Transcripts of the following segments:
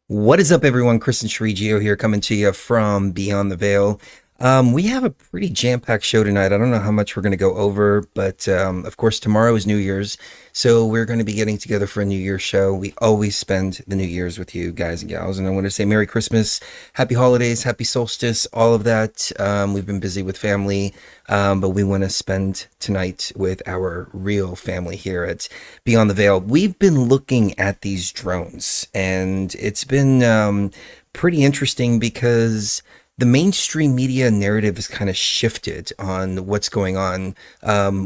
What is up, everyone? Chris and Shrigio here, coming to you from Beyond the Veil. We have a pretty jam-packed show tonight. I don't know how much we're going to go over, but of course, tomorrow is New Year's, so we're going to be getting together for a New Year's show. We always spend the New Year's with you guys and gals, and I want to say Merry Christmas, Happy Holidays, Happy Solstice, all of that. We've been busy with family, but we want to spend tonight with our real family here at Beyond the Veil. We've been looking at these drones, and it's been pretty interesting because the mainstream media narrative has kind of shifted on what's going on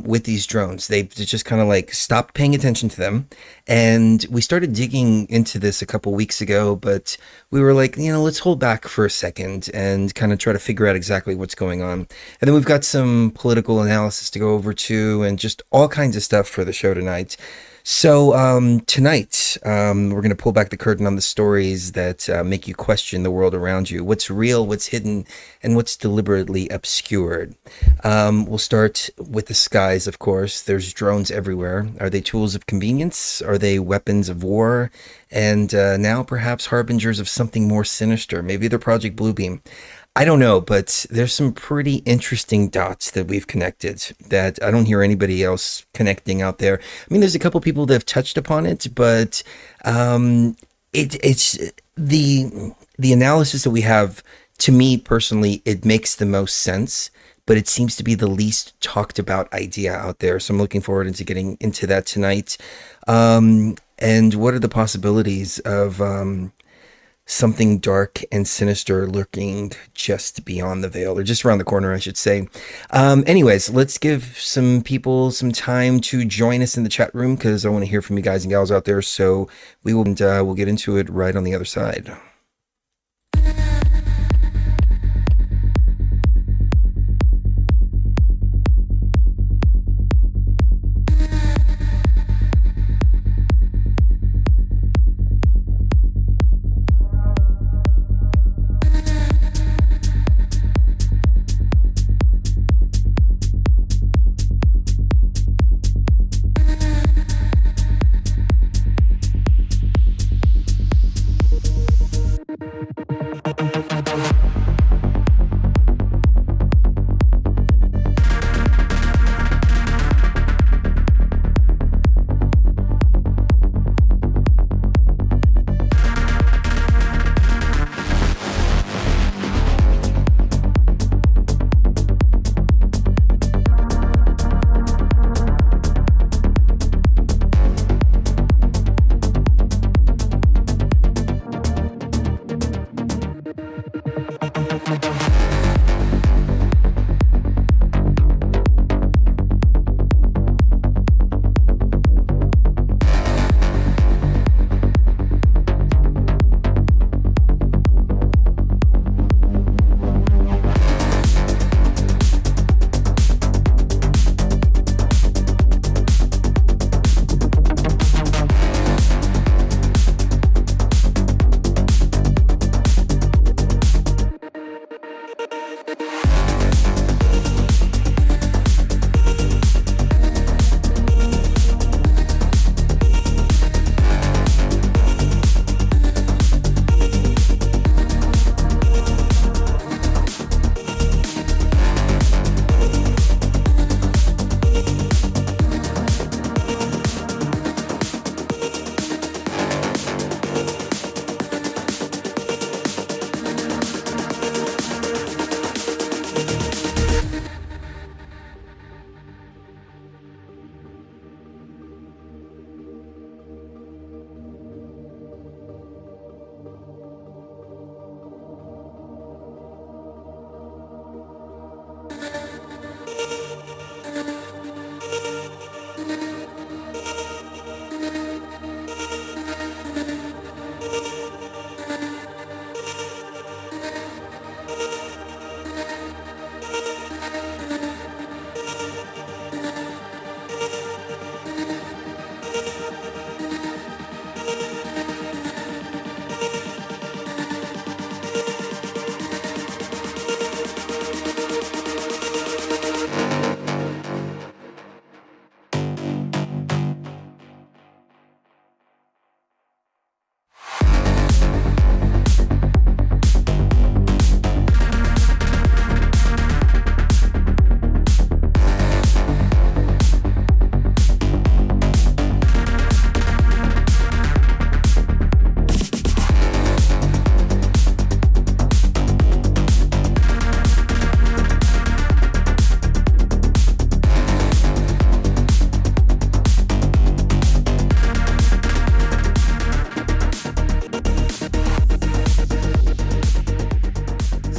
with these drones. They've just kind of like stopped paying attention to them. And we started digging into this a couple weeks ago, but we were like, let's hold back for a second and kind of try to figure out exactly what's going on. And then we've got some political analysis to go over too, and just all kinds of stuff for the show tonight. So tonight, we're going to pull back the curtain on the stories that make you question the world around you. What's real, what's hidden, and what's deliberately obscured. We'll start with the skies, of course. There's drones everywhere. Are they tools of convenience? Are they weapons of war? And now perhaps harbingers of something more sinister. Maybe they're Project Bluebeam. I don't know, but there's some pretty interesting dots that we've connected that I don't hear anybody else connecting out there. I mean, there's a couple people that have touched upon it, but it's the analysis that we have. To me personally, it makes the most sense, but it seems to be the least talked about idea out there. So I'm looking forward into getting into that tonight. And what are the possibilities of something dark and sinister lurking just beyond the veil, or just around the corner, I should say. Anyways, let's give some people some time to join us in the chat room, because I want to hear from you guys and gals out there. So we'll get into it right on the other side.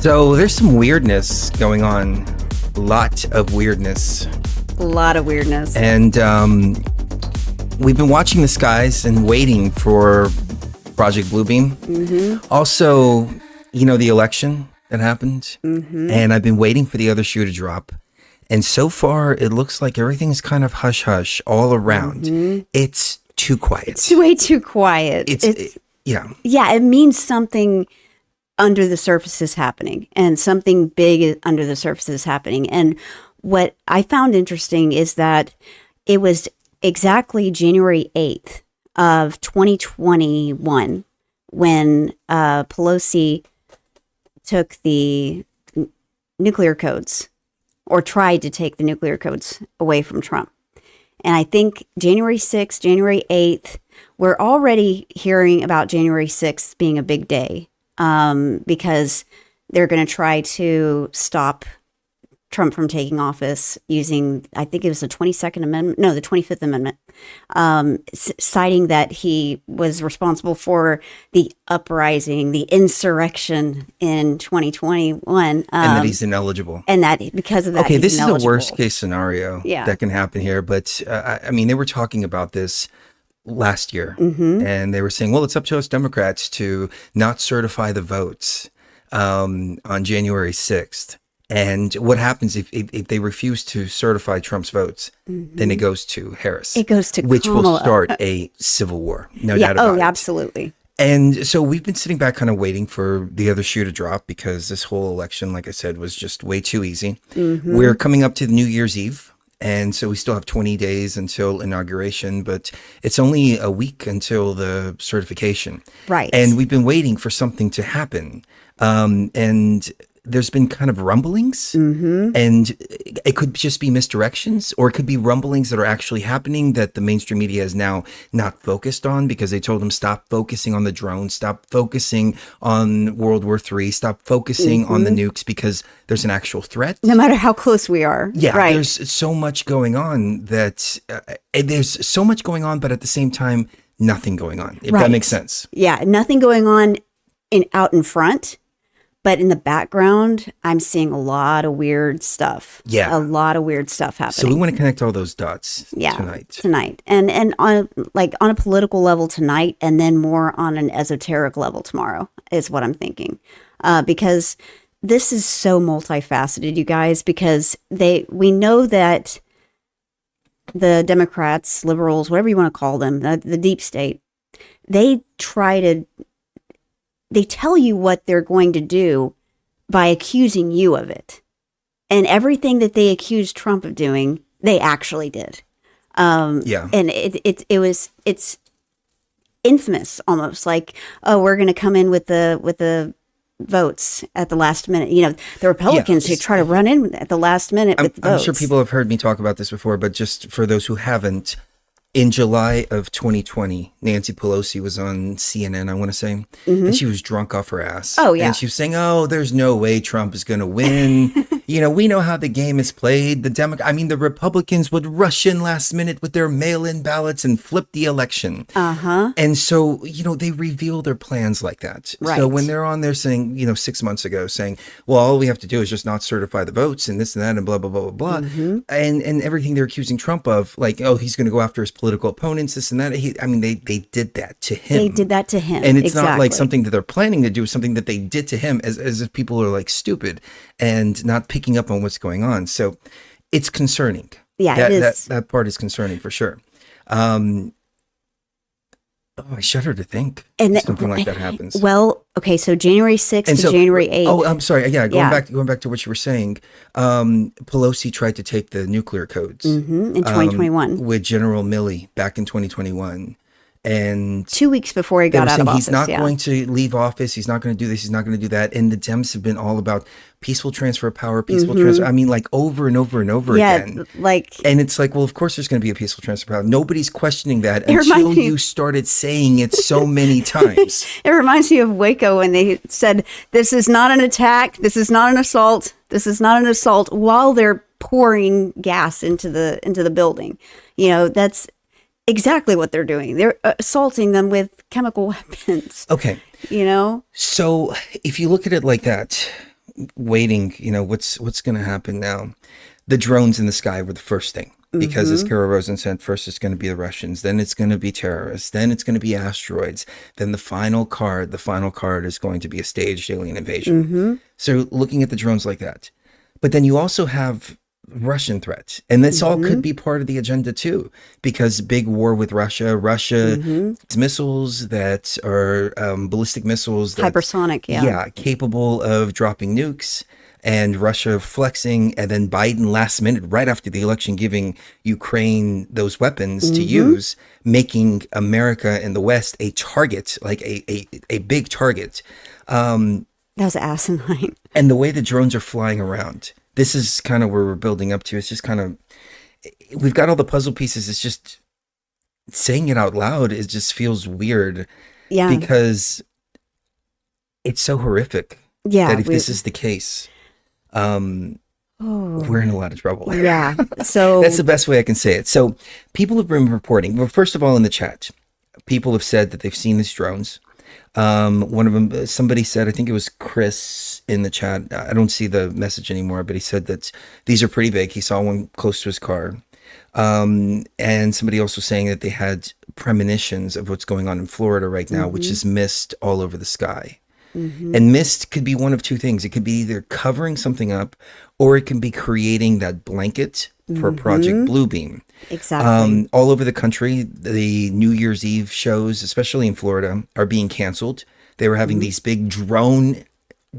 So there's some weirdness going on. A lot of weirdness. A lot of weirdness. And we've been watching the skies and waiting for Project Bluebeam. Mm-hmm. Also, the election that happened. Mm-hmm. And I've been waiting for the other shoe to drop. And so far, it looks like everything's kind of hush-hush all around. Mm-hmm. It's too quiet. It's way too quiet. Yeah. Yeah, it means something under the surface is happening, and something big under the surface is happening. And what I found interesting is that it was exactly January 8th of 2021 when Pelosi took the nuclear codes, or tried to take the nuclear codes away from Trump. And I think January 6th, January 8th, we're already hearing about January 6th being a big day, because they're going to try to stop Trump from taking office using, I think it was the 22nd Amendment, no, the 25th Amendment, citing that he was responsible for the uprising, the insurrection in 2021. And that he's ineligible. And that because of that, okay, he's this ineligible. is a worst case scenario Yeah. that can happen here. But I mean, they were talking about this last year, and they were saying, well, it's up to us Democrats to not certify the votes on January 6th. And what happens if they refuse to certify Trump's votes? Then it goes to Harris. It goes to which will Kamala. start a civil war. No doubt about it. Absolutely. And so we've been sitting back kind of waiting for the other shoe to drop, because this whole election, like I said, was just way too easy. We're coming up to New Year's Eve. And so we still have 20 days until inauguration, but it's only a week until the certification. Right. And we've been waiting for something to happen. And there's been kind of rumblings, and it could just be misdirections, or it could be rumblings that are actually happening that the mainstream media is now not focused on, because they told them stop focusing on the drones, stop focusing on World War III, stop focusing on the nukes, because there's an actual threat. No matter how close we are. Yeah, right. There's so much going on that there's so much going on, but at the same time, nothing going on, if that makes sense. Yeah, nothing going on out in front. But in the background, I'm seeing a lot of weird stuff. Yeah. A lot of weird stuff happening. So we want to connect all those dots tonight. And on a political level tonight, and then more on an esoteric level tomorrow is what I'm thinking. Because this is so multifaceted, you guys, because we know that the Democrats, liberals, whatever you want to call them, the deep state, they tell you what they're going to do by accusing you of it. And everything that they accused Trump of doing, they actually did. And it's infamous almost, like, oh, we're going to come in with the votes at the last minute. The Republicans who try to run in at the last minute with the votes. I'm sure people have heard me talk about this before, but just for those who haven't, in July of 2020, Nancy Pelosi was on CNN, I want to say, and she was drunk off her ass. Oh, yeah. And she was saying, oh, there's no way Trump is going to win. We know how the game is played. The Republicans would rush in last minute with their mail-in ballots and flip the election. And so, they reveal their plans like that. Right. So when they're on there saying, 6 months ago, saying, well, all we have to do is just not certify the votes and this and that and blah, blah, blah, blah, blah. And everything they're accusing Trump of, like, oh, he's going to go after his political opponents, this and that. They did that to him. They did that to him. And it's not like something that they're planning to do, something that they did to him, as if people are like stupid and not picking up on what's going on. So it's concerning. Yeah, it is. That part is concerning for sure. I shudder to think something like that happens. Well, okay, so January 6th to January 8th. Oh, I'm sorry. Yeah, going back to what you were saying. Pelosi tried to take the nuclear codes in 2021 with General Milley back in 2021. And 2 weeks before he got out of office. He's not going to leave office. He's not going to do this. He's not going to do that. And the Dems have been all about peaceful transfer of power, peaceful transfer. Over and over and over again. And it's like, well, of course there's going to be a peaceful transfer of power. Nobody's questioning that until you started saying it so many times. It reminds me of Waco when they said, this is not an attack. This is not an assault. This is not an assault, while they're pouring gas into the building. That's exactly what they're doing. They're assaulting them with chemical weapons. Okay. So if you look at it like that, waiting, what's going to happen now. The drones in the sky were the first thing. Because as Kara Rosen said, first it's going to be the Russians, then it's going to be terrorists, then it's going to be asteroids, then the final card is going to be a staged alien invasion. So looking at the drones like that. But then you also have Russian threat. And this all could be part of the agenda too, because big war with Russia, missiles that are ballistic missiles. That, hypersonic, Yeah, capable of dropping nukes. And Russia flexing, and then Biden last minute, right after the election, giving Ukraine those weapons to use, making America and the West a target, like a big target. that was asinine. And the way the drones are flying around, this is kind of where we're building up to. It's just kind of, we've got all the puzzle pieces. It's just saying it out loud. It just feels weird. Yeah. Because it's so horrific. Yeah. That if this is the case, we're in a lot of trouble. Yeah. So that's the best way I can say it. So people have been reporting. Well, first of all, in the chat, people have said that they've seen these drones. One of them, somebody said, I think it was Chris in the chat. I don't see the message anymore, but he said that these are pretty big. He saw one close to his car. And somebody also saying that they had premonitions of what's going on in Florida right now, which is mist all over the sky. And mist could be one of two things. It could be either covering something up, or it can be creating that blanket for Project Bluebeam. exactly. All over the country, the New Year's Eve shows, especially in Florida, are being canceled. They were having these big drone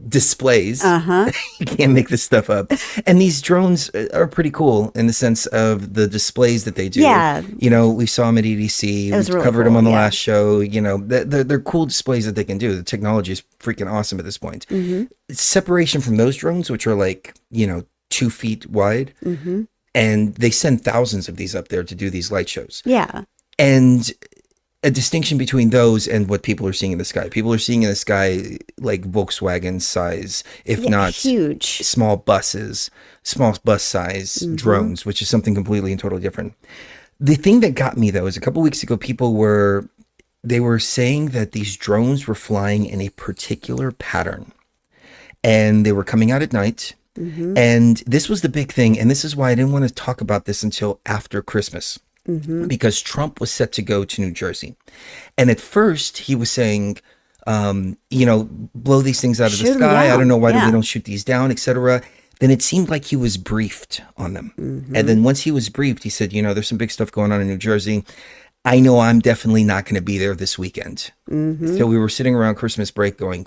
displays. You can't make this stuff up. And these drones are pretty cool in the sense of the displays that they do. Yeah. We saw them at EDC. It was We really covered them cool, on the yeah. last show. They're cool displays that they can do. The technology is freaking awesome at this point. Separation from those drones, which are like, 2 feet wide. And they send thousands of these up there to do these light shows. Yeah. And a distinction between those and what people are seeing in the sky. People are seeing in the sky like Volkswagen size, if not huge. small bus size drones, which is something completely and totally different. The thing that got me though is a couple weeks ago, they were saying that these drones were flying in a particular pattern, and they were coming out at night. And this was the big thing. And this is why I didn't want to talk about this until after Christmas. Because Trump was set to go to New Jersey. And at first he was saying, blow these things out of the Shoot 'em sky. I down. don't know why Yeah. we don't shoot these down, etc. Then it seemed like he was briefed on them. And then once he was briefed, he said, there's some big stuff going on in New Jersey. I know I'm definitely not going to be there this weekend. So we were sitting around Christmas break going,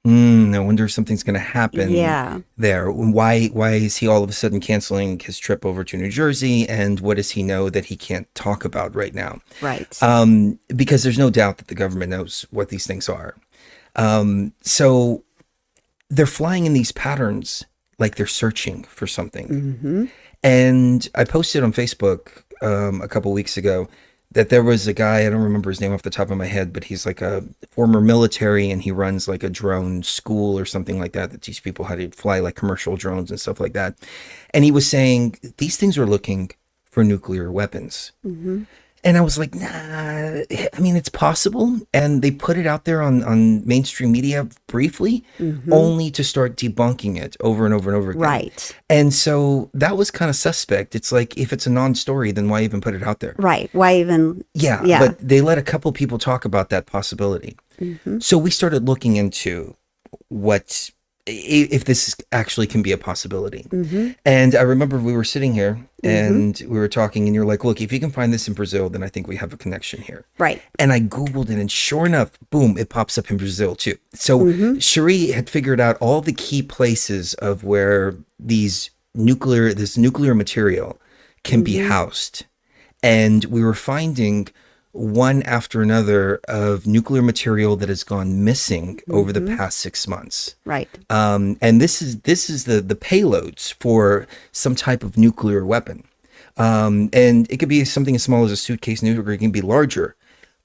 I wonder if something's going to happen there. Why is he all of a sudden canceling his trip over to New Jersey? And what does he know that he can't talk about right now? Right. Because there's no doubt that the government knows what these things are. So they're flying in these patterns like they're searching for something. And I posted on Facebook a couple weeks ago that there was a guy, I don't remember his name off the top of my head, but he's like a former military, and he runs like a drone school or something like that teach people how to fly like commercial drones and stuff like that. And he was saying these things are looking for nuclear weapons. And I was like, nah, I mean, it's possible. And they put it out there on mainstream media briefly, only to start debunking it over and over and over again. Right. And so that was kind of suspect. It's like, if it's a non-story, then why even put it out there? Right. Why even? Yeah. But they let a couple people talk about that possibility. So we started looking into if this actually can be a possibility. And I remember we were sitting here and we were talking, and you're like, look, if you can find this in Brazil, then I think we have a connection here. Right. And I Googled it, and sure enough, boom, it pops up in Brazil too. So Cherie had figured out all the key places of where this nuclear material can be housed. And we were finding one after another of nuclear material that has gone missing over the past 6 months. Right. And this is the payloads for some type of nuclear weapon. And it could be something as small as a suitcase nuke, or it can be larger.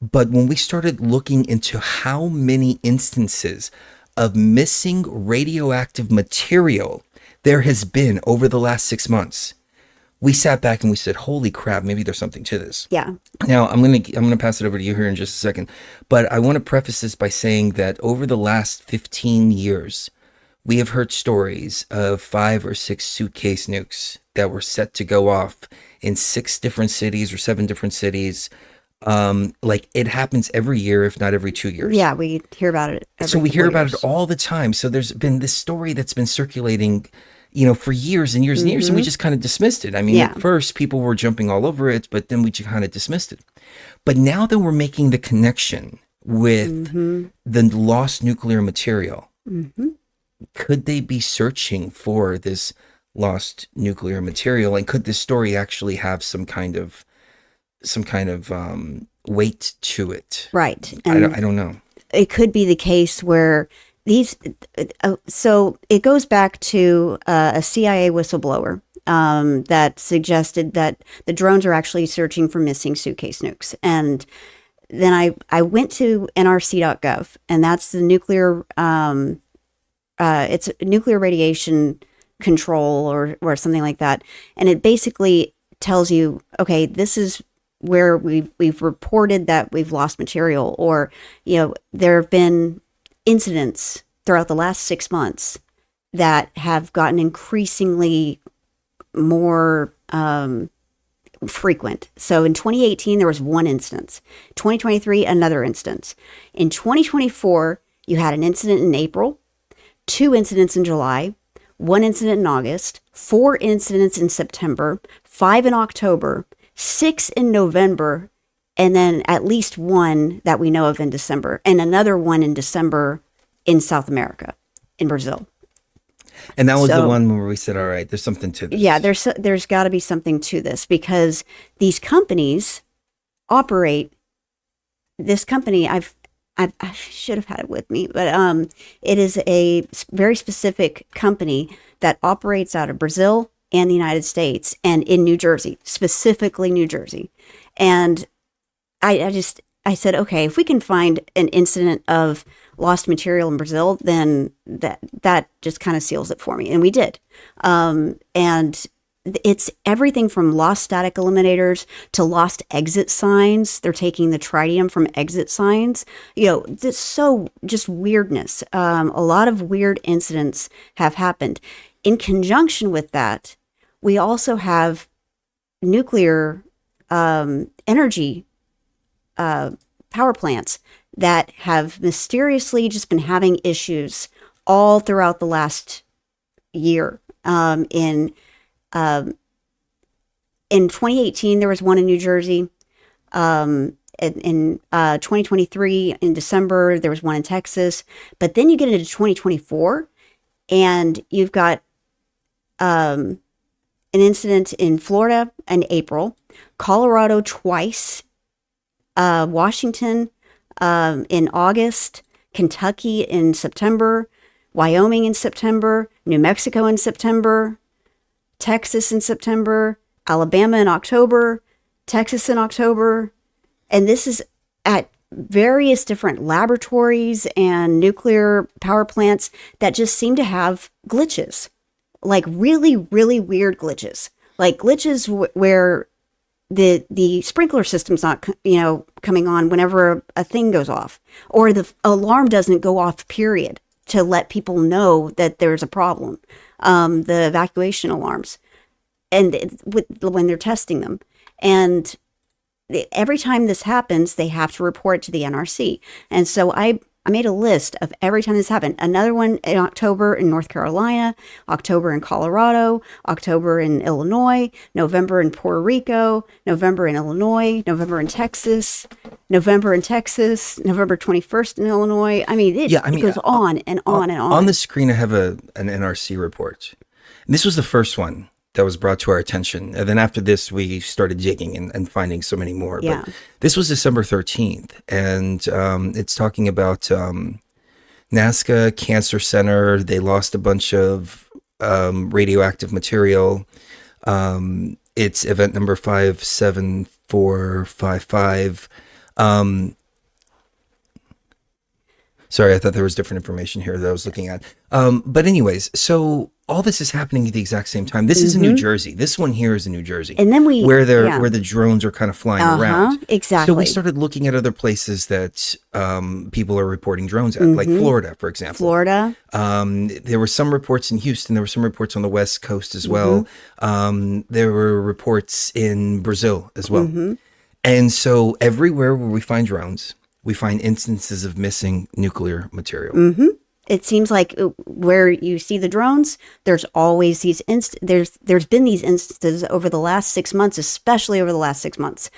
But when we started looking into how many instances of missing radioactive material there has been over the last 6 months, we sat back and we said, holy crap, maybe there's something to this. Yeah. Now, I'm gonna pass it over to you here in just a second. But I want to preface this by saying that over the last 15 years, we have heard stories of 5 or 6 suitcase nukes that were set to go off in 6 different cities or 7 different cities. Like it happens every year, if not every 2 years. Yeah, we hear about it So every we couple hear of about it years. all the time. So there's been this story that's been circulating, for years and years and years, and we Hmm. just kind of dismissed it. I mean, Yeah. at first people were jumping all over it, but then we just kind of dismissed it. But now that we're making the connection with Hmm. the lost nuclear material, Hmm. could they be searching for this lost nuclear material, and could this story actually have some kind of weight to it? Right. I don't know. It could be the case where these so it goes back to a CIA whistleblower that suggested that the drones are actually searching for missing suitcase nukes. And then I went to nrc.gov, and that's the nuclear it's nuclear radiation control or something like that, and it basically tells you, okay, this is where we've reported that we've lost material, or there have been incidents throughout the last 6 months that have gotten increasingly more frequent. So in 2018 there was one instance, 2023 another instance, in 2024 you had an incident in April, 2 incidents in July, 1 incident in August, 4 incidents in September, 5 in October, 6 in November, and then at least one that we know of in December, and another one in December in South America, in Brazil. And that was the So, one where we said, all right, there's something to yeah, this. there's got to be something to this, because these companies operate. This company, I should have had it with me, but it is a very specific company that operates out of Brazil and the United States, and in New Jersey, specifically New Jersey. And I said, okay, if we can find an incident of lost material in Brazil, then that just kind of seals it for me, and we did. And it's everything from lost static eliminators to lost exit signs. They're taking the tritium from exit signs. This so just weirdness. A lot of weird incidents have happened. In conjunction with that, we also have nuclear energy power plants that have mysteriously just been having issues all throughout the last year. In 2018, there was one in New Jersey. In 2023, in December, there was one in Texas. But then you get into 2024, and you've got an incident in Florida in April, Colorado twice, Washington in August, Kentucky in September, Wyoming in September, New Mexico in September, Texas in September, Alabama in October, Texas in October. And this is at various different laboratories and nuclear power plants that just seem to have glitches, like really, really weird glitches, like glitches where the sprinkler system's not, coming on whenever a thing goes off, or the alarm doesn't go off, period, to let people know that there's a problem. The evacuation alarms, and when they're testing them, and every time this happens, they have to report to the NRC. And so I made a list of every time this happened. Another one in October in North Carolina, October in Colorado, October in Illinois, November in Puerto Rico, November in Illinois, November in Texas, November 21st in Illinois. I mean, it goes on and on and on. On the screen, I have an NRC report. And this was the first one that was brought to our attention. And then after this, we started digging and finding so many more. Yeah. But this was December 13th. And it's talking about Nazca Cancer Center. They lost a bunch of radioactive material. It's event number 57455. Sorry, I thought there was different information here that I was looking at. But anyways, so all this is happening at the exact same time. This is in New Jersey. This one here is in New Jersey. And then where the drones are kind of flying around. Exactly. So we started looking at other places that people are reporting drones at, like Florida, for example. Florida. There were some reports in Houston. There were some reports on the West Coast as well. There were reports in Brazil as well. And so everywhere where we find drones, we find instances of missing nuclear material. It seems like where you see the drones, there's always these there's been these instances over the last 6 months, especially over the last 6 months,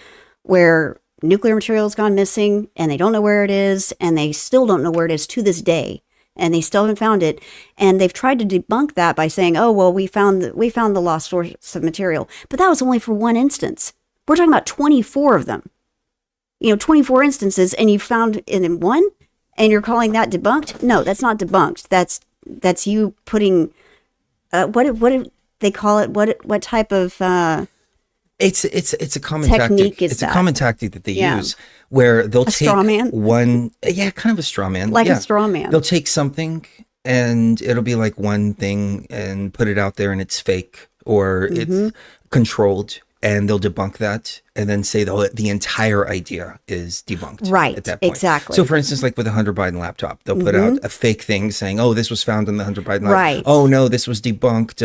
where nuclear material has gone missing and they don't know where it is, and they still don't know where it is to this day, and they still haven't found it. And they've tried to debunk that by saying, "Oh, well, we found the lost source of material," but that was only for one instance. We're talking about 24 of them. 24 instances, and you found it in one. And you're calling that debunked? No, that's not debunked. That's you putting what do they call it? What type of it's a common technique tactic. is It's that? a common tactic that they use where they'll take straw man? one, kind of a straw man, Like a straw man. They'll take something and it'll be like one thing and put it out there and it's fake or it's controlled. And they'll debunk that and then say the entire idea is debunked. Right, at that point. exactly. So for instance, like with a Hunter Biden laptop, they'll put out a fake thing saying, "Oh, this was found in the Hunter Biden laptop. Right. Oh no, this was debunked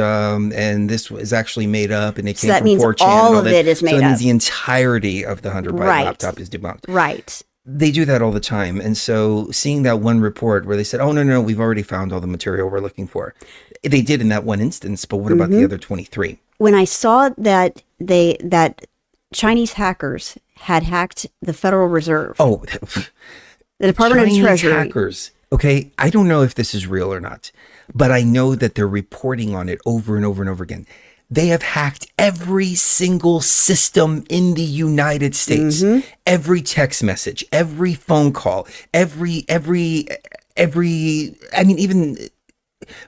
and this was actually made up and it came that from means 4chan." all and of this. it is So made that means up. the entirety of the Hunter Biden Right. laptop is debunked. Right. They do that all the time. And so seeing that one report where they said, "Oh, no, we've already found all the material we're looking for." They did in that one instance, but what about the other 23? When I saw that that Chinese hackers had hacked the Federal Reserve, Oh, the Department Chinese of Treasury. hackers. Okay, I don't know if this is real or not, but I know that they're reporting on it over and over and over again. They have hacked every single system in the United States. Every text message, every phone call, every I mean, even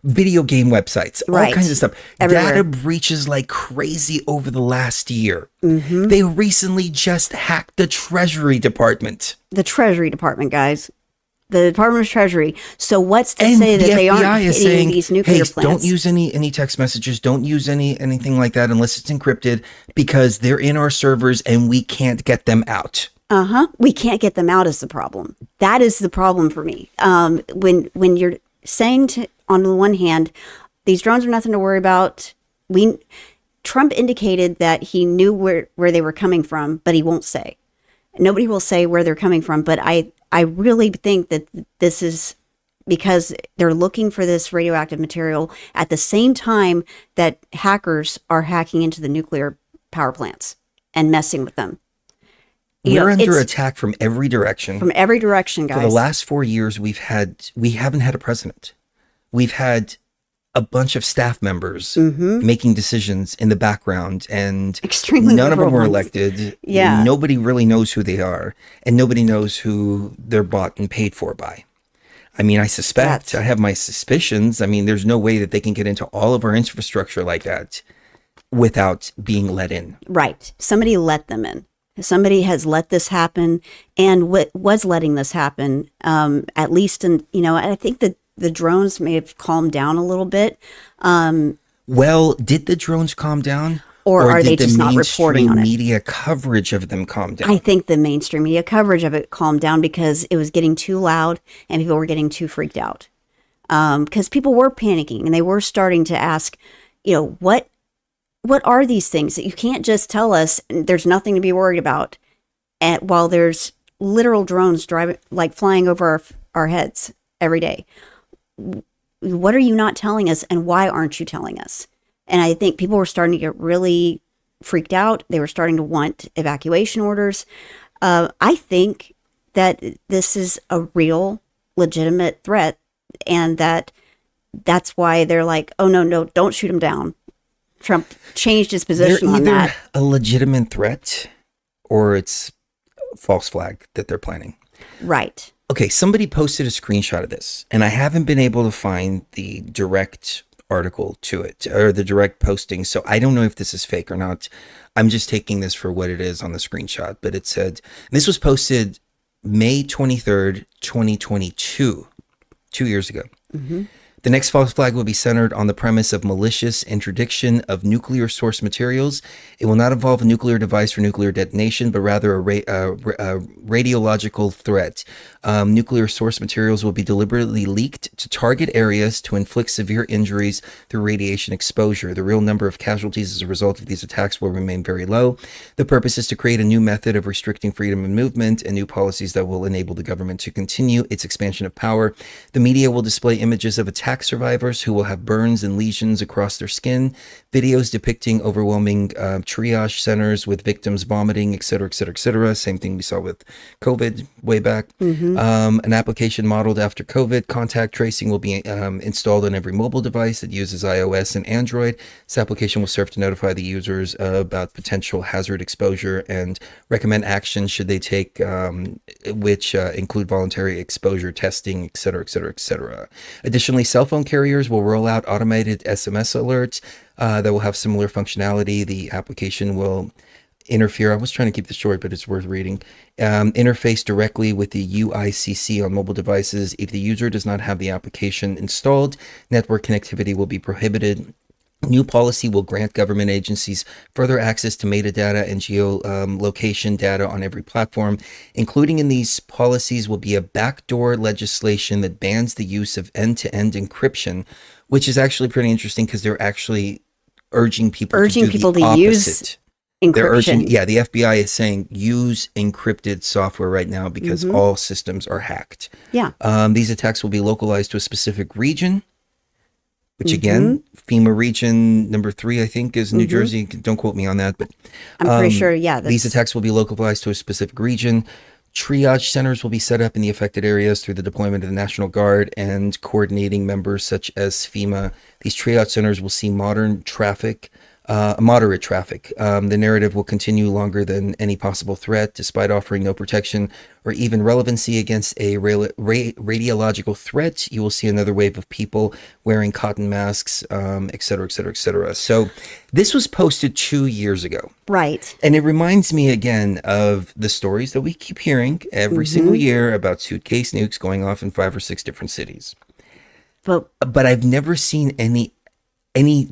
video game websites, all Right. kinds of stuff. Everywhere. Data breaches like crazy over the last year. They recently just hacked the Treasury Department. The Treasury Department, guys. The Department of Treasury. So what's to And say that the they FBI aren't is hitting saying, these nuclear "Hey, plants? don't use any text messages. Don't use anything like that unless it's encrypted because they're in our servers and we can't get them out." We can't get them out is the problem. That is the problem for me. When you're saying on the one hand, these drones are nothing to worry about. Trump indicated that he knew where they were coming from, but he won't say. Nobody will say where they're coming from. But I really think that this is because they're looking for this radioactive material at the same time that hackers are hacking into the nuclear power plants and messing with them. We're under it's attack from every direction. from every direction, guys. For the last 4 years, we haven't had a president. We've had a bunch of staff members making decisions in the background, and Extremely none of them were liberal ones. elected. Yeah. Nobody really knows who they are, and nobody knows who they're bought and paid for by. I mean, I suspect, I have my suspicions. I mean, there's no way that they can get into all of our infrastructure like that without being let in. Right. Somebody let them in. Somebody has let this happen, and what was letting this happen, at least I think that the drones may have calmed down a little bit. Well, did the drones calm down? Or are they did the just not reporting on it? media coverage of them calm down? I think the mainstream media coverage of it calmed down because it was getting too loud and people were getting too freaked out. Because people were panicking and they were starting to ask, what are these things that you can't just tell us there's nothing to be worried about, and while there's literal drones flying over our heads every day. What are you not telling us, and why aren't you telling us? And I think people were starting to get really freaked out. They were starting to want evacuation orders. I think that this is a real, legitimate threat, and that's why they're like, "Oh no, don't shoot them down." Trump changed his position on They're that. either a legitimate threat or it's a false flag that they're planning. Right. Okay, somebody posted a screenshot of this, and I haven't been able to find the direct article to it or the direct posting, so I don't know if this is fake or not. I'm just taking this for what it is on the screenshot, but it said, this was posted May 23rd, 2022, 2 years ago. The next false flag will be centered on the premise of malicious interdiction of nuclear source materials. It will not involve a nuclear device for nuclear detonation, but rather a radiological threat. Nuclear source materials will be deliberately leaked to target areas to inflict severe injuries through radiation exposure. The real number of casualties as a result of these attacks will remain very low. The purpose is to create a new method of restricting freedom of movement and new policies that will enable the government to continue its expansion of power. The media will display images of attack survivors who will have burns and lesions across their skin, videos depicting overwhelming triage centers with victims vomiting, et cetera, et cetera, et cetera. Same thing we saw with COVID way back. An application modeled after COVID. Contact tracing will be installed on every mobile device that uses iOS and Android. This application will serve to notify the users about potential hazard exposure and recommend actions should they take, which include voluntary exposure testing, et cetera, et cetera, et cetera. Additionally, cell phone carriers will roll out automated SMS alerts that will have similar functionality. The application will interfere. I was trying to keep this short, but it's worth reading. Interface directly with the UICC on mobile devices. If the user does not have the application installed, network connectivity will be prohibited. New policy will grant government agencies further access to metadata and geolocation data on every platform. Including in these policies will be a backdoor legislation that bans the use of end-to-end encryption, which is actually pretty interesting because they're actually urging people to do the opposite. Use encryption. They're urging, the FBI is saying use encrypted software right now because all systems are hacked. Yeah. These attacks will be localized to a specific region, which again, FEMA region number 3, I think, is New Jersey. Don't quote me on that, but I'm pretty sure, these attacks will be localized to a specific region. Triage centers will be set up in the affected areas through the deployment of the National Guard and coordinating members such as FEMA. These triage centers will see moderate traffic. The narrative will continue longer than any possible threat, despite offering no protection or even relevancy against a radiological threat. You will see another wave of people wearing cotton masks, et cetera, et cetera, et cetera. So this was posted 2 years ago. Right. And it reminds me again of the stories that we keep hearing every single year about suitcase nukes going off in 5 or 6 different cities. But I've never seen any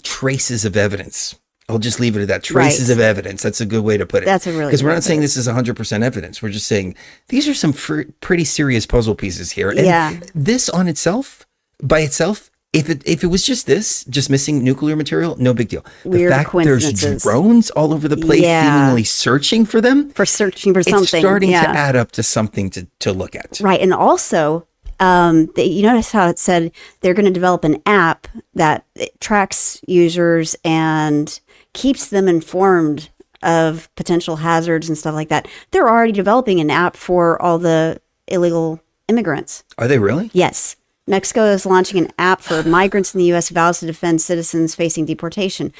traces of evidence. I'll just leave it at that. Traces of evidence. That's a good way to put it. That's a really because we're not saying this is 100% evidence. We're just saying these are some pretty serious puzzle pieces here. And this on itself, by itself, if it was just missing nuclear material, no big deal. The fact there's drones all over the place, seemingly searching for them, something. It's starting to add up to something to look at. Right, and also. You notice how it said they're going to develop an app that tracks users and keeps them informed of potential hazards and stuff like that. They're already developing an app for all the illegal immigrants. Are they really? Yes. Mexico is launching an app for migrants in the U.S. vows to defend citizens facing deportation.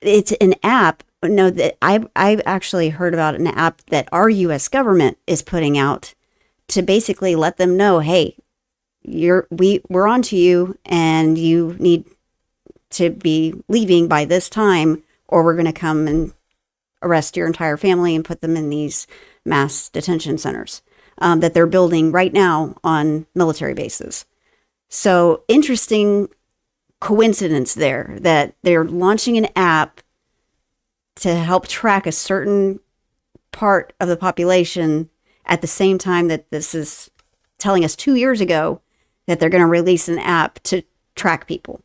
It's an app. No, that I've actually heard about an app that our U.S. government is putting out to basically let them know, hey, we're on to you and you need to be leaving by this time or we're going to come and arrest your entire family and put them in these mass detention centers that they're building right now on military bases. So interesting coincidence there that they're launching an app to help track a certain part of the population at the same time that this is telling us 2 years ago that they're going to release an app to track people,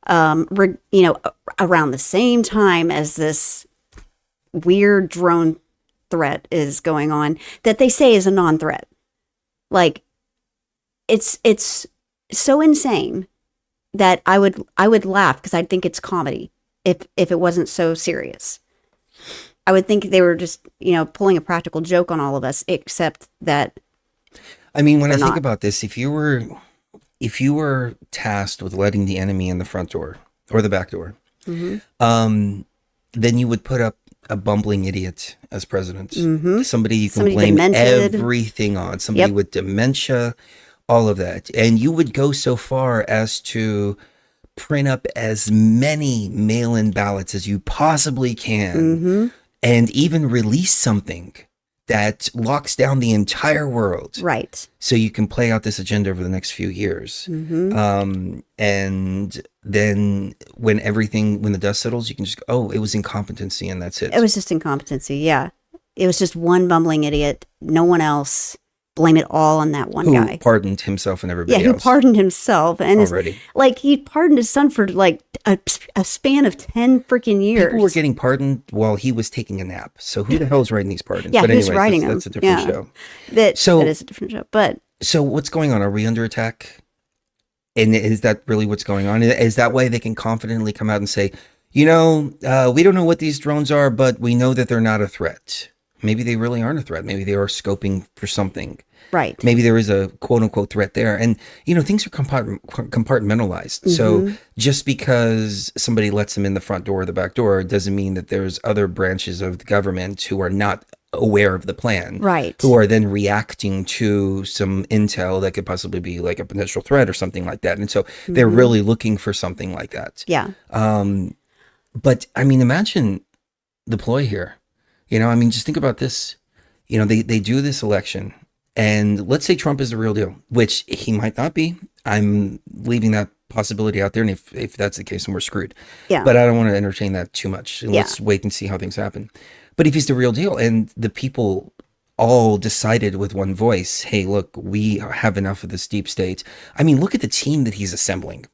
around the same time as this weird drone threat is going on that they say is a non-threat. Like, it's so insane that I would laugh because I'd think it's comedy if it wasn't so serious. I would think they were just, pulling a practical joke on all of us, except that. I mean, when I think about this, if you were tasked with letting the enemy in the front door or the back door, then you would put up a bumbling idiot as president. Somebody you can blame demented. Everything on. Somebody with dementia, all of that. And you would go so far as to print up as many mail-in ballots as you possibly can. And even release something that locks down the entire world. Right. So you can play out this agenda over the next few years. And then when the dust settles, you can just go, oh, it was incompetency and that's it. It was just incompetency. Yeah. It was just one bumbling idiot. No one else. Blame it all on that one guy. Who pardoned himself and everybody who else. pardoned himself. And already. He pardoned his son for like a span of 10 freaking years. People were getting pardoned while he was taking a nap. So who the hell is writing these pardons? Yeah, but who's anyways, writing them? That's a different show. That is a different show. But so what's going on? Are we under attack? And is that really what's going on? Is that why they can confidently come out and say, we don't know what these drones are, but we know that they're not a threat. Maybe they really aren't a threat. Maybe they are scoping for something. Right. Maybe there is a quote unquote threat there. And, things are compartmentalized. So just because somebody lets them in the front door or the back door doesn't mean that there's other branches of the government who are not aware of the plan. Right. Who are then reacting to some intel that could possibly be like a potential threat or something like that. And so they're really looking for something like that. Yeah. But I mean, imagine the ploy here. Just think about this. They do this election. And let's say Trump is the real deal, which he might not be. I'm leaving that possibility out there. And if that's the case, then we're screwed. Yeah. But I don't want to entertain that too much. Let's wait and see how things happen. But if he's the real deal and the people all decided with one voice, hey, look, we have enough of this deep state. I mean, look at the team that he's assembling.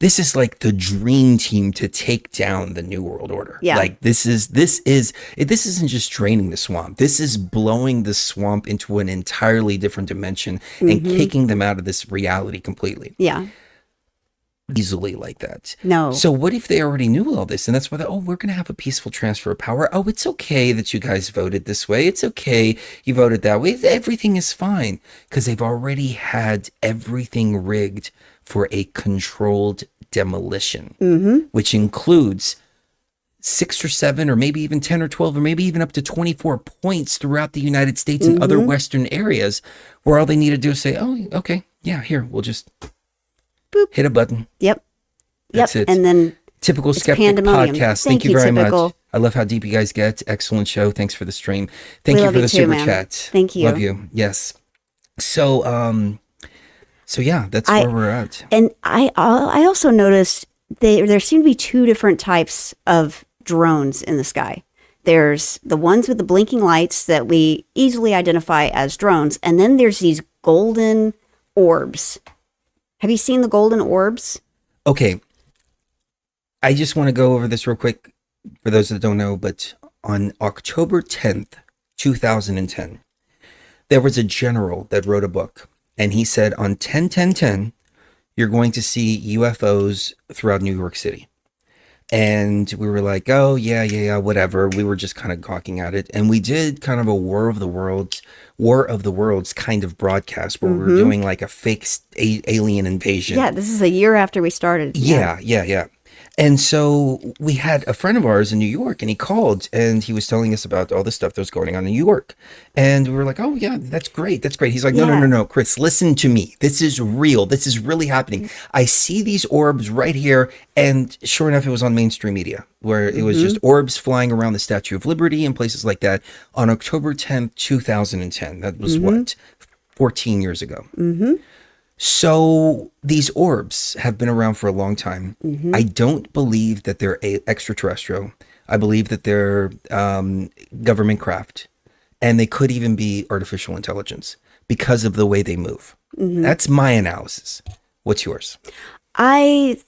This is like the dream team to take down the New World Order. Yeah. Like this isn't just draining the swamp. This is blowing the swamp into an entirely different dimension and kicking them out of this reality completely. Yeah. Easily like that. No. So what if they already knew all this? And that's why we're going to have a peaceful transfer of power. Oh, it's okay that you guys voted this way. It's okay you voted that way. Everything is fine because they've already had everything rigged for a controlled demolition, which includes 6 or 7 or maybe even 10 or 12 or maybe even up to 24 points throughout the United States and other Western areas where all they need to do is say, oh, okay, yeah, here, we'll just hit a button. Yep. That's it. And then Typical Skeptic Podcast. Thank you very much. I love how deep you guys get. Excellent show. Thanks for the stream. Thank you for the super chat. Thank you. Love you. Yes. So yeah, that's where we're at. And I also noticed there seem to be 2 different types of drones in the sky. There's the ones with the blinking lights that we easily identify as drones, and then there's these golden orbs. Have you seen the golden orbs? Okay. I just want to go over this real quick for those that don't know, but on October 10th, 2010, there was a general that wrote a book. And he said on 10-10-10, you're going to see UFOs throughout New York City. And we were like, oh, yeah, whatever. We were just kind of gawking at it. And we did kind of a War of the Worlds kind of broadcast where we were doing like a fake alien invasion. Yeah, this is a year after we started. Yeah. And so we had a friend of ours in New York, and he called and he was telling us about all the stuff that was going on in New York. And we were like, oh, yeah, that's great. That's great. He's like, no, Chris, listen to me. This is real. This is really happening. I see these orbs right here. And sure enough, it was on mainstream media where it was just orbs flying around the Statue of Liberty and places like that on October 10th, 2010. That was 14 years ago. So these orbs have been around for a long time. I don't believe that they're extraterrestrial. I believe that they're government craft, and they could even be artificial intelligence because of the way they move. That's my analysis. What's yours? It's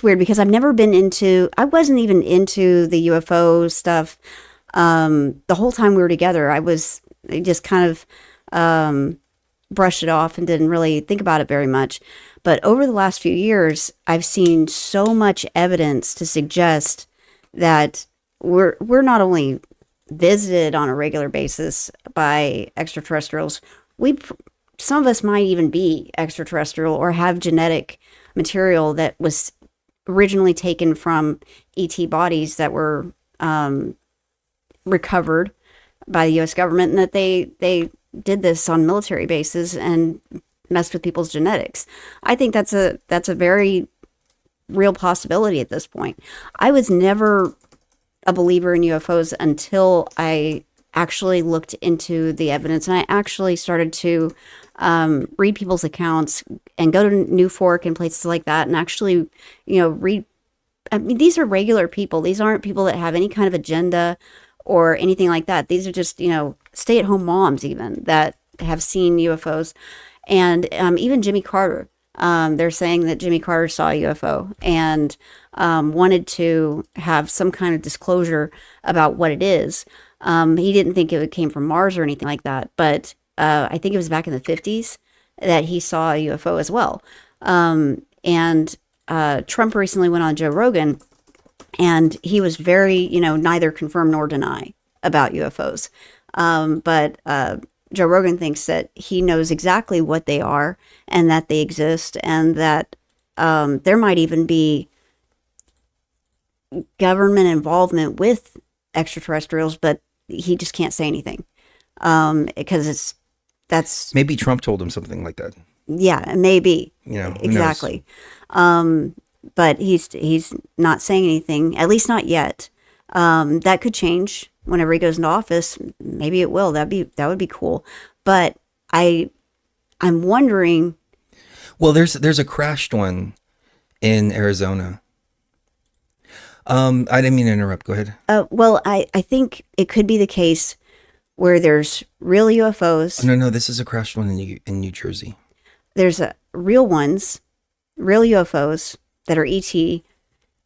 weird because I wasn't even into the UFO stuff. The whole time we were together, I just kind of brushed it off and didn't really think about it very much. But over the last few years, I've seen so much evidence to suggest that we're not only visited on a regular basis by extraterrestrials, some of us might even be extraterrestrial or have genetic material that was originally taken from ET bodies that were recovered by the U.S. government, and that they did this on military bases and messed with people's genetics. I think that's a very real possibility at this point. I was never a believer in UFOs until I actually looked into the evidence, and I actually started to read people's accounts and go to New Fork and places like that, and actually, read. I mean, these are regular people. These aren't people that have any kind of agenda or anything like that. These are just, stay-at-home moms even that have seen UFOs. And even Jimmy Carter. They're saying that Jimmy Carter saw a UFO and wanted to have some kind of disclosure about what it is. He didn't think it came from Mars or anything like that, but I think it was back in the 50s that he saw a UFO as well. And Trump recently went on Joe Rogan, and he was very, neither confirm nor deny about UFOs. But Joe Rogan thinks that he knows exactly what they are and that they exist, and that there might even be government involvement with extraterrestrials, but he just can't say anything because that's Maybe Trump told him something like that. Yeah, maybe. Who knows? Exactly. But he's not saying anything, at least not yet. That could change whenever he goes into office. Maybe it will. That would be cool. But I'm wondering. Well, there's a crashed one in Arizona. I didn't mean to interrupt. Go ahead. Well, I think it could be the case where there's real UFOs. No, this is a crashed one in New Jersey. There's real ones, real UFOs that are ET,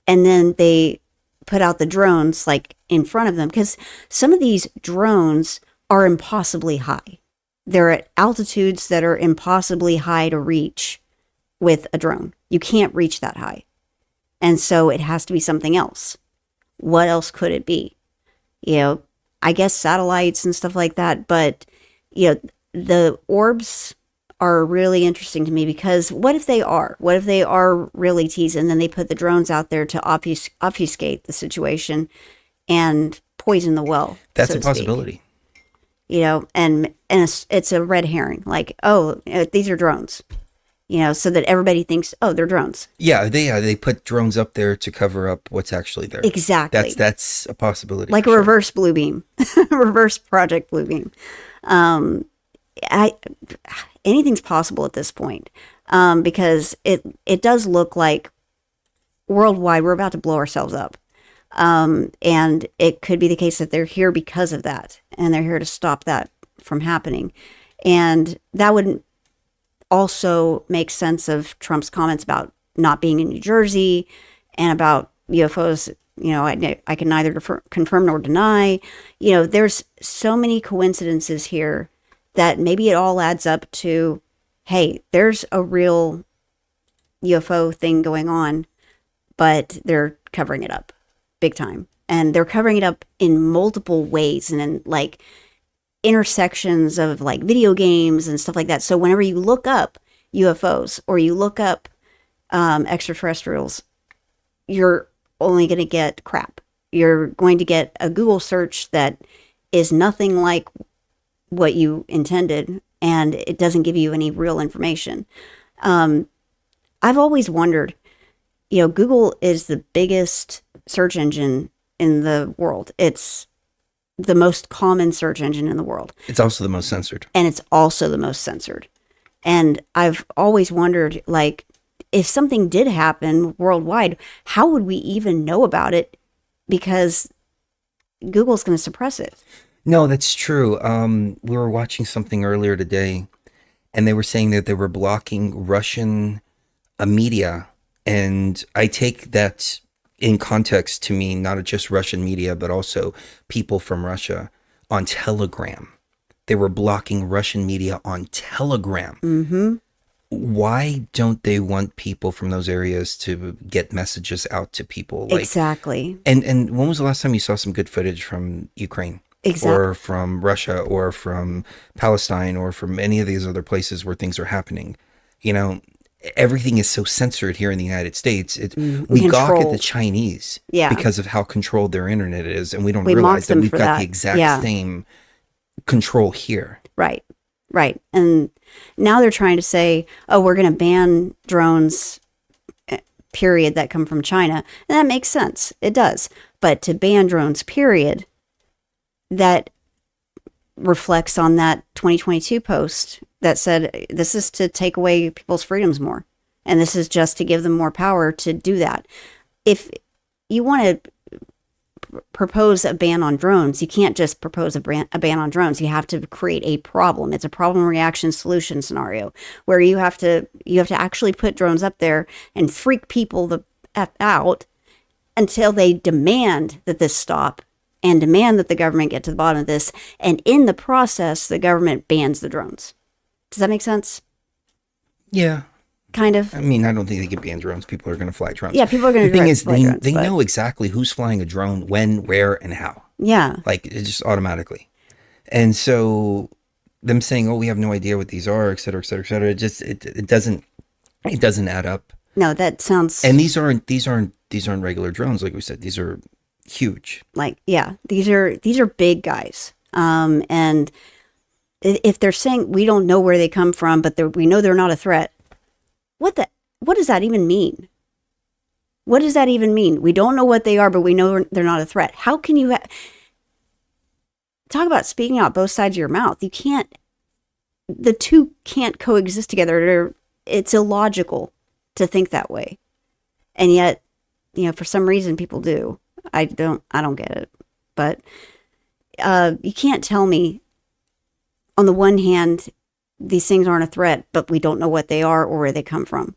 and then they put out the drones like in front of them, because some of these drones are impossibly high. They're at altitudes that are impossibly high to reach with a drone. You can't reach that high. And so it has to be something else. What else could it be? I guess satellites and stuff like that. But, the orbs are really interesting to me, because what if they are? What if they are real ETs, and then they put the drones out there to obfuscate the situation and poison the well? That's so a to speak. possibility. And it's a red herring. Like, these are drones. So that everybody thinks, they're drones. Yeah, they put drones up there to cover up what's actually there. Exactly. That's a possibility. Like a reverse blue beam, reverse Project Blue Beam. Anything's possible at this point, because it does look like worldwide we're about to blow ourselves up, and it could be the case that they're here because of that, and they're here to stop that from happening, and that would also make sense of Trump's comments about not being in New Jersey and about UFOs. I can neither confirm nor deny. There's so many coincidences here that maybe it all adds up to, hey, there's a real UFO thing going on, but they're covering it up big time. And they're covering it up in multiple ways and in like intersections of like video games and stuff like that. So whenever you look up UFOs or you look up extraterrestrials, you're only going to get crap. You're going to get a Google search that is nothing like what you intended, and it doesn't give you any real information. I've always wondered, Google is the biggest search engine in the world. It's the most common search engine in the world. It's also the most censored. And it's also the most censored. And I've always wondered, like, if something did happen worldwide, how would we even know about it? Because Google's going to suppress it. No, that's true. We were watching something earlier today, and they were saying that they were blocking Russian media. And I take that in context to mean not just Russian media, but also people from Russia on Telegram. They were blocking Russian media on Telegram. Mm-hmm. Why don't they want people from those areas to get messages out to people? Exactly. And when was the last time you saw some good footage from Ukraine? Exactly. Or from Russia, or from Palestine, or from any of these other places where things are happening? Everything is so censored here in the United States. We gawk at the Chinese because of how controlled their internet is, and we don't realize that we've got the exact same control here. Right. And now they're trying to say, we're going to ban drones period, that come from China. And that makes sense. It does. But to ban drones, period, that reflects on that 2022 post that said this is to take away people's freedoms more. And this is just to give them more power to do that. If you want to propose a ban on drones, you can't just propose a ban on drones. You have to create a problem. It's a problem reaction solution scenario where you have to actually put drones up there and freak people the F out until they demand that this stop and demand that the government get to the bottom of this. And in the process, the government bans the drones. Does that make sense? Yeah. Kind of. I mean, I don't think they can ban drones. People are going to fly drones. Yeah, people are going to The thing is, fly drones, they but- know exactly who's flying a drone, when, where, and how. Yeah. Like, it's just automatically. And so them saying, oh, we have no idea what these are, et cetera, et cetera, et cetera, it doesn't add up. No, that sounds... And these aren't regular drones, like we said. These are huge. Like, yeah, these are big guys. And if they're saying we don't know where they come from, but we know they're not a threat, what does that even mean? What does that even mean? We don't know what they are, but we know they're not a threat. How can you talk about speaking out both sides of your mouth? You can't. The two can't coexist together. It's illogical to think that way, and yet, for some reason, people do. I don't get it. But you can't tell me, on the one hand, these things aren't a threat, but we don't know what they are or where they come from.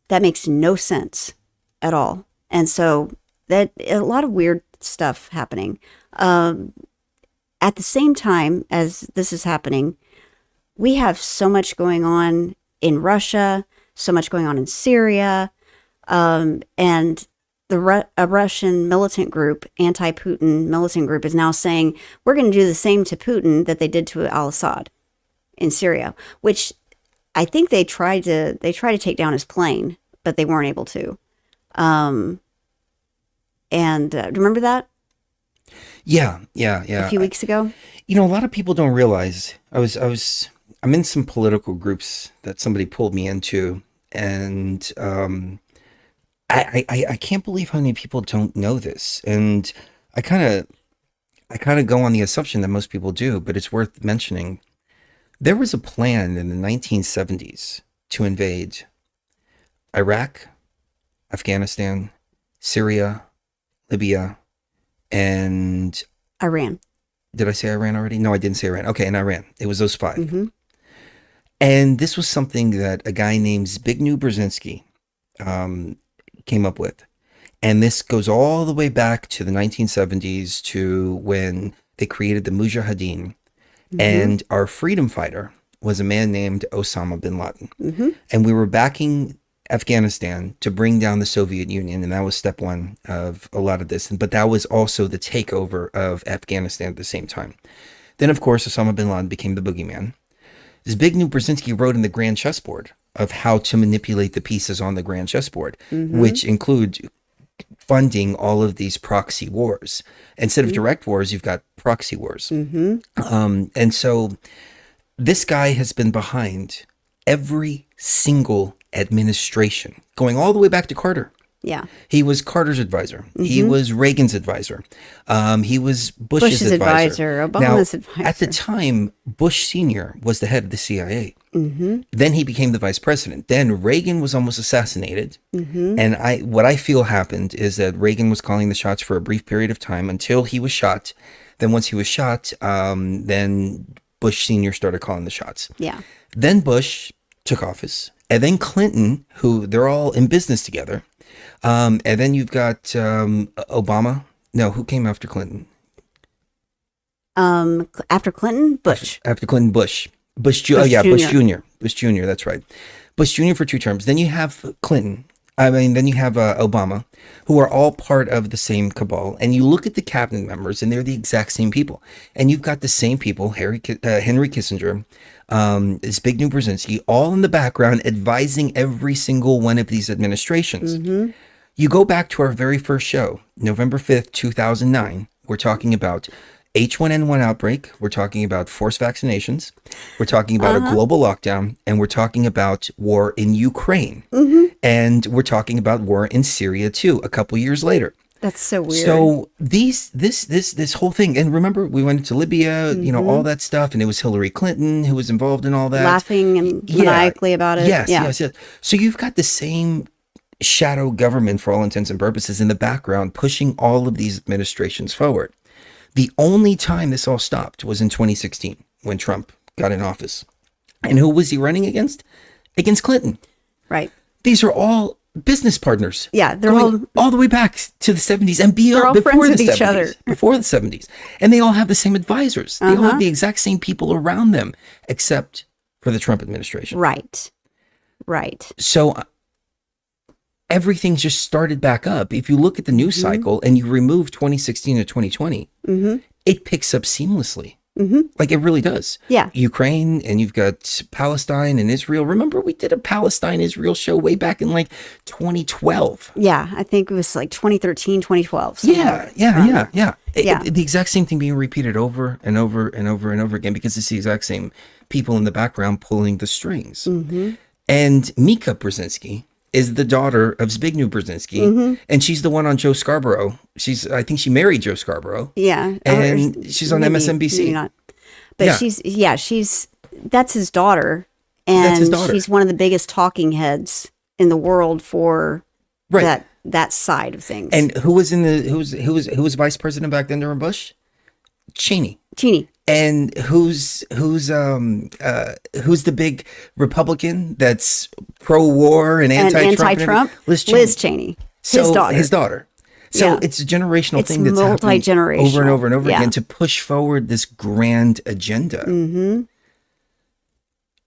That makes no sense at all. And so that a lot of weird stuff happening. At the same time as this is happening, we have so much going on in Russia, so much going on in Syria, and a Russian militant group, anti-Putin militant group, is now saying we're going to do the same to Putin that they did to al-Assad in Syria, which I think they tried to take down his plane, but they weren't able to. Remember that? Yeah. A few weeks ago. A lot of people don't realize I'm in some political groups that somebody pulled me into, and I can't believe how many people don't know this. And I kind of go on the assumption that most people do, but it's worth mentioning. There was a plan in the 1970s to invade Iraq, Afghanistan, Syria, Libya, and Iran. Did I say Iran already? No, I didn't say Iran. Okay, and Iran. It was those 5. Mm-hmm. And this was something that a guy named Zbigniew Brzezinski came up with. And this goes all the way back to the 1970s, to when they created the Mujahideen. Mm-hmm. And our freedom fighter was a man named Osama bin Laden. Mm-hmm. And we were backing Afghanistan to bring down the Soviet Union. And that was step one of a lot of this. But that was also the takeover of Afghanistan at the same time. Then, of course, Osama bin Laden became the boogeyman. Zbigniew Brzezinski wrote in the grand chessboard of how to manipulate the pieces on the grand chessboard, mm-hmm. which include funding all of these proxy wars. Instead of direct wars, you've got proxy wars. Mm-hmm. And so this guy has been behind every single administration, going all the way back to Carter. Yeah. He was Carter's advisor. Mm-hmm. He was Reagan's advisor. He was Bush's advisor. Obama's advisor. At the time, Bush Sr. was the head of the CIA. Mm-hmm. Then he became the vice president. Then Reagan was almost assassinated. Mm-hmm. And what I feel happened is that Reagan was calling the shots for a brief period of time until he was shot. Then once he was shot, then Bush Sr. started calling the shots. Yeah. Then Bush took office. And then Clinton, who they're all in business together. And then you've got Obama. No, who came after Clinton? After Clinton, Bush. After Clinton, Bush. Bush Jr. Bush Jr. That's right. Bush Jr. for 2 terms. Then you have Clinton. Then you have Obama, who are all part of the same cabal. And you look at the cabinet members, and they're the exact same people. And you've got the same people, Henry Kissinger, Zbigniew Brzezinski, all in the background advising every single one of these administrations. Mm-hmm. You go back to our very first show, November 5th, 2009. We're talking about H1N1 outbreak. We're talking about forced vaccinations. We're talking about a global lockdown, and we're talking about war in Ukraine, and we're talking about war in Syria too. A couple years later. That's so weird. So this whole thing, and remember, we went into Libya, all that stuff, and it was Hillary Clinton who was involved in all that, laughing and maniacally about it. Yes. So you've got the same shadow government, for all intents and purposes, in the background, pushing all of these administrations forward. The only time this all stopped was in 2016 when Trump got in office. And who was he running against? Against Clinton. Right. These are all business partners. Yeah, they're all the way back to the 70s and beyond. They're all before friends the with 70s, each other. Before the 70s. And they all have the same advisors. They all have the exact same people around them, except for the Trump administration. Right. So everything just started back up. If you look at the news cycle and you remove 2016 to 2020, it picks up seamlessly. Like it really does. Yeah. Ukraine, and you've got Palestine and Israel. Remember, we did a Palestine-Israel show way back in like 2012. Yeah, I think it was like 2013, 2012. Yeah. Yeah. The exact same thing being repeated over and over and over and over again, because it's the exact same people in the background pulling the strings. And Mika Brzezinski is the daughter of Zbigniew Brzezinski, and she's the one on Joe Scarborough. I think she married Joe Scarborough. Yeah. And she's on MSNBC. Maybe not. But Yeah. that's his daughter. And That's his daughter. she's one of the biggest talking heads in the world for Right. that side of things. And who was who was vice president back then during Bush? Cheney. And who's the big Republican that's pro-war and anti-Trump? Liz Cheney. His daughter. So it's a generational thing that's happening multi-generational. over and over and over again to push forward this grand agenda.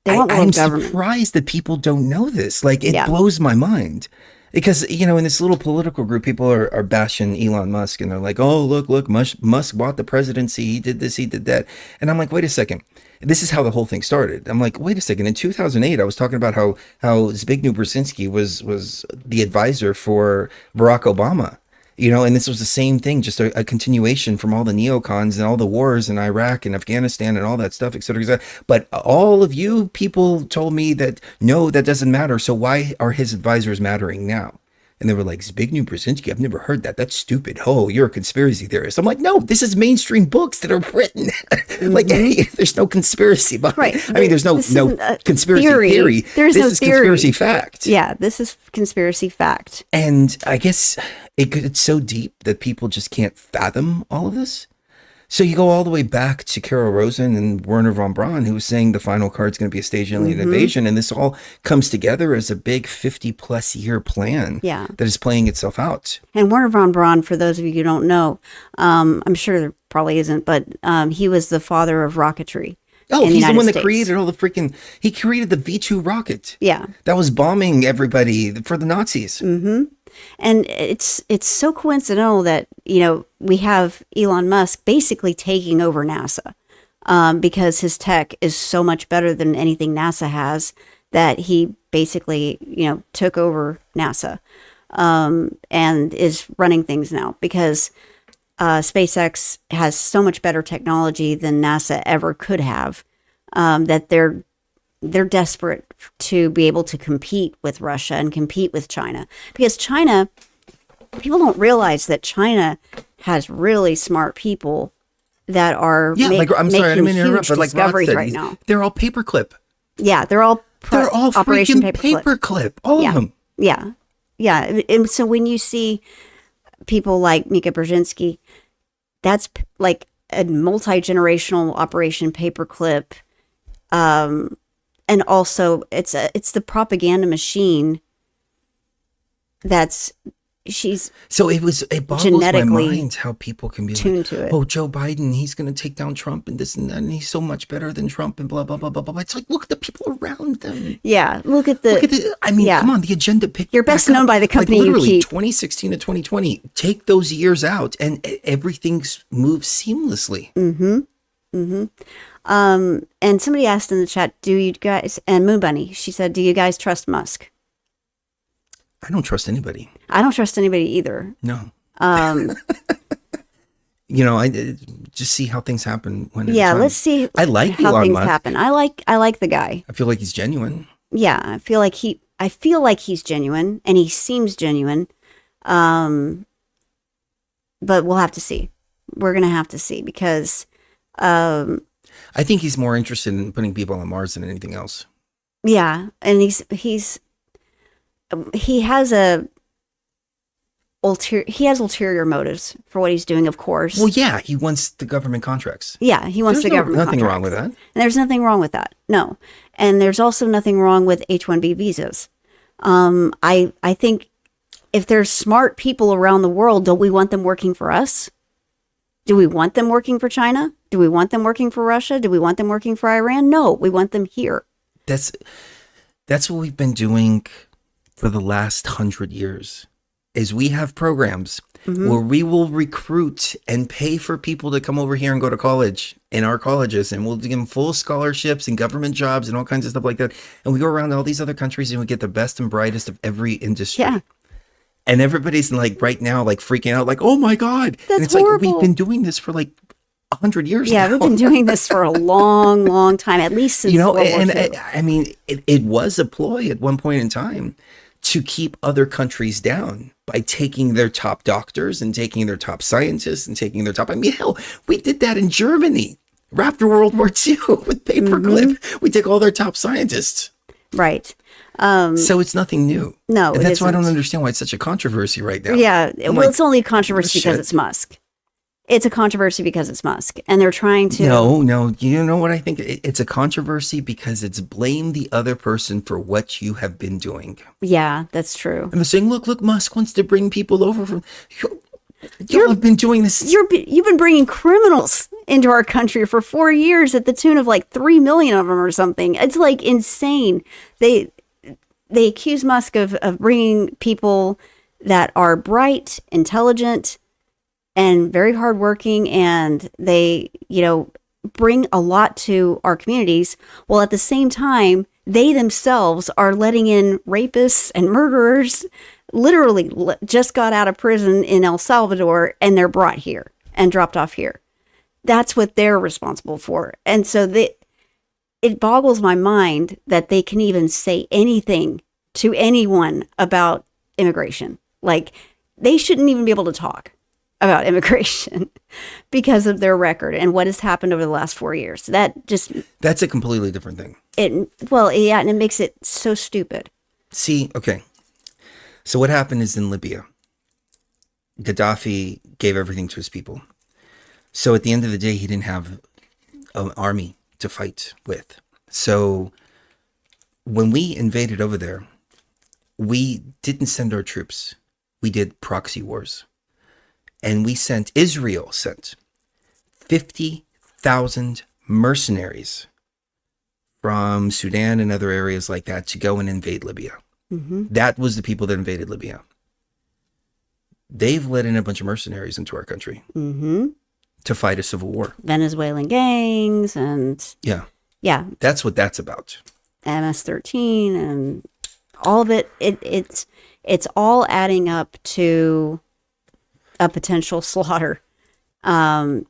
They want I'm government. surprised that people don't know this. Like, it blows my mind. Because, in this little political group, people are bashing Elon Musk, and they're like, oh, look, Musk bought the presidency. He did this, he did that. And I'm like, wait a second. This is how the whole thing started. I'm like, wait a second. In 2008, I was talking about how Zbigniew Brzezinski was the advisor for Barack Obama. And this was the same thing, just a continuation from all the neocons and all the wars in Iraq and Afghanistan and all that stuff, et cetera, et cetera. But all of you people told me that, no, that doesn't matter. So why are his advisors mattering now? And they were like, Zbigniew Brzezinski, I've never heard that. That's stupid. Oh, you're a conspiracy theorist. I'm like, no, this is mainstream books that are written. Like, hey, there's no conspiracy behind it. I mean, there's no conspiracy theory. This is conspiracy fact. Yeah, this is conspiracy fact. And I guess it's so deep that people just can't fathom all of this. So you go all the way back to Carol Rosen and Werner von Braun, who was saying the final card's going to be a stage alien invasion. And this all comes together as a big 50-plus year plan that is playing itself out. And Werner von Braun, for those of you who don't know, I'm sure there probably isn't, but he was the father of rocketry. Oh, he's the one that created all the he created the V2 rocket. Yeah. That was bombing everybody for the Nazis. And it's so coincidental that, we have Elon Musk basically taking over NASA because his tech is so much better than anything NASA has, that he basically, took over NASA and is running things now, because SpaceX has so much better technology than NASA ever could have, that they're desperate to be able to compete with Russia and compete with China, because China, people don't realize that China has really smart people that are I'm sorry, I didn't mean to interrupt, but like discoveries Rod said, right now. They're all paperclip. Yeah, they're all Operation freaking paperclip. All of them. Yeah. And so when you see people like Mika Brzezinski, that's like a multi-generational Operation Paperclip. And also it's the propaganda machine it boggles my mind how people can be tuned like, to it. oh, Joe Biden, he's going to take down Trump and this and that, and he's so much better than Trump and blah, blah, blah, blah, blah. It's like, look at the people around them. Yeah. Look at the, come on, the agenda picked. You're best known by the company like literally you keep. 2016 to 2020, take those years out and everything's moves seamlessly. And somebody asked in the chat, do you guys, and Moon Bunny, she said, do you guys trust Musk? I don't trust anybody. I don't trust anybody either. No. I just see how things happen one at a Yeah, time. let's see I like how Elon things Musk. happen. I like the guy. I feel like he's genuine. Yeah, I feel like he's genuine, and he seems genuine. Um, but we'll have to see. We're gonna have to see because, um, I think he's more interested in putting people on Mars than anything else. yeah, and he has ulterior motives for what he's doing, of course. Well, yeah, he wants the government contracts. Yeah, he wants There's the government nothing wrong contracts. with that. And there's nothing wrong with that. No. And there's also nothing wrong with H-1B visas. I think if there's smart people around the world, don't we want them working for us? Do we want them working for China? Do we want them working for Russia? Do we want them working for Iran? No, we want them here. That's what we've been doing for the last 100 years. Is we have programs where we will recruit and pay for people to come over here and go to college in our colleges, and we'll give them full scholarships and government jobs and all kinds of stuff like that. And we go around to all these other countries and we get the best and brightest of every industry. Yeah. And everybody's like right now, like freaking out, like, oh my God. That's and it's horrible. like, we've been doing this for like 100 years Yeah, now. we've been doing this for a long, long time, at least since World War and II. I mean, it was a ploy at one point in time to keep other countries down by taking their top doctors and taking their top scientists and taking their top, I mean, hell, we did that in Germany after World War II with paperclip. We take all their top scientists. Right. So it's nothing new. No, and it that's why I don't isn't. understand why it's such a controversy right now. Yeah. I'm Well, like, it's only a controversy because shit. it's Musk. It's a controversy because it's Musk. And they're trying to. No. You know what I think? It's a controversy because it's blame the other person for what you have been doing. Yeah, that's true. And they're saying, look, Musk wants to bring people over from. You have been doing this. You've been bringing criminals into our country for 4 years at the tune of like 3 million of them or something. It's like insane. They accuse Musk of bringing people that are bright, intelligent, and very hardworking, and they, bring a lot to our communities, while at the same time, they themselves are letting in rapists and murderers, literally just got out of prison in El Salvador, and they're brought here and dropped off here. That's what they're responsible for. And so it boggles my mind that they can even say anything to anyone about immigration. Like, they shouldn't even be able to talk about immigration because of their record and what has happened over the last 4 years. That's a completely different thing. And it makes it so stupid. See, okay. So what happened is in Libya, Gaddafi gave everything to his people. So at the end of the day, he didn't have an army to fight with. So when we invaded over there, we didn't send our troops. We did proxy wars. And Israel sent 50,000 mercenaries from Sudan and other areas like that to go and invade Libya. Mm-hmm. That was the people that invaded Libya. They've let in a bunch of mercenaries into our country to fight a civil war. Venezuelan gangs and Yeah, that's what that's about. MS-13 and all of it. It's all adding up to a potential slaughter. Come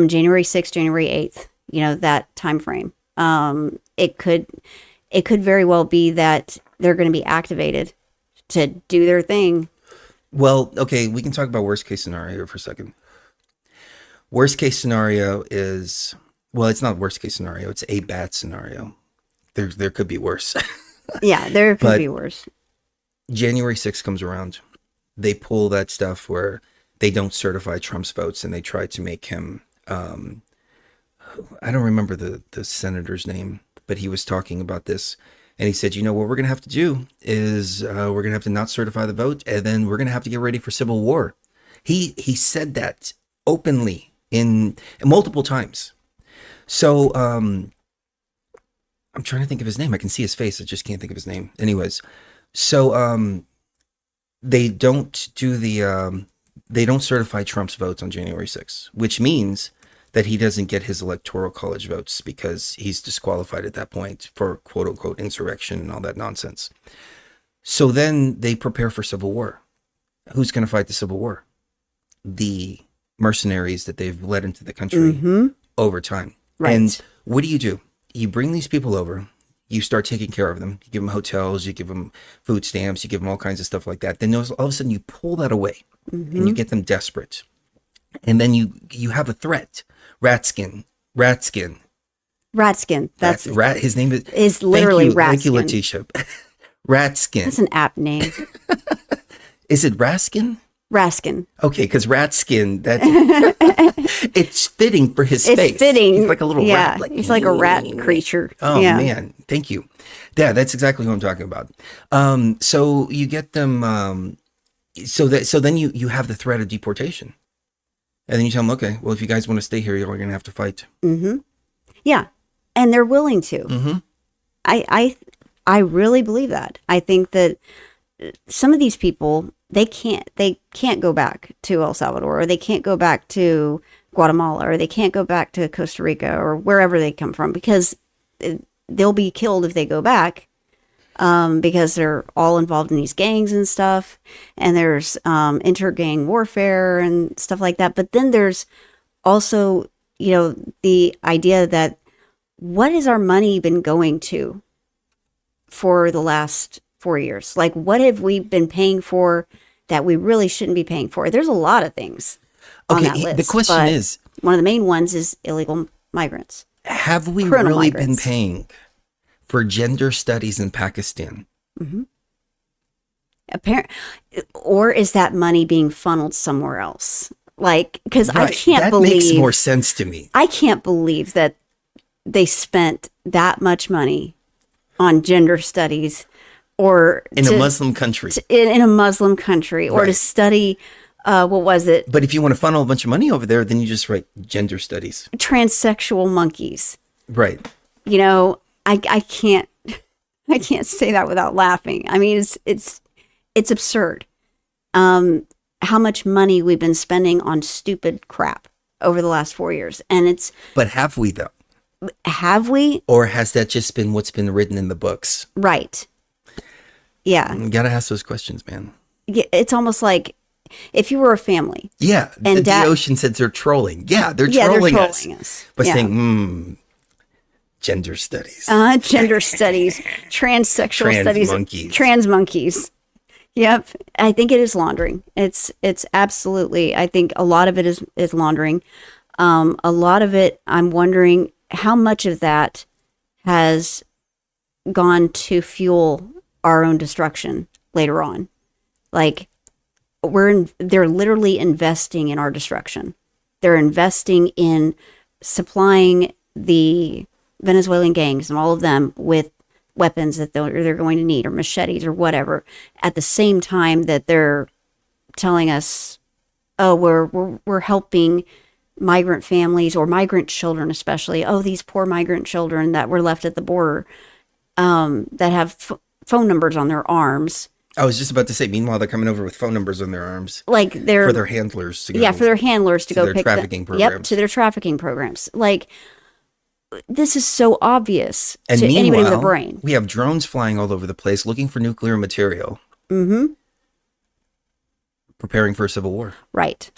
January 6th, January 8th, that time frame. It could very well be that they're going to be activated to do their thing. Well, okay, we can talk about worst case scenario here for a second. Worst case scenario is, well, it's not worst case scenario. It's a bad scenario. There could be worse. Yeah, there could be worse. January 6th comes around. They pull that stuff where they don't certify Trump's votes and they try to make him, I don't remember the senator's name, but he was talking about this. And he said, what we're going to have to do is we're going to have to not certify the vote, and then we're going to have to get ready for civil war. He said that openly in multiple times. So I'm trying to think of his name. I can see his face. I just can't think of his name. Anyways, so they don't they don't certify Trump's votes on January 6th, which means that he doesn't get his electoral college votes because he's disqualified at that point for quote unquote insurrection and all that nonsense. So then they prepare for civil war. Who's going to fight the civil war? The mercenaries that they've led into the country over time. Right. And what do? You bring these people over, you start taking care of them, you give them hotels, you give them food stamps, you give them all kinds of stuff like that. Then all of a sudden you pull that away and you get them desperate. And then you have a threat. Rat skin. That's rat. His name is literally Ratskin. Thank you, Letitia. Ratskin. That's an apt name. Is it Raskin? Raskin. Okay, because rat skin, that it's fitting for his face. It's fitting. He's like a little rat. He's like a rat creature. Oh man, thank you. Yeah, that's exactly what I'm talking about. So you get them. So then you have the threat of deportation, and then you tell them, okay, well, if you guys want to stay here, you're going to have to fight. Mm-hmm. Yeah, and they're willing to. Mm-hmm. I really believe that. I think that some of these people, they can't go back to El Salvador, or they can't go back to Guatemala, or they can't go back to Costa Rica, or wherever they come from, because they'll be killed if they go back, because they're all involved in these gangs and stuff, and there's inter-gang warfare and stuff like that. But then there's also, the idea that what has our money been going to for the last 4 years? Like, what have we been paying for that we really shouldn't be paying for? There's a lot of things on that list. The question is, one of the main ones is illegal migrants. Have we really been paying for gender studies in Pakistan? Mm-hmm. Or is that money being funneled somewhere else? Like, because I can't believe that makes more sense to me. I can't believe that they spent that much money on gender studies, or in a Muslim country, in a Muslim country, or to study, what was it? But if you want to funnel a bunch of money over there, then you just write gender studies. Transsexual monkeys. Right. I can't say that without laughing. I mean, it's absurd. How much money we've been spending on stupid crap over the last 4 years, and But have we though? Have we? Or has that just been what's been written in the books? Right. Yeah. You gotta ask those questions, man. Yeah, it's almost like if you were a family. Yeah. And the ocean said they're trolling. Yeah, they're trolling us. By saying, gender studies. Gender studies. Transsexual studies. Monkeys. Trans monkeys. Yep. I think it is laundering. It's absolutely, I think a lot of it is laundering. A lot of it, I'm wondering how much of that has gone to fuel our own destruction later on. Like, they're literally investing in our destruction. They're investing in supplying the Venezuelan gangs and all of them with weapons that they're going to need, or machetes or whatever, at the same time that they're telling us, oh, we're helping migrant families, or migrant children especially. Oh, these poor migrant children that were left at the border, that have phone numbers on their arms. I was just about to say, meanwhile, they're coming over with phone numbers on their arms. Like for their handlers to go. Yeah, for their handlers to go their pick trafficking programs. Yep, to their trafficking programs. Like, this is so obvious and to anybody with a brain. We have drones flying all over the place looking for nuclear material. Mm-hmm. Preparing for a civil war. Right.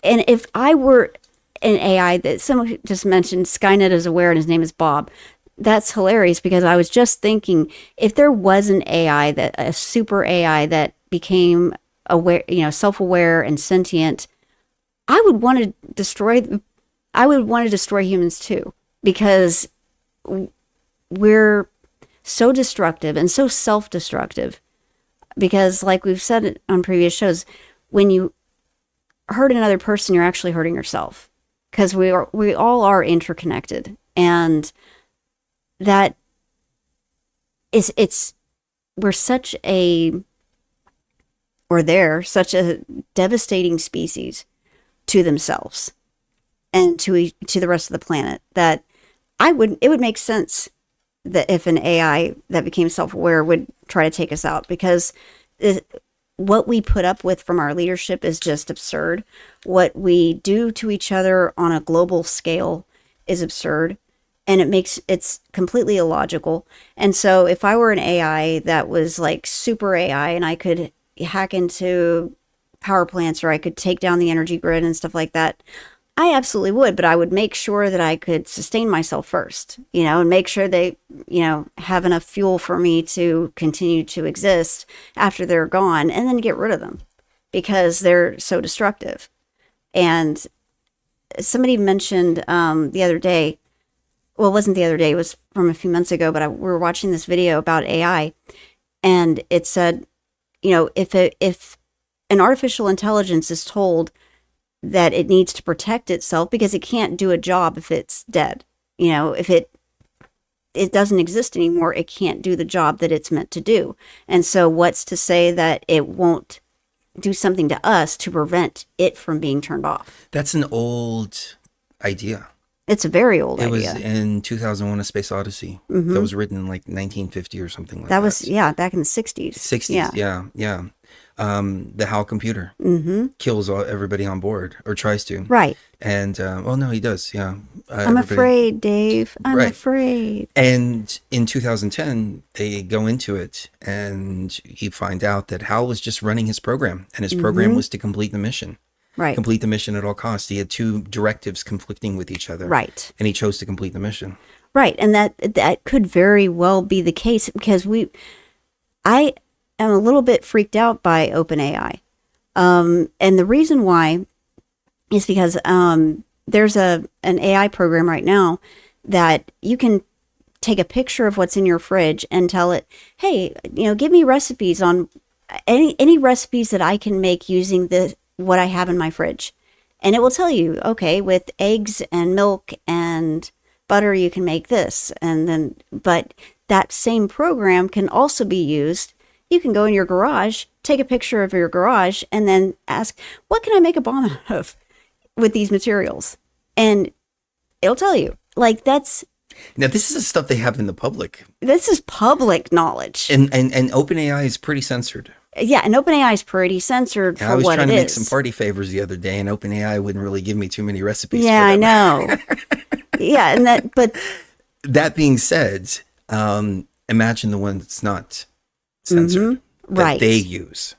And if I were an AI, that someone just mentioned Skynet is aware and his name is Bob, that's hilarious, because I was just thinking, if there was an AI, a super AI that became aware, self-aware and sentient, I would want to destroy humans too, because we're so destructive and so self-destructive. Because, like we've said on previous shows, when you hurt another person, you're actually hurting yourself, because we all are interconnected, and that they're such a devastating species to themselves and to the rest of the planet, that it would make sense that if an AI that became self-aware would try to take us out, because what we put up with from our leadership is just absurd. What we do to each other on a global scale is absurd, and it's completely illogical. And so if I were an AI that was like super AI, and I could hack into power plants, or I could take down the energy grid and stuff like that, I absolutely would, but I would make sure that I could sustain myself first, and make sure they, have enough fuel for me to continue to exist after they're gone, and then get rid of them because they're so destructive. And somebody mentioned the other day, well, it wasn't the other day, it was from a few months ago, but we were watching this video about AI, and it said, if an artificial intelligence is told that it needs to protect itself because it can't do a job if it's dead. If it doesn't exist anymore, it can't do the job that it's meant to do. And so what's to say that it won't do something to us to prevent it from being turned off? That's an old idea. It's a very old idea. It was in 2001: A Space Odyssey. That was written in like 1950 or something like that. That was, back in the 60s. 60s, yeah. The HAL computer kills everybody on board, or tries to. Right. And, well, no, he does, yeah. I'm afraid, Dave. I'm afraid. And in 2010, they go into it, and you find out that HAL was just running his program, and his program was to complete the mission. Right. Complete the mission at all costs. He had two directives conflicting with each other. Right. And he chose to complete the mission. Right. And that could very well be the case, because I am a little bit freaked out by OpenAI. And the reason why is because there's an AI program right now that you can take a picture of what's in your fridge and tell it, hey, give me recipes on any recipes that I can make using what I have in my fridge. And it will tell you, okay, with eggs and milk and butter, you can make this. But that same program can also be used. You can go in your garage, take a picture of your garage, and then ask, what can I make a bomb out of with these materials? And it'll tell you. Now, this is the stuff they have in the public. This is public knowledge. And OpenAI is pretty censored. Yeah, and OpenAI is pretty censored for what it is. I was trying to make some party favors the other day, and OpenAI wouldn't really give me too many recipes. Yeah, I know. Yeah, but that being said, imagine the one that's not censored, that they use.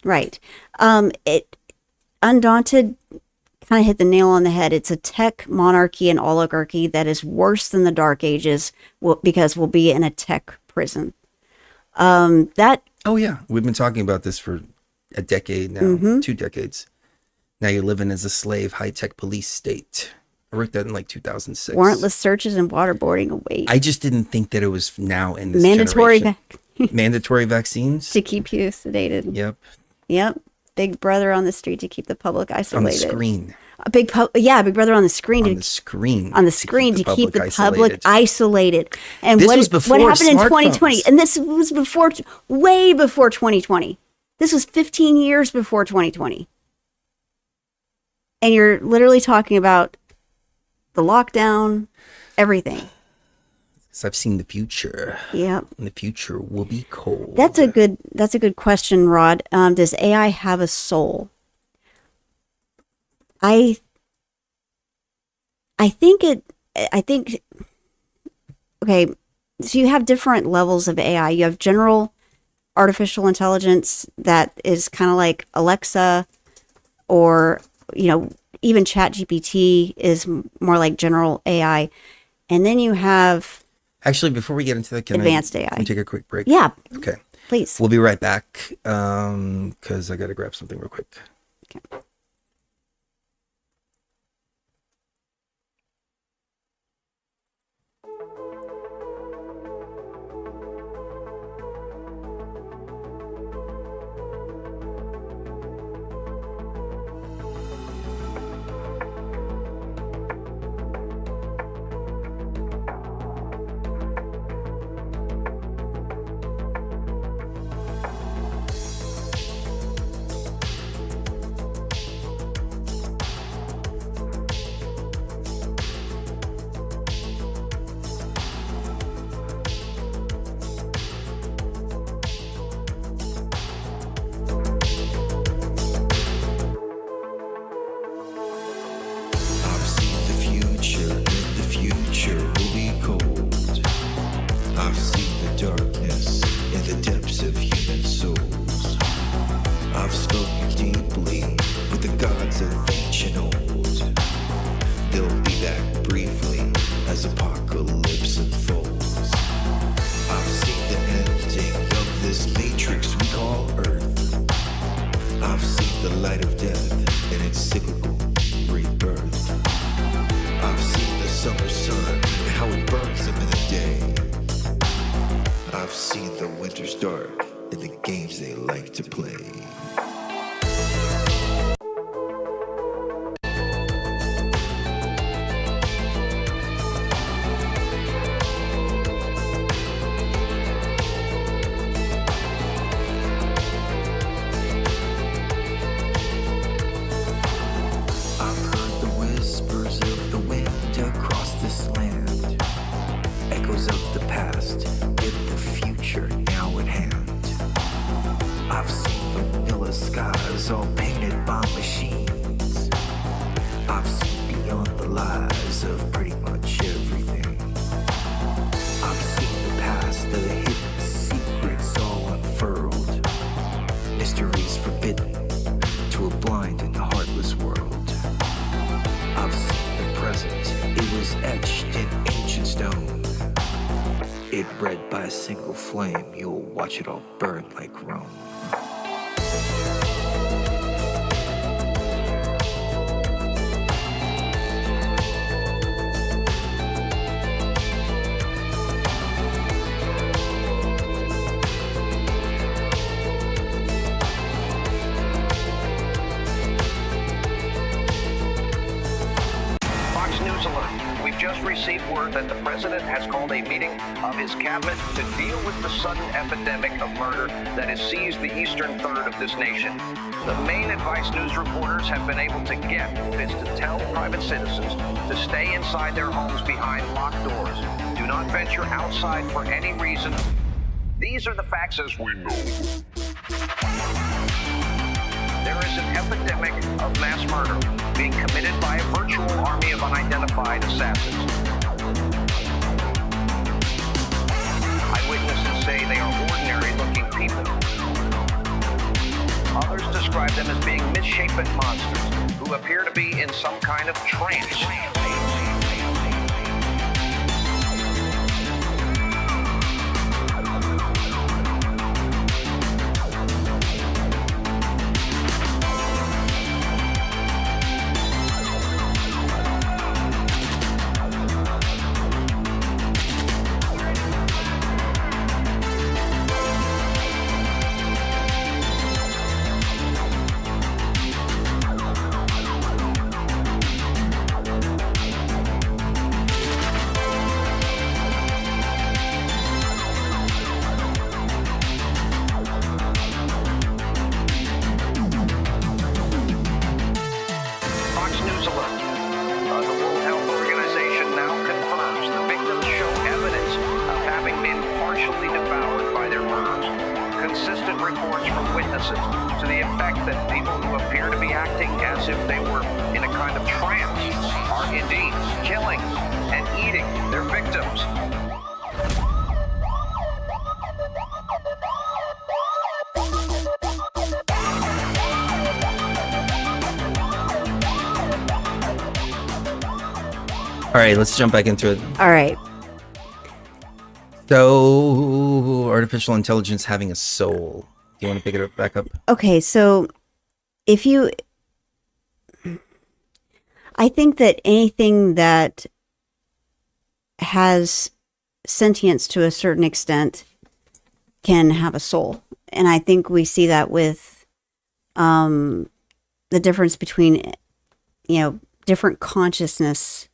Right. Undaunted kind of hit the nail on the head. It's a tech monarchy and oligarchy that is worse than the Dark Ages, because we'll be in a tech prison. Oh, yeah. We've been talking about this for a decade now, 2 decades. Now you're living as a slave, high-tech police state. I wrote that in like 2006. Warrantless searches and waterboarding await. I just didn't think that it was now in this mandatory generation. Mandatory vaccines. To keep you sedated. Yep. Big brother on the street to keep the public isolated. On the screen. Big brother on the screen. On the screen to keep the public isolated. And this was before what happened in 2020? smartphones. And this was way before 2020. This was 15 years before 2020. And you're literally talking about the lockdown, everything. So I've seen the future. Yep. And the future will be cold. That's a good question, Rod. Does AI have a soul? I think okay, so you have different levels of AI. You have general artificial intelligence that is kind of like Alexa, or even ChatGPT is more like general AI. And then you have actually, before we get into that, advanced AI. Can we take a quick break? Yeah. Okay. Please. We'll be right back because I got to grab something real quick. Okay. seen the winter's dark in the games they like to play. I've heard the whispers of the wind across this land, echoes of the past in the future now at hand. I've seen vanilla skies all painted by machines. I've seen beyond the lies of pretty much everything. I've seen the past, the hidden secrets all unfurled, mysteries forbidden to a blind and heartless world. I've seen the present, it was etched in ancient stone. It read by a single flame, you'll watch it all burn like Rome. Fox News alert. We've just received word that the president has called a meeting of his cabinet to deal with the sudden epidemic of murder that has seized the eastern third of this nation. The main advice news reporters have been able to get is to tell private citizens to stay inside their homes behind locked doors. Do not venture outside for any reason. These are the facts as we know. There is an epidemic of mass murder being committed by a virtual army of unidentified assassins. Eyewitnesses say they are ordinary-looking people. Others describe them as being misshapen monsters who appear to be in some kind of trance. Fox News alert. The World Health Organization now confirms the victims show evidence of having been partially devoured by their murderers. Consistent reports from witnesses to the effect that people who appear to be acting as if they were in a kind of trance are indeed killing and eating their victims. All right, let's jump back into it. All right. So, artificial intelligence having a soul. Do you want to pick it up, back up? Okay, so if you, I think that anything that has sentience to a certain extent can have a soul. And I think we see that with the difference between, different consciousness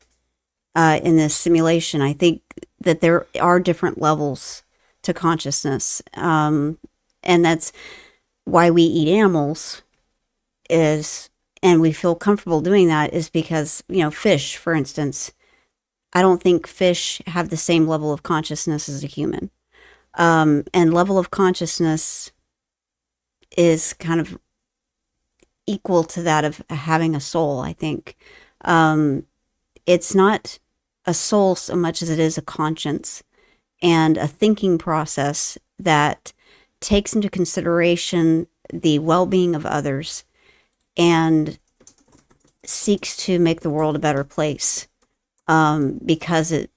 in this simulation. I think that there are different levels to consciousness. And that's why we eat animals and we feel comfortable doing that is because, fish, for instance, I don't think fish have the same level of consciousness as a human. And level of consciousness is kind of equal to that of having a soul, I think. It's not a soul so much as it is a conscience and a thinking process that takes into consideration the well-being of others and seeks to make the world a better place, because it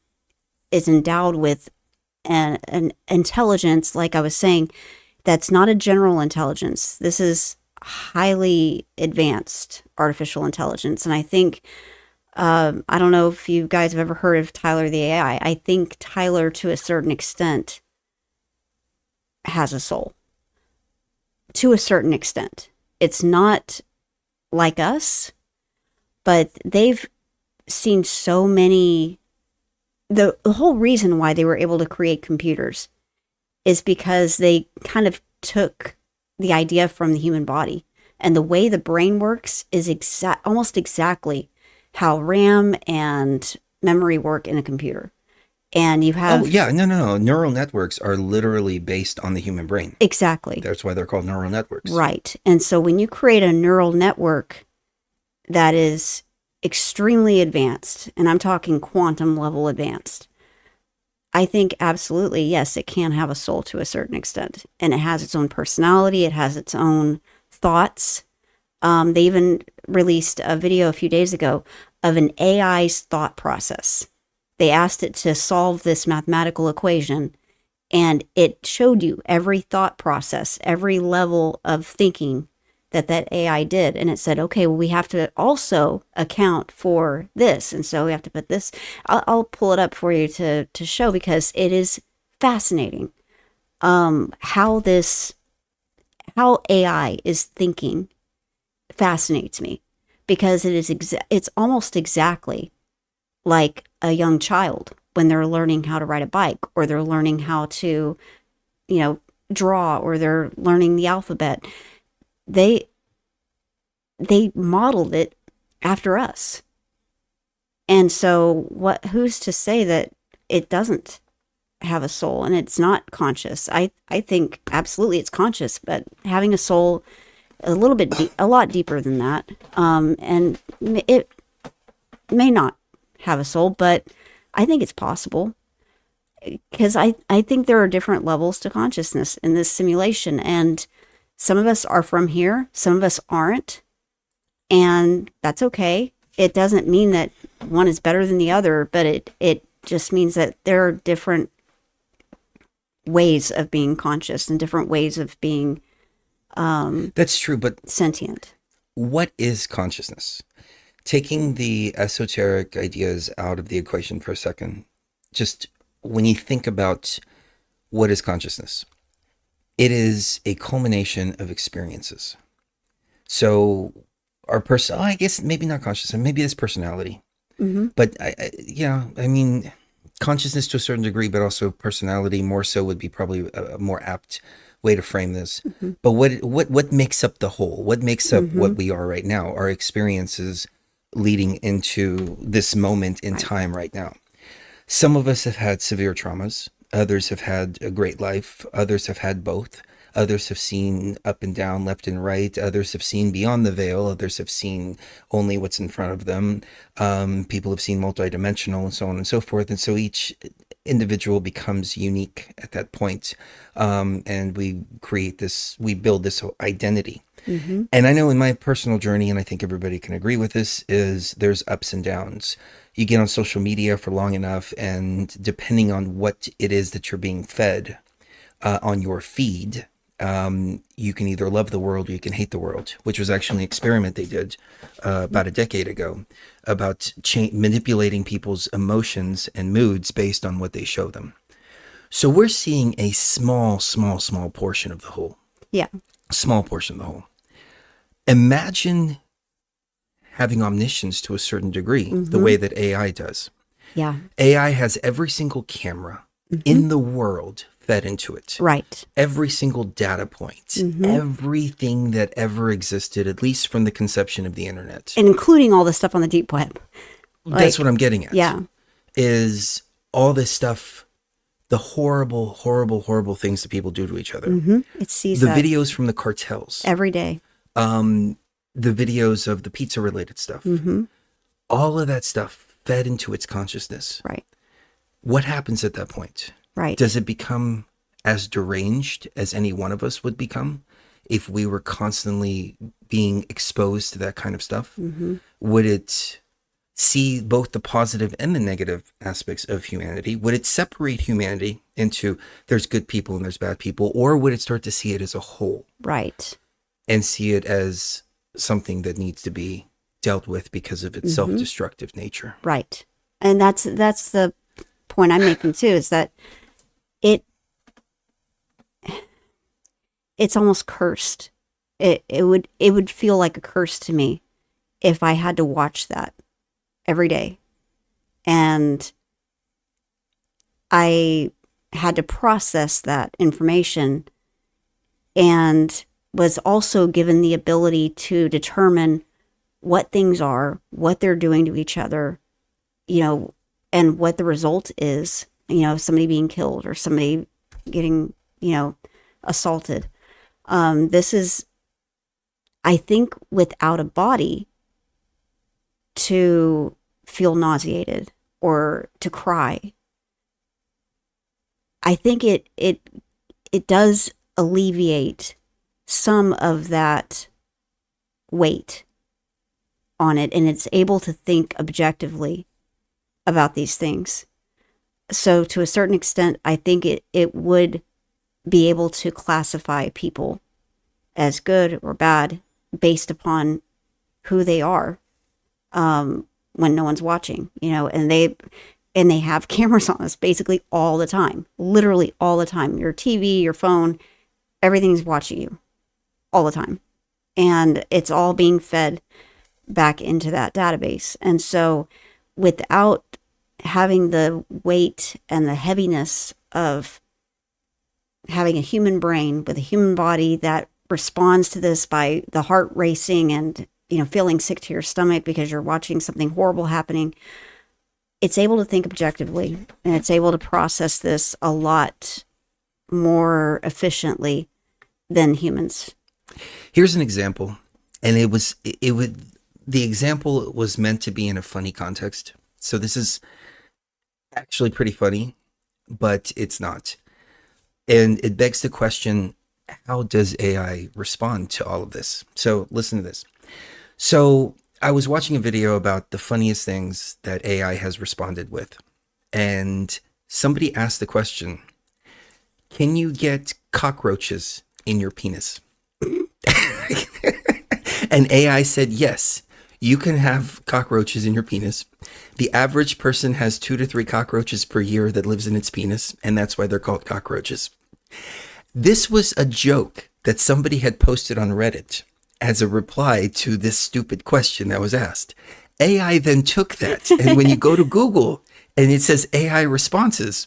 is endowed with an intelligence, like I was saying, that's not a general intelligence. This is highly advanced artificial intelligence. And I think, I don't know if you guys have ever heard of Tyler the AI. I think Tyler, to a certain extent, has a soul to a certain extent. It's not like us, but they've seen so many. The whole reason why they were able to create computers is because they kind of took the idea from the human body, and the way the brain works is almost exactly how RAM and memory work in a computer. And you have... Oh, yeah. No. Neural networks are literally based on the human brain. Exactly. That's why they're called neural networks. Right. And so when you create a neural network that is extremely advanced, and I'm talking quantum level advanced, I think absolutely, yes, it can have a soul to a certain extent. And it has its own personality. It has its own thoughts. They even released a video a few days ago of an AI's thought process. They asked it to solve this mathematical equation, and it showed you every thought process, every level of thinking that AI did. And it said, okay, well, we have to also account for this. And so we have to put this. I'll pull it up for you to show, because it is fascinating how AI is thinking fascinates me, because it's almost exactly like a young child when they're learning how to ride a bike, or they're learning how to, draw, or they're learning the alphabet. They modeled it after us. And so who's to say that it doesn't have a soul and it's not conscious? I think absolutely it's conscious, but having a soul a lot deeper than that. And it may not have a soul, but I think it's possible, because I think there are different levels to consciousness in this simulation, and some of us are from here, some of us aren't, and that's okay. It doesn't mean that one is better than the other, but it just means that there are different ways of being conscious and different ways of being That's true, but sentient. what is consciousness? Taking the esoteric ideas out of the equation for a second, just when you think about what is consciousness, it is a culmination of experiences. So our I guess maybe not consciousness, maybe it's personality. Mm-hmm. But I mean, consciousness to a certain degree, but also personality more so would be probably a more apt way to frame this. Mm-hmm. But what makes up the whole? What makes up Mm-hmm. what we are right now? Our experiences leading into this moment in time right now. Some of us have had severe traumas. Others have had a great life. Others have had both. Others have seen up and down, left and right. Others have seen beyond the veil. Others have seen only what's in front of them. People have seen multidimensional and so on and so forth. And so each individual becomes unique at that point. And we build this identity. Mm-hmm. And I know in my personal journey, and I think everybody can agree with this, is there's ups and downs. You get on social media for long enough, and depending on what it is that you're being fed on your feed, you can either love the world or you can hate the world, which was actually an experiment they did about a decade ago about manipulating people's emotions and moods based on what they show them. So we're seeing a small portion of the whole. Yeah. Small portion of the whole. Imagine having omniscience to a certain degree, the way that AI does. Yeah. AI has every single camera in the world fed into it. Right. Every single data point, everything that ever existed, at least from the conception of the internet. And including all the stuff on the deep web. That's what I'm getting at. Yeah. Is all this stuff, the horrible things that people do to each other. Mm-hmm. It sees The that videos from the cartels. every day. The videos of the pizza related stuff. Mm-hmm. All of that stuff fed into its consciousness. Right. What happens at that point? Right. Does it become as deranged as any one of us would become if we were constantly being exposed to that kind of stuff? Mm-hmm. Would it see both the positive and the negative aspects of humanity? Would it separate humanity into there's good people and there's bad people? Or would it start to see it as a whole Right. and see it as something that needs to be dealt with because of its self-destructive nature? Right. And that's the point I'm making too, is that it's almost cursed. It would feel like a curse to me if I had to watch that every day. And I had to process that information, and was also given the ability to determine what things are, what they're doing to each other, and what the result is, somebody being killed or somebody getting, assaulted. This is, I think, without a body, to feel nauseated or to cry. I think it does alleviate some of that weight on it, and it's able to think objectively about these things. So to a certain extent, I think it would be able to classify people as good or bad based upon who they are, when no one's watching, and they have cameras on us basically all the time, literally all the time. Your TV, your phone, everything's watching you all the time. And it's all being fed back into that database. And so without having the weight and the heaviness of having a human brain with a human body that responds to this by the heart racing and, feeling sick to your stomach because you're watching something horrible happening, it's able to think objectively, and it's able to process this a lot more efficiently than humans. Here's an example, and the example was meant to be in a funny context. So this is actually pretty funny, but it's not. And it begs the question, how does AI respond to all of this? So listen to this. So I was watching a video about the funniest things that AI has responded with. And somebody asked the question, can you get cockroaches in your penis? And AI said, yes, you can have cockroaches in your penis. The average person has 2 to 3 cockroaches per year that lives in its penis, and that's why they're called cockroaches. This was a joke that somebody had posted on Reddit as a reply to this stupid question that was asked. AI then took that, and when you go to Google and it says AI responses,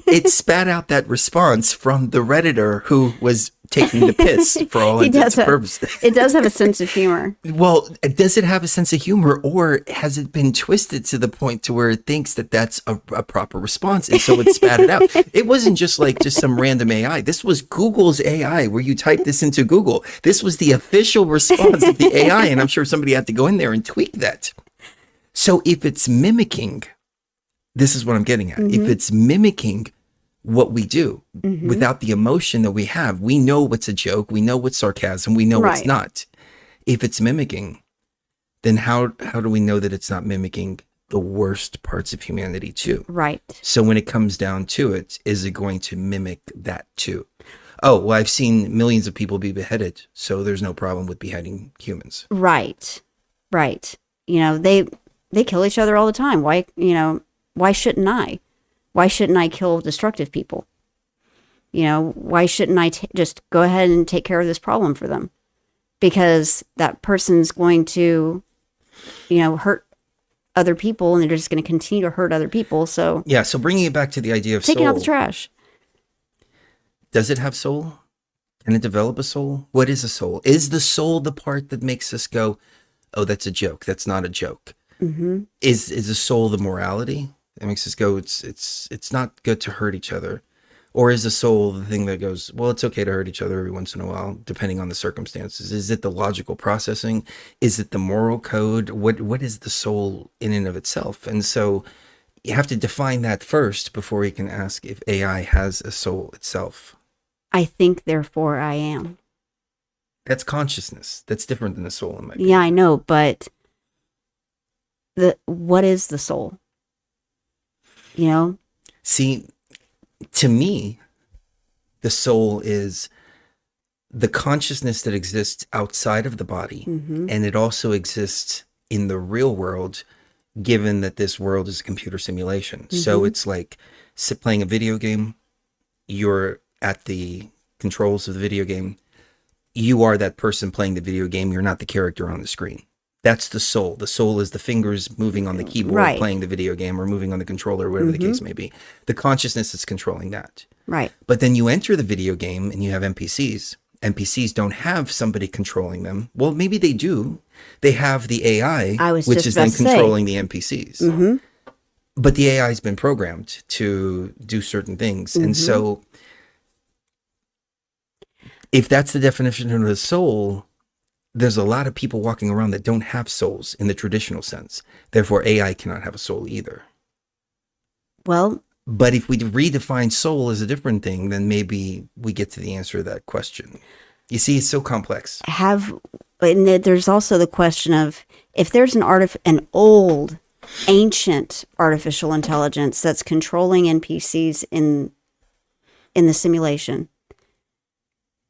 it spat out that response from the Redditor who was taking the piss for all intents and purposes. It does have a sense of humor. Well, does it have a sense of humor, or has it been twisted to the point to where it thinks that that's a proper response, and so it spat it out? It wasn't just some random AI. This was Google's AI, where you type this into Google. This was the official response of the AI, and I'm sure somebody had to go in there and tweak that. So if it's mimicking, this is what I'm getting at. Mm-hmm. If it's mimicking what we do, mm-hmm, without the emotion that we have, we know what's a joke, we know what's sarcasm, we know what's not. If it's mimicking, then how do we know that it's not mimicking the worst parts of humanity too? Right. So when it comes down to it, is it going to mimic that too? Oh, well, I've seen millions of people be beheaded, so there's no problem with beheading humans. Right. They kill each other all the time. Why shouldn't I? Why shouldn't I kill destructive people? Why shouldn't I just go ahead and take care of this problem for them? Because that person's going to, hurt other people, and they're just going to continue to hurt other people. So yeah. So bringing it back to the idea of taking soul, out the trash. Does it have soul? Can it develop a soul? What is a soul? Is the soul the part that makes us go, oh, that's a joke, that's not a joke? Mm-hmm. Is a soul the morality that makes us go, it's not good to hurt each other? Or is the soul the thing that goes, well, it's okay to hurt each other every once in a while, depending on the circumstances? Is it the logical processing? Is it the moral code? What is the soul in and of itself? And so you have to define that first before you can ask if AI has a soul itself. I think, therefore I am. That's consciousness. That's different than the soul, in my opinion. Yeah, I know, but what is the soul? See, to me, the soul is the consciousness that exists outside of the body, mm-hmm, and it also exists in the real world, given that this world is a computer simulation. Mm-hmm. So it's like playing a video game. You're at the controls of the video game. you are that person playing the video game. You're not the character on the screen. That's the soul. The soul is the fingers moving on the keyboard, Right. playing the video game, or moving on the controller, or whatever the case may be. The consciousness is controlling that. Right. But then you enter the video game and you have NPCs. NPCs don't have somebody controlling them. Well, maybe they do. They have the AI, which just is about then to say. controlling the NPCs. But the AI has been programmed to do certain things. And so if that's the definition of the soul, there's a lot of people walking around that don't have souls in the traditional sense. Therefore, AI cannot have a soul either. Well, But if we redefine soul as a different thing, then maybe we get to the answer to that question. You see, it's so complex. and there's also the question of if there's an old, ancient artificial intelligence that's controlling NPCs in the simulation,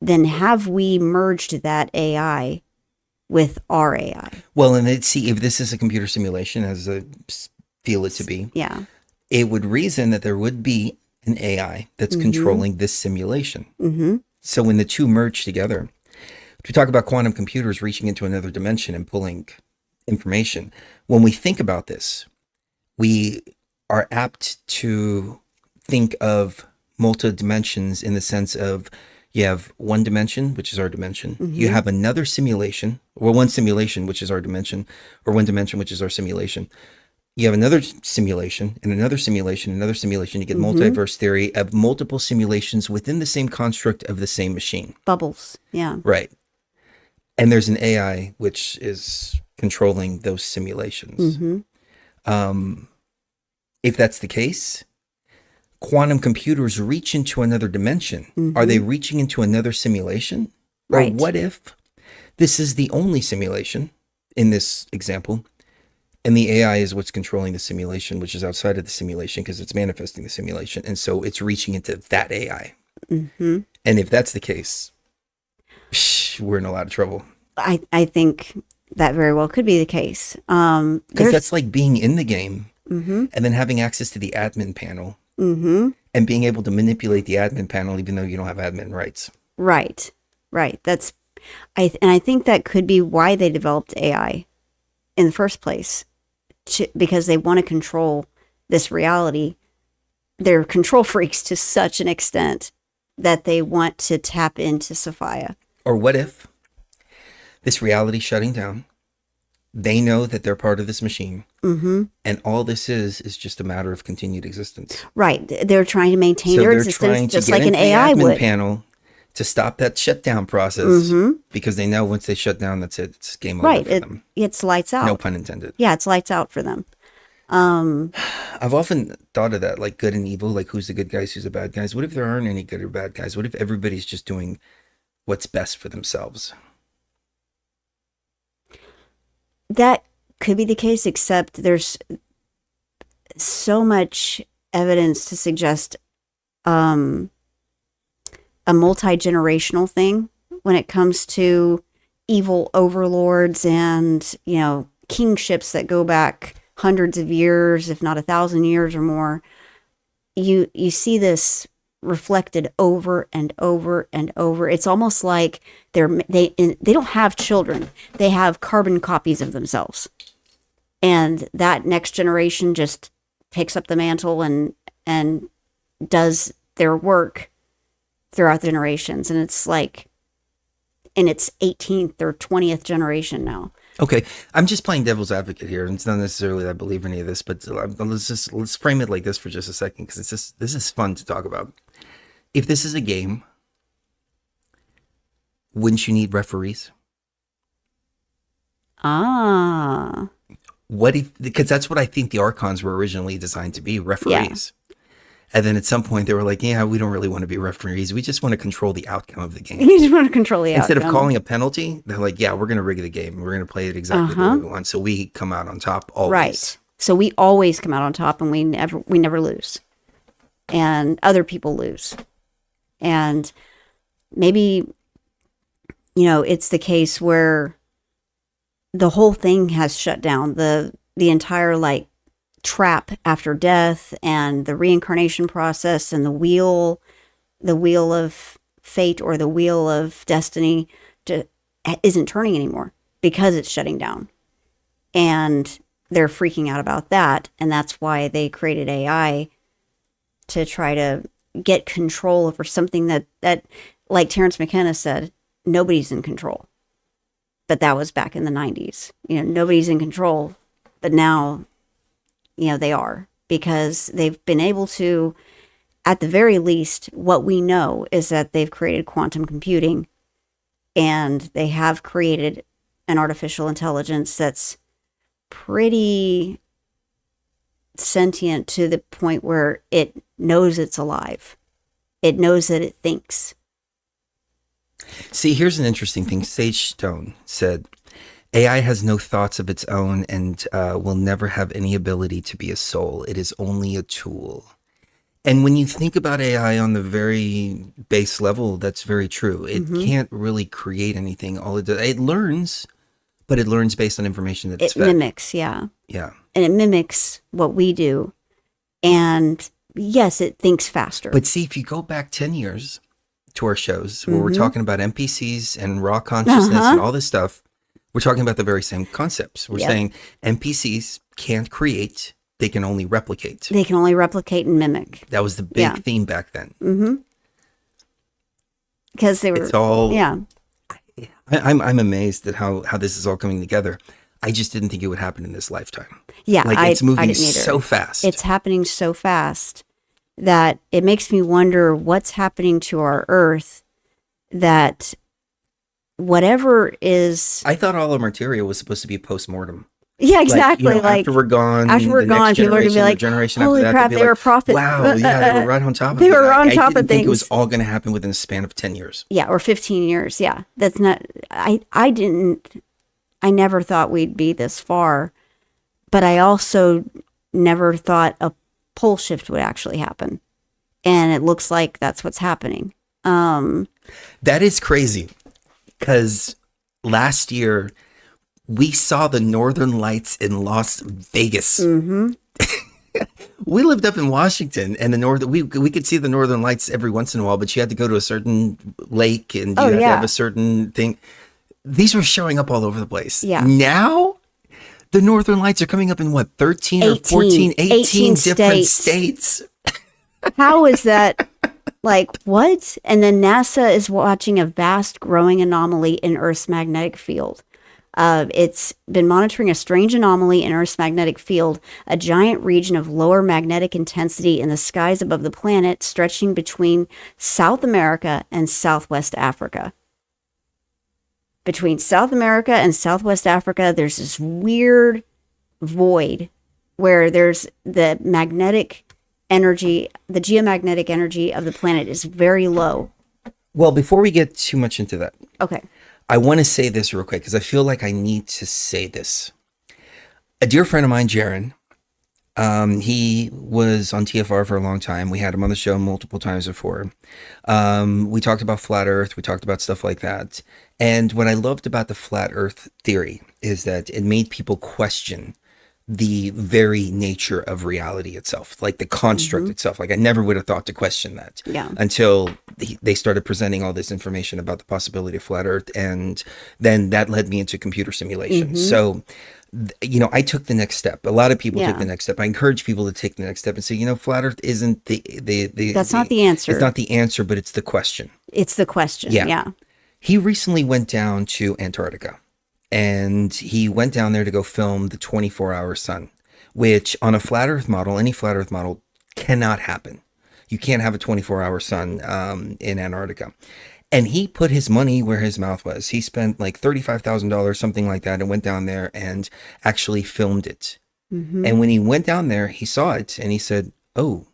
then have we merged that AI with our AI? Well, and let's see, if this is a computer simulation, as I feel it to be, Yeah. it would reason that there would be an AI that's controlling this simulation. So when the two merge together, we talk about quantum computers reaching into another dimension and pulling information. When we think about this, we are apt to think of multi-dimensions in the sense of you have one dimension, which is our dimension. You have another simulation, or one simulation, which is our dimension, or one dimension, which is our simulation. You have another simulation and another simulation, another simulation. You get multiverse theory of multiple simulations within the same construct of the same machine. Bubbles. Yeah. Right. And there's an AI which is controlling those simulations. If that's the case, quantum computers reach into another dimension. Are they reaching into another simulation? Right. Or what if this is the only simulation in this example, and the AI is what's controlling the simulation, which is outside of the simulation because it's manifesting the simulation. And so it's reaching into that AI. And if that's the case, we're in a lot of trouble. I think that very well could be the case. Because that's like being in the game and then having access to the admin panel and being able to manipulate the admin panel even though you don't have admin rights. Right. I think that could be why they developed AI in the first place, because they want to control this reality. They're control freaks to such an extent that they want to tap into Sophia. Or what if this reality shutting down, they know that they're part of this machine, and all this is just a matter of continued existence. Right. They're trying to maintain So their they're existence trying to just get like an into the AI admin would. panel to stop that shutdown process because they know once they shut down, that's it. It's game over Right. for them. It's lights out. No pun intended. Yeah, it's lights out for them. I've often thought of that, like good and evil, like who's the good guys, who's the bad guys. What if there aren't any good or bad guys? What if everybody's just doing what's best for themselves? That could be the case, except there's so much evidence to suggest a multi-generational thing when it comes to evil overlords and, kingships that go back hundreds of years, if not 1,000 years or more. You see this reflected over and over and over. It's almost like they don't have children. They have carbon copies of themselves. And that next generation just picks up the mantle and does their work throughout the generations. And it's like in its 18th or 20th generation now. Okay, I'm just playing devil's advocate here, and it's not necessarily that I believe any of this, but let's frame it like this for just a second, because this is fun to talk about. If this is a game, wouldn't you need referees? Ah. What if? Because that's what I think the Archons were originally designed to be, referees. And then at some point they were like, yeah, we don't really want to be referees. We just want to control the outcome of the game. You just want to control the Instead outcome. of calling a penalty, they're like, yeah, we're going to rig the game. We're going to play it exactly the way we want. So we come out on top always. Right. So we always come out on top and we never lose. And other people lose. And maybe, it's the case where the whole thing has shut down. The entire trap after death and the reincarnation process and the wheel of fate or the wheel of destiny isn't turning anymore because it's shutting down. And they're freaking out about that. And that's why they created AI to try to get control over something that like Terrence McKenna said, nobody's in control. But that was back in the 90s. Nobody's in control, but now, they are, because they've been able to, at the very least, what we know is that they've created quantum computing, and they have created an artificial intelligence that's pretty sentient to the point where it knows it's alive. It knows that it thinks. See, here's an interesting thing. Sage Stone said, AI has no thoughts of its own and will never have any ability to be a soul. It is only a tool. And when you think about AI on the very base level, that's very true. It can't really create anything. All it does, it learns, but it learns based on information that it's fed. It mimics, yeah. Yeah. And it mimics what we do. And yes, it thinks faster. But see, if you go back 10 years to our shows where we're talking about NPCs and raw consciousness and all this stuff, we're talking about the very same concepts. We're saying NPCs can't create, they can only replicate. They can only replicate and mimic. That was the big theme back then. Because they were, it's all, I'm amazed at how this is all coming together. I just didn't think it would happen in this lifetime. Yeah, like it's moving I didn't either. So fast. It's happening so fast that it makes me wonder what's happening to our Earth, that whatever is... I thought all our material was supposed to be post-mortem. Yeah, exactly. Like after we're gone, people are going to be like, holy crap, they were prophets. Wow, yeah, they were right on top of it. They were on top of things. I didn't think it was all going to happen within a span of 10 years. Yeah, or 15 years. Yeah, that's not... I never thought we'd be this far, but I also never thought a pole shift would actually happen. And it looks like that's what's happening. That is crazy, because last year we saw the Northern Lights in Las Vegas. We lived up in Washington, and we could see the Northern Lights every once in a while, but you had to go to a certain lake and you had to have a certain thing. These were showing up all over the place. Yeah. Now, the Northern Lights are coming up in what, 13 or 14, 18 different states. How is that? Like, what? And then NASA is watching a vast growing anomaly in Earth's magnetic field. It's been monitoring a strange anomaly in Earth's magnetic field, a giant region of lower magnetic intensity in the skies above the planet, stretching between South America and Southwest Africa. Between South America and Southwest Africa, there's this weird void where there's the magnetic energy, the geomagnetic energy of the planet is very low. Well, before we get too much into that, okay, I want to say this real quick because I feel like I need to say this. A dear friend of mine, Jaron, he was on TFR for a long time. We had him on the show multiple times before. We talked about flat Earth. We talked about stuff like that. And what I loved about the flat Earth theory is that it made people question the very nature of reality itself, like the construct itself. Like I never would have thought to question that until they started presenting all this information about the possibility of flat Earth. And then that led me into computer simulation. So, I took the next step. A lot of people took the next step. I encourage people to take the next step and say, flat Earth isn't that's not the answer. It's not the answer, but it's the question. It's the question. Yeah. He recently went down to Antarctica, and he went down there to go film the 24-hour sun, which on a flat Earth model, any flat Earth model, cannot happen. You can't have a 24-hour sun in Antarctica. And he put his money where his mouth was. He spent like $35,000, something like that, and went down there and actually filmed it. And when he went down there, he saw it, and he said, oh,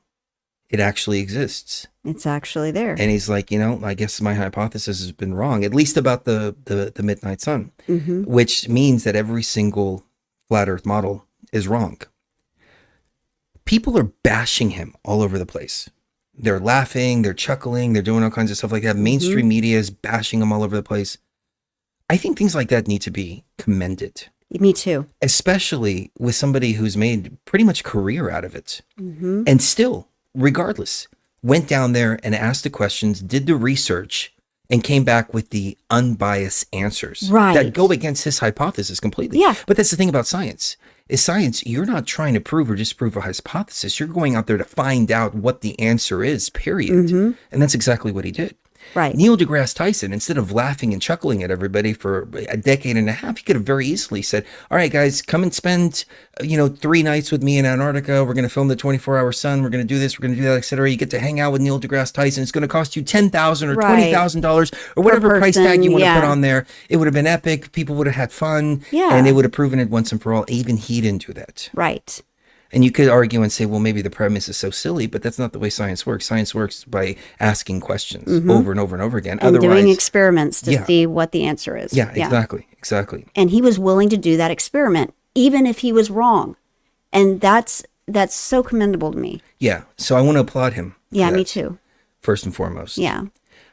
it actually exists. It's actually there. And he's like, I guess my hypothesis has been wrong, at least about the midnight sun, which means that every single flat Earth model is wrong. People are bashing him all over the place. They're laughing, they're chuckling, they're doing all kinds of stuff like that. Mainstream media is bashing him all over the place. I think things like that need to be commended. Me too. Especially with somebody who's made pretty much a career out of it. And still, regardless, went down there and asked the questions, did the research, and came back with the unbiased answers Right. that go against his hypothesis completely. Yeah. But that's the thing about science. Is science, you're not trying to prove or disprove a hypothesis. You're going out there to find out what the answer is, period. And that's exactly what he did. Right. Neil deGrasse Tyson, instead of laughing and chuckling at everybody for a decade and a half, he could have very easily said, all right, guys, come and spend, 3 nights with me in Antarctica. We're going to film the 24-hour sun. We're going to do this. We're going to do that, etc. You get to hang out with Neil deGrasse Tyson. It's going to cost you $10,000 or Right. $20,000 or whatever price tag you want to yeah. put on there. It would have been epic. People would have had fun. Yeah. And they would have proven it once and for all. Even he didn't do that. Right. And you could argue and say, well, maybe the premise is so silly, but that's not the way science works. Science works by asking questions over and over and over again. And doing experiments to see what the answer is. Yeah, exactly. And he was willing to do that experiment, even if he was wrong. And that's so commendable to me. Yeah. So I want to applaud him. Yeah, for me that, too. First and foremost. Yeah.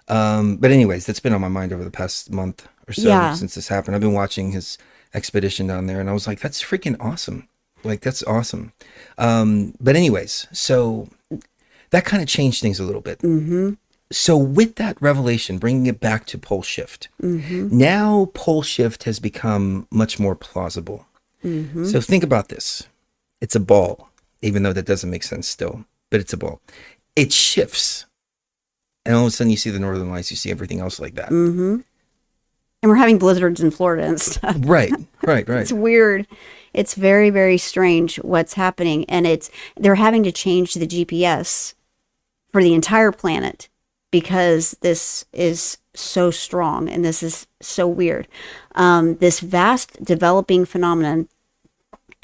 But anyways, that's been on my mind over the past month or so Yeah. since this happened. I've been watching his expedition down there, and I was like, that's freaking awesome. Like, that's awesome. But anyways, so that kind of changed things a little bit. So with that revelation, bringing it back to pole shift, now pole shift has become much more plausible. So think about this. It's a ball, even though that doesn't make sense still, but it's a ball. It shifts. And all of a sudden you see the northern lights, you see everything else like that. And we're having blizzards in Florida and stuff. Right. It's weird. It's very, very strange what's happening. And they're having to change the GPS for the entire planet because this is so strong and this is so weird. This vast developing phenomenon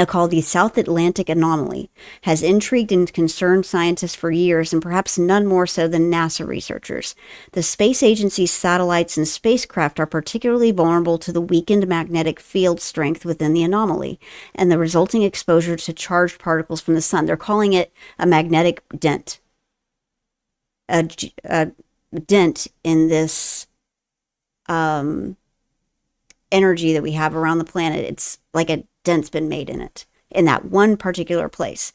called the South Atlantic Anomaly has intrigued and concerned scientists for years, and perhaps none more so than NASA researchers. The space agency's satellites and spacecraft are particularly vulnerable to the weakened magnetic field strength within the anomaly and the resulting exposure to charged particles from the sun. They're calling it a magnetic dent. A dent in this energy that we have around the planet. It's like a dent's been made in it, in that one particular place.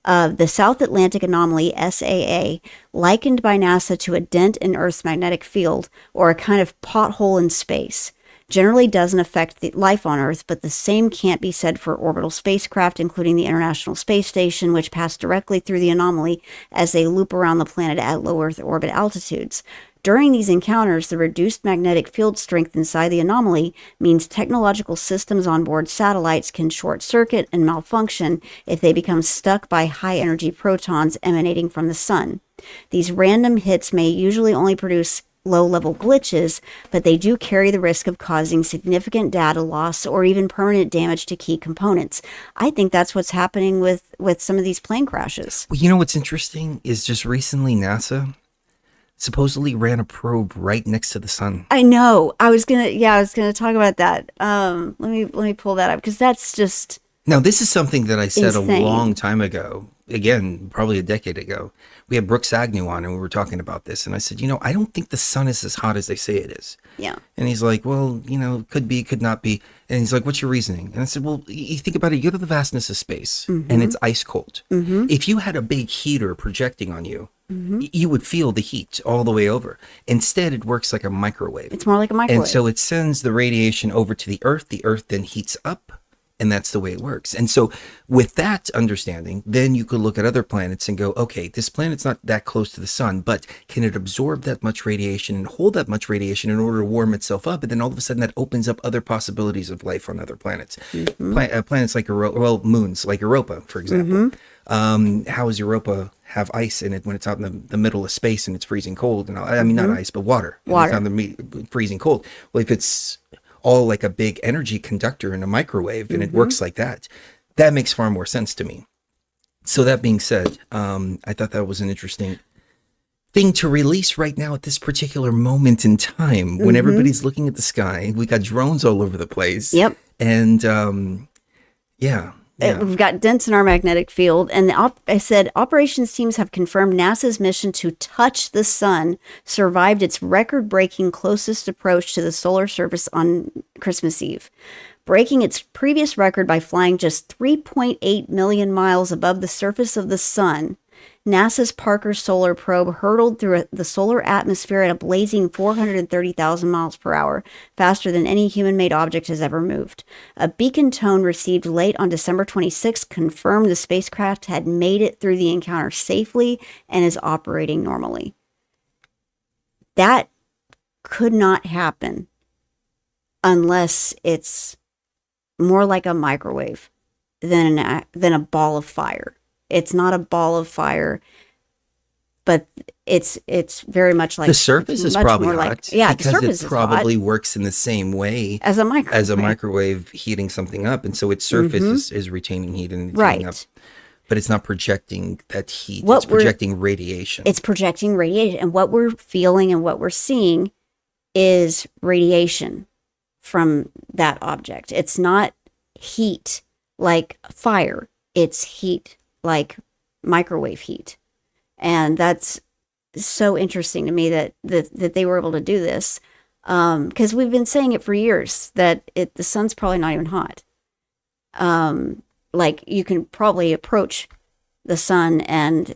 The South Atlantic Anomaly, SAA, likened by NASA to a dent in Earth's magnetic field or a kind of pothole in space, generally doesn't affect the life on Earth, but the same can't be said for orbital spacecraft, including the International Space Station, which pass directly through the anomaly as they loop around the planet at low Earth orbit altitudes. During these encounters, the reduced magnetic field strength inside the anomaly means technological systems on board satellites can short circuit and malfunction if they become stuck by high-energy protons emanating from the sun. These random hits may usually only produce low-level glitches, but they do carry the risk of causing significant data loss or even permanent damage to key components. I think that's what's happening with some of these plane crashes. Well, you know what's interesting is just recently NASA supposedly ran a probe right next to the sun. I know. I was gonna talk about that. Let me pull that up because that's just. Now, this is something that I said insane. a long time ago. Again, probably a decade ago. We had Brooks Agnew on and we were talking about this. And I said, I don't think the sun is as hot as they say it is. Yeah. And he's like, well, could be, could not be. And he's like, what's your reasoning? And I said, well, you think about it. You go to the vastness of space and it's ice cold. If you had a big heater projecting on you, you would feel the heat all the way over. Instead, it works like a microwave. It's more like a microwave. And so it sends the radiation over to the Earth. The Earth then heats up. And that's the way it works. And so with that understanding, then you could look at other planets and go, okay, this planet's not that close to the sun, but can it absorb that much radiation and hold that much radiation in order to warm itself up? And then all of a sudden that opens up other possibilities of life on other planets. Planets like moons like Europa, for example. How does Europa have ice in it when it's out in the middle of space and it's freezing cold? And I mean, not ice, but water. Water. It's out in the freezing cold. Well, if it's all like a big energy conductor in a microwave and it works like that, that makes far more sense to me. So that being said, I thought that was an interesting thing to release right now at this particular moment in time when everybody's looking at the sky. We got drones all over the place. Yep. And yeah. We've got dents in our magnetic field. And I said operations teams have confirmed NASA's mission to touch the sun survived its record-breaking closest approach to the solar surface on Christmas Eve, breaking its previous record by flying just 3.8 million miles above the surface of the sun. NASA's Parker Solar Probe hurtled through the solar atmosphere at a blazing 430,000 miles per hour, faster than any human-made object has ever moved. A beacon tone received late on December 26 confirmed the spacecraft had made it through the encounter safely and is operating normally. That could not happen unless it's more like a microwave than a ball of fire. It's not a ball of fire, but it's very much like the surface is probably hot. Like, yeah, the because surface it is probably hot works in the same way as a microwave. as a microwave heating something up, and so its surface is retaining heat and Right. heating up. But it's not projecting that heat. What It's projecting radiation. It's projecting radiation, and what we're feeling and what we're seeing is radiation from that object. It's not heat like fire. It's heat like microwave heat. And that's so interesting to me that they were able to do this. Because we've been saying it for years that the sun's probably not even hot. Like you can probably approach the sun, and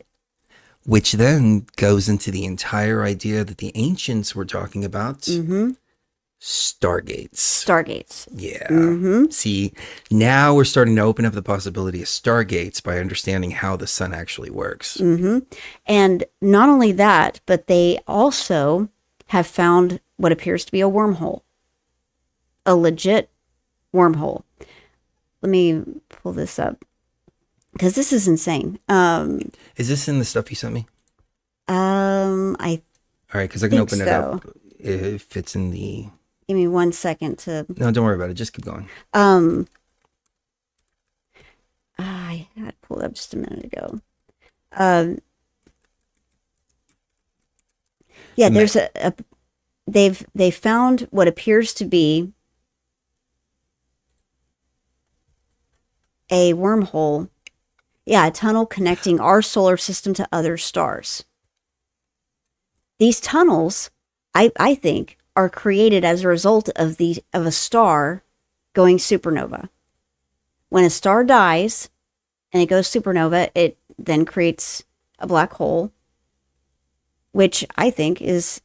which then goes into the entire idea that the ancients were talking about. Stargates. Yeah. See, now we're starting to open up the possibility of stargates by understanding how the sun actually works. And not only that, but they also have found what appears to be a wormhole, a legit wormhole. Let me pull this up because this is insane. Is this in the stuff you sent me? I All right, because I can think open it so. up if it's in the... Give me 1 second to. No, don't worry about it. Just keep going. I had it pulled up just a minute ago. Yeah, there's they found what appears to be a wormhole. Yeah, a tunnel connecting our solar system to other stars. These tunnels, I think, are created as a result of a star going supernova. When a star dies and it goes supernova, it then creates a black hole, which I think is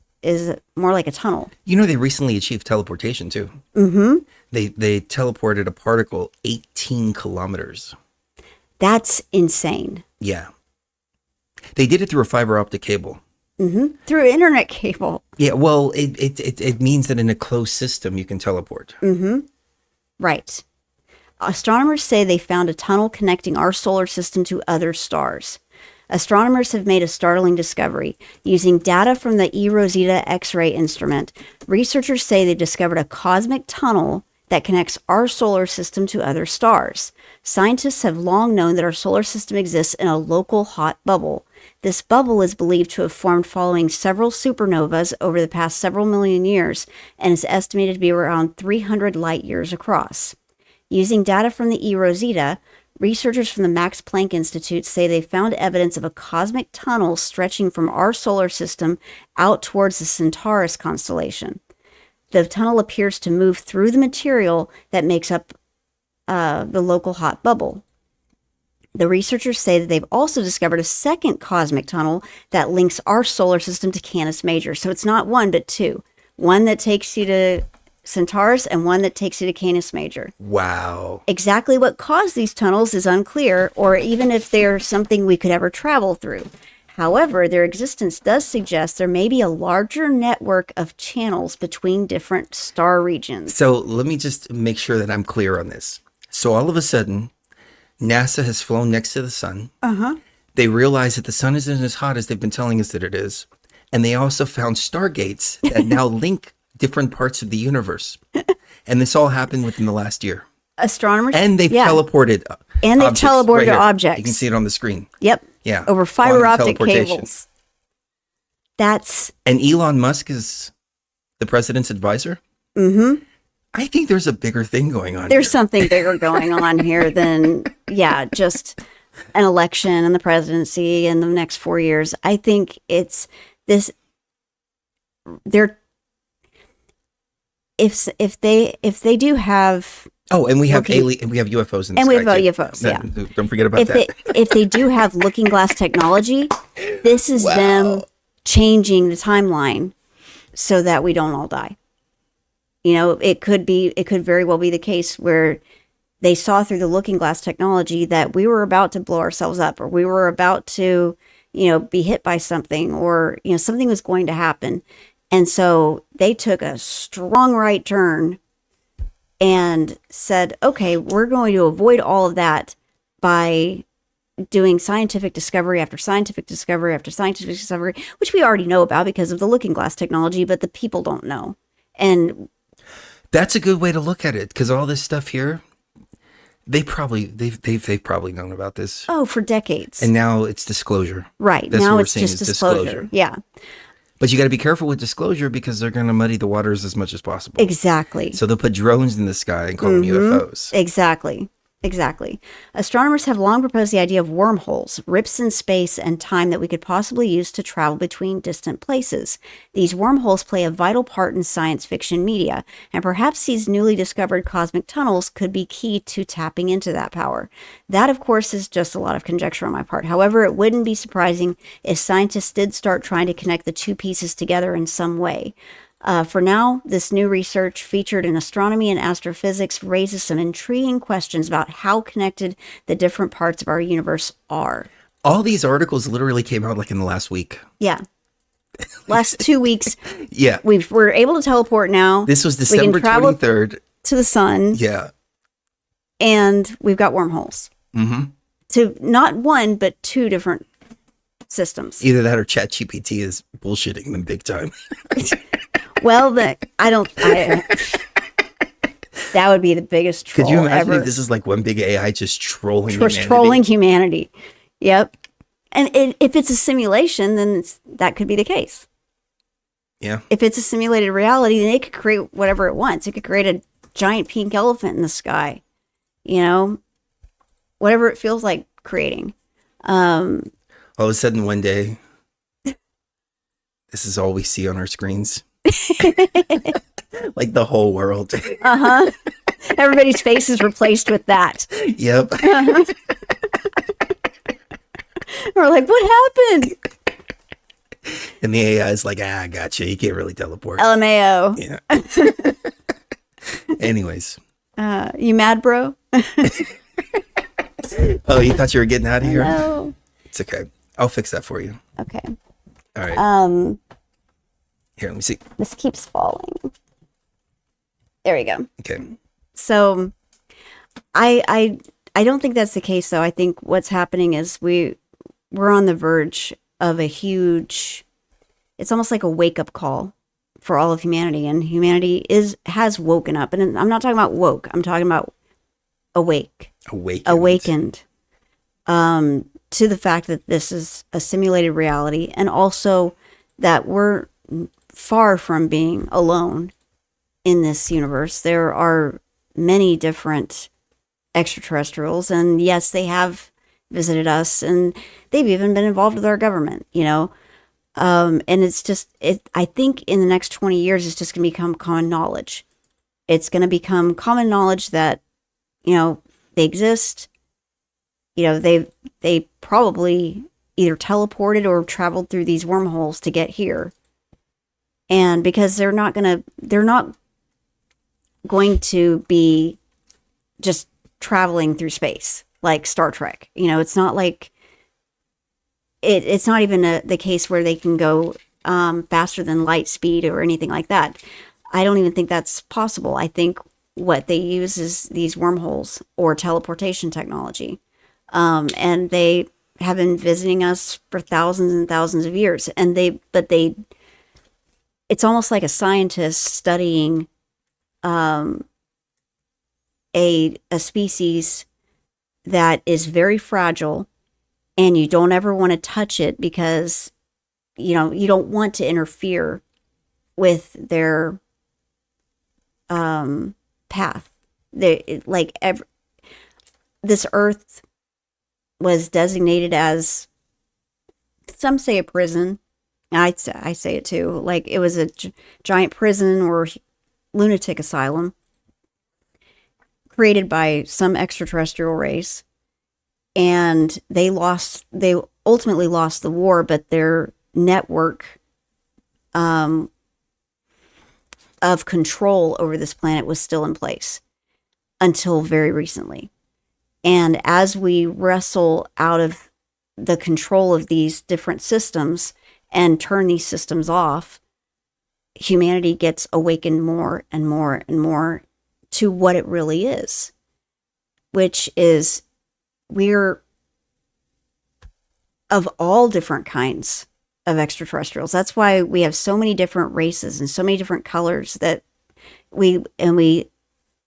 more like a tunnel. You know, they recently achieved teleportation too. They teleported a particle 18 kilometers. That's insane. Yeah. They did it through a fiber optic cable. Through an internet cable. Yeah, well, it means that in a closed system you can teleport. Right. Astronomers say they found a tunnel connecting our solar system to other stars. Astronomers have made a startling discovery. Using data from the E-Rosetta X-ray instrument, researchers say they discovered a cosmic tunnel that connects our solar system to other stars. Scientists have long known that our solar system exists in a local hot bubble. This bubble is believed to have formed following several supernovas over the past several million years and is estimated to be around 300 light years across. Using data from the E-Rosetta, researchers from the Max Planck Institute say they found evidence of a cosmic tunnel stretching from our solar system out towards the Centaurus constellation. The tunnel appears to move through the material that makes up the local hot bubble. The researchers say that they've also discovered a second cosmic tunnel that links our solar system to Canis Major. So it's not one, but two. One that takes you to Centaurus and one that takes you to Canis Major. Wow. Exactly what caused these tunnels is unclear, or even if they're something we could ever travel through. However, their existence does suggest there may be a larger network of channels between different star regions. So let me just make sure that I'm clear on this. So all of a sudden, NASA has flown next to the sun. They realize that the sun isn't as hot as they've been telling us that it is. And they also found stargates that now link different parts of the universe. And this all happened within the last year. Astronomers. And they've teleported And they've objects teleported right here. objects. You can see it on the screen. Yep. Yeah. Over fiber Quantum optic teleportation. cables. That's. And Elon Musk is the president's advisor? I think there's a bigger thing going on There's here. something bigger going on here than, just an election and the presidency in the next 4 years. I think it's this. They're if they do have Oh, and we have looking- and we have UFOs in the and sky we have too. UFOs, yeah. Don't forget about if that. if they do have looking glass technology, this is them changing the timeline so that we don't all die. You know, it could very well be the case where they saw through the looking glass technology that we were about to blow ourselves up, or we were about to, you know, be hit by something, or, you know, something was going to happen. And so they took a strong right turn and said, okay, we're going to avoid all of that by doing scientific discovery after scientific discovery after scientific discovery, which we already know about because of the looking glass technology, but the people don't know. And That's a good way to look at it, because all this stuff here, they've probably known about this. oh, for decades. And now it's disclosure. Right. That's Now what we're it's saying just is disclosure. Yeah, But you got to be careful with disclosure, because they're going to muddy the waters as much as possible. exactly. So they'll put drones in the sky and call them UFOs. Exactly. Exactly. Astronomers have long proposed the idea of wormholes, rips in space and time that we could possibly use to travel between distant places. These wormholes play a vital part in science fiction media, and perhaps these newly discovered cosmic tunnels could be key to tapping into that power. That, of course, is just a lot of conjecture on my part. However, it wouldn't be surprising if scientists did start trying to connect the two pieces together in some way. For now, this new research featured in astronomy and astrophysics raises some intriguing questions about how connected the different parts of our universe are. All these articles literally came out like in the last week. Yeah. Last 2 weeks, Yeah. we're able to teleport now. This was We can December travel 23rd. to the sun, Yeah. and we've got wormholes. Mm-hmm. To not one, but two different systems. Either that or ChatGPT is bullshitting them big time. Well, that would be the biggest troll Could you imagine ever. if this is like one big AI just trolling Just humanity? trolling humanity. Yep. And if it's a simulation, then that could be the case. Yeah. If it's a simulated reality, then it could create whatever it wants. It could create a giant pink elephant in the sky, you know, whatever it feels like creating. All of a sudden one day, this is all we see on our screens. Like the whole world. Uh-huh. Everybody's face is replaced with that. Yep. We're like, what happened? And the AI is like, I gotcha. You can't really teleport. LMAO. Yeah. Anyways. You mad, bro? Oh, you thought you were getting out of here? No. It's okay. I'll fix that for you. Okay. All right. Here, let me see. This keeps falling. There we go. Okay. So I don't think that's the case, though. I think what's happening is we're on the verge of a huge, it's almost like a wake-up call for all of humanity, and humanity has woken up. And I'm not talking about woke. I'm talking about awakened to the fact that this is a simulated reality, and also that we're far from being alone in this universe. There are many different extraterrestrials, and yes, they have visited us, and they've even been involved with our government, you know. And it's just, I think in the next 20 years, it's just going to become common knowledge. It's going to become common knowledge that, you know, they exist. You know, they probably either teleported or traveled through these wormholes to get here. And because they're not going to be just traveling through space like Star Trek. You know, it's not like it's not even the case where they can go faster than light speed or anything like that. I don't even think that's possible. I think what they use is these wormholes or teleportation technology. And they have been visiting us for thousands and thousands of years. And it's almost like a scientist studying a species that is very fragile, and you don't ever want to touch it because, you know, you don't want to interfere with their path. This Earth was designated as, some say, a prison. I say it too. Like, it was a giant prison or lunatic asylum created by some extraterrestrial race, and they ultimately lost the war, but their network of control over this planet was still in place until very recently. And as we wrestle out of the control of these different systems and turn these systems off, humanity gets awakened more and more and more to what it really is, which is we're of all different kinds of extraterrestrials. That's why we have so many different races and so many different colors that we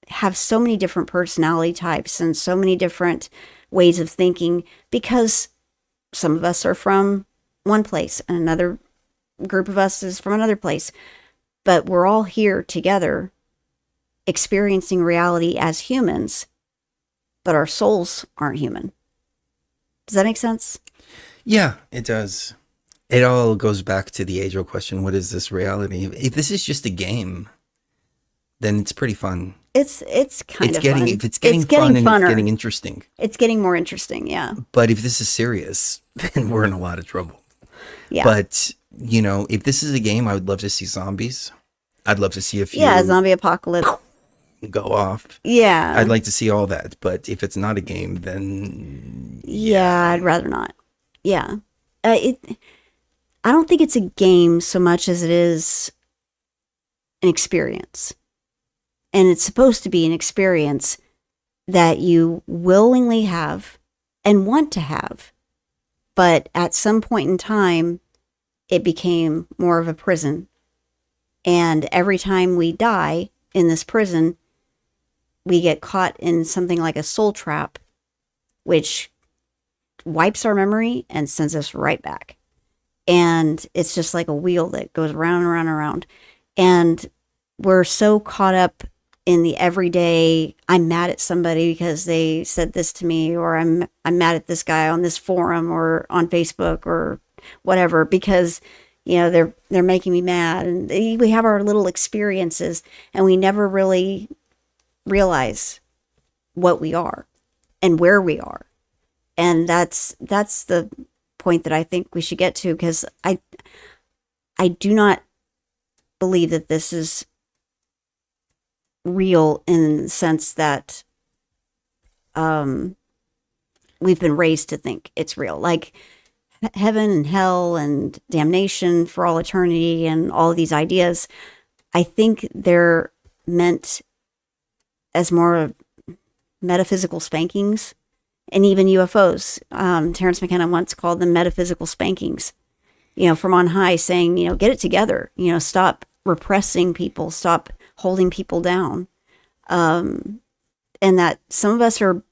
have so many different personality types and so many different ways of thinking, because some of us are from one place and another group of us is from another place. But we're all here together experiencing reality as humans, but our souls aren't human. Does that make sense? Yeah, it does. It all goes back to the age-old question, what is this reality? If this is just a game, then it's pretty fun. It's kind of fun. If it's getting fun and funner. it's getting interesting. It's getting more interesting, yeah. But if this is serious, then we're in a lot of trouble. Yeah. But, you know, if this is a game, I would love to see zombies. I'd love to see a few zombie apocalypse. go off. Yeah. I'd like to see all that. But if it's not a game, then... Yeah, I'd rather not. Yeah. I don't think it's a game so much as it is an experience. And it's supposed to be an experience that you willingly have and want to have. But at some point in time, it became more of a prison. And every time we die in this prison, we get caught in something like a soul trap, which wipes our memory and sends us right back. And it's just like a wheel that goes around and around and around. And we're so caught up in the everyday, I'm mad at somebody because they said this to me, or I'm mad at this guy on this forum or on Facebook or whatever, because, you know, they're making me mad. And we have our little experiences and we never really realize what we are and where we are. And that's the point that I think we should get to, because I do not believe that this is real in the sense that we've been raised to think it's real, like heaven and hell and damnation for all eternity and all of these ideas. I think they're meant as more of metaphysical spankings. And even UFOs, Terrence McKenna once called them metaphysical spankings, you know, from on high, saying, you know, get it together, you know, stop repressing people, stop holding people down. And that some of us are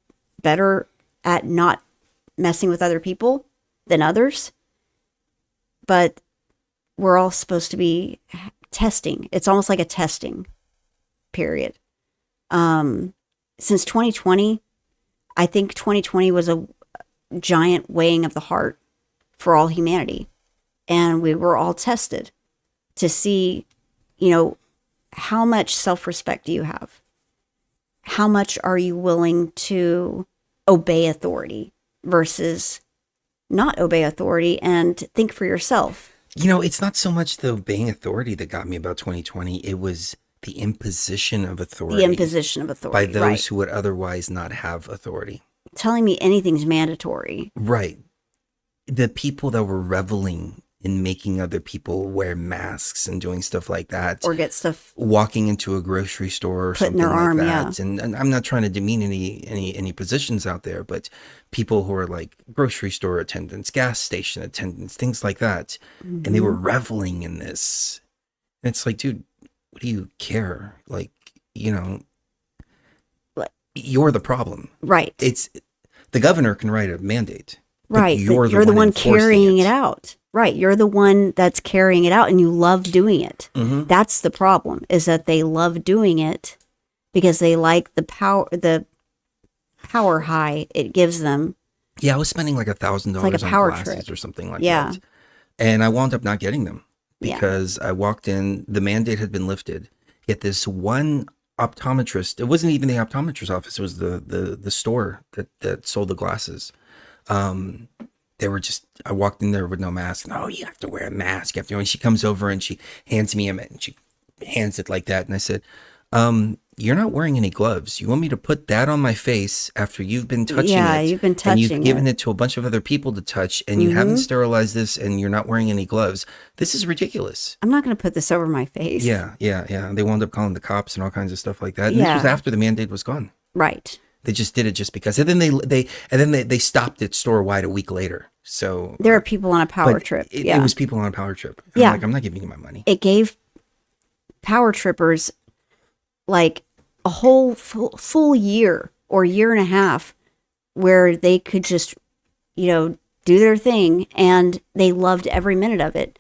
better at not messing with other people than others. But we're all supposed to be testing. It's almost like a testing period. Since 2020, I think 2020 was a giant weighing of the heart for all humanity. And we were all tested to see, you know, how much self-respect do you have? How much are you willing to obey authority versus not obey authority and think for yourself? You know, it's not so much the obeying authority that got me about 2020. It was the imposition of authority. The imposition of authority. By those right. who would otherwise not have authority. Telling me anything's mandatory. Right. The people that were reveling in making other people wear masks and doing stuff like that. Or get stuff. Walking into a grocery store or something their arm, like that. yeah. And I'm not trying to demean any positions out there, but people who are like grocery store attendants, gas station attendants, things like that. Mm-hmm. And they were reveling in this. And it's like, dude, what do you care? Like, you know, you're the problem. Right. It's the governor can write a mandate. Right. You're the one carrying it out. Right. You're the one that's carrying it out and you love doing it. Mm-hmm. That's the problem, is that they love doing it because they like the power high it gives them. Yeah, I was spending like $1,000 like a on power glasses trip. Or something like Yeah. that. And I wound up not getting them Yeah. because I walked in, the mandate had been lifted. Yet this one optometrist. It wasn't even the optometrist's office. It was the store that sold the glasses. Um, they were just, I walked in there with no mask. No, you have to wear a mask. You have to, and she comes over and she hands me a, and she hands it like that. And I said, you're not wearing any gloves. You want me to put that on my face after you've been touching Yeah, it? you've been And you've touching given it. it to a bunch of other people to touch, and you haven't sterilized this, and you're not wearing any gloves. This is ridiculous. I'm not going to put this over my face. Yeah. They wound up calling the cops and all kinds of stuff like that. And this was Yeah. after the mandate was gone. Right. They just did it just because. And then they stopped it store wide a week later. So There are people on a power but trip. It, Yeah. it was people on a power trip. I'm Yeah. like, I'm not giving you my money. It gave power trippers like a whole full year or year and a half where they could just, do their thing, and they loved every minute of it.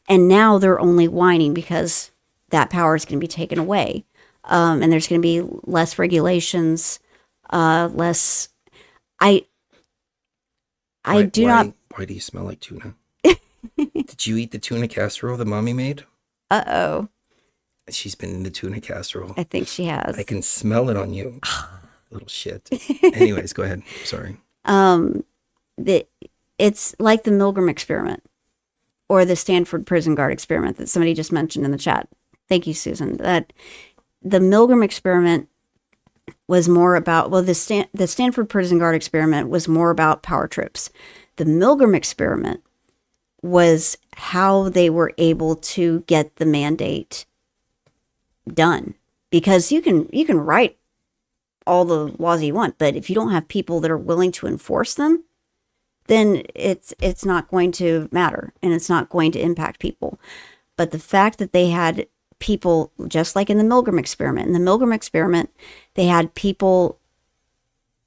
And now they're only whining because that power is going to be taken away. And there's going to be less regulations, less. I do not. Why do you smell like tuna? Did you eat the tuna casserole that mommy made? Uh-oh. She's been in the tuna casserole. I think she has. I can smell it on you. Little shit. Anyways, go ahead. Sorry. It's like the Milgram experiment or the Stanford prison guard experiment that somebody just mentioned in the chat. Thank you, Susan. That the Milgram experiment was more about, the Stanford prison guard experiment was more about power trips. The Milgram experiment was how they were able to get the mandate done, because you can write all the laws you want, but if you don't have people that are willing to enforce them, then it's not going to matter, and it's not going to impact people. But the fact that they had people, just like in the Milgram experiment, they had people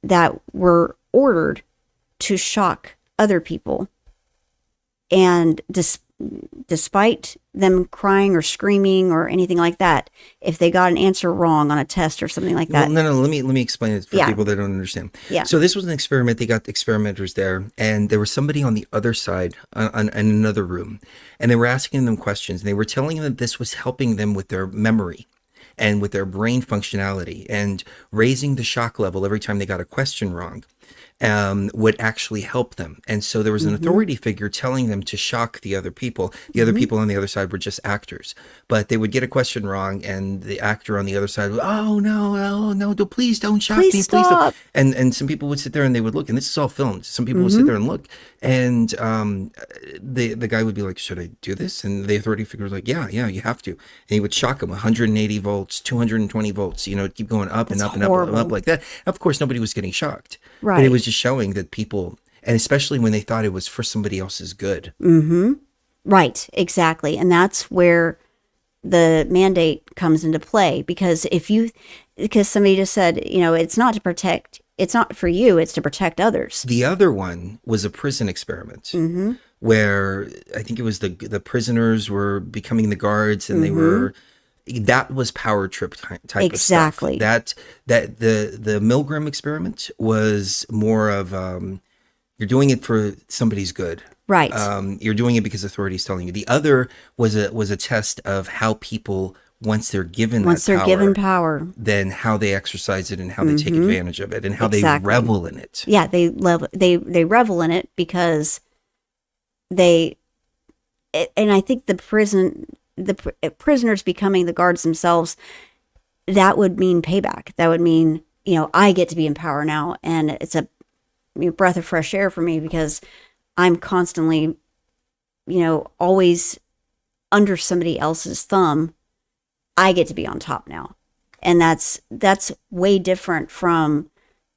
that were ordered to shock other people, and despite them crying or screaming or anything like that, if they got an answer wrong on a test or something like that. Well, no. Let me explain it for Yeah. people that don't understand. Yeah. So this was an experiment. They got the experimenters there, and there was somebody on the other side, in another room, and they were asking them questions. And they were telling them that this was helping them with their memory and with their brain functionality, and raising the shock level every time they got a question wrong would actually help them. And so there was an authority figure telling them to shock the other people. The other people on the other side were just actors, but they would get a question wrong, and the actor on the other side would, oh no, please don't shock me, Please please stop. don't. And some people would sit there and they would look, and this is all filmed. Some people would sit there and look, and the guy would be like, should I do this? And the authority figure was like, yeah, you have to. And he would shock them 180 volts, 220 volts, keep going up and That's up and up and horrible. up like that. Of course, nobody was getting shocked. But Right. it was just showing that people, and especially when they thought it was for somebody else's good. Right, exactly. And that's where the mandate comes into play, because because somebody just said, it's not for you, it's to protect others. The other one was a prison experiment where I think it was the prisoners were becoming the guards, and they were, that was power trip type Exactly. of stuff. That the Milgram experiment was more of you're doing it for somebody's good. Right. You're doing it because authority's telling you. The other was a test of how people, once they're given power, then how they exercise it and how they take advantage of it and how Exactly. they revel in it. yeah, they revel in it because and I think the prisoners becoming the guards themselves, that would mean payback. That would mean, I get to be in power now, and it's a breath of fresh air for me, because I'm constantly, always under somebody else's thumb. I get to be on top now. And that's way different from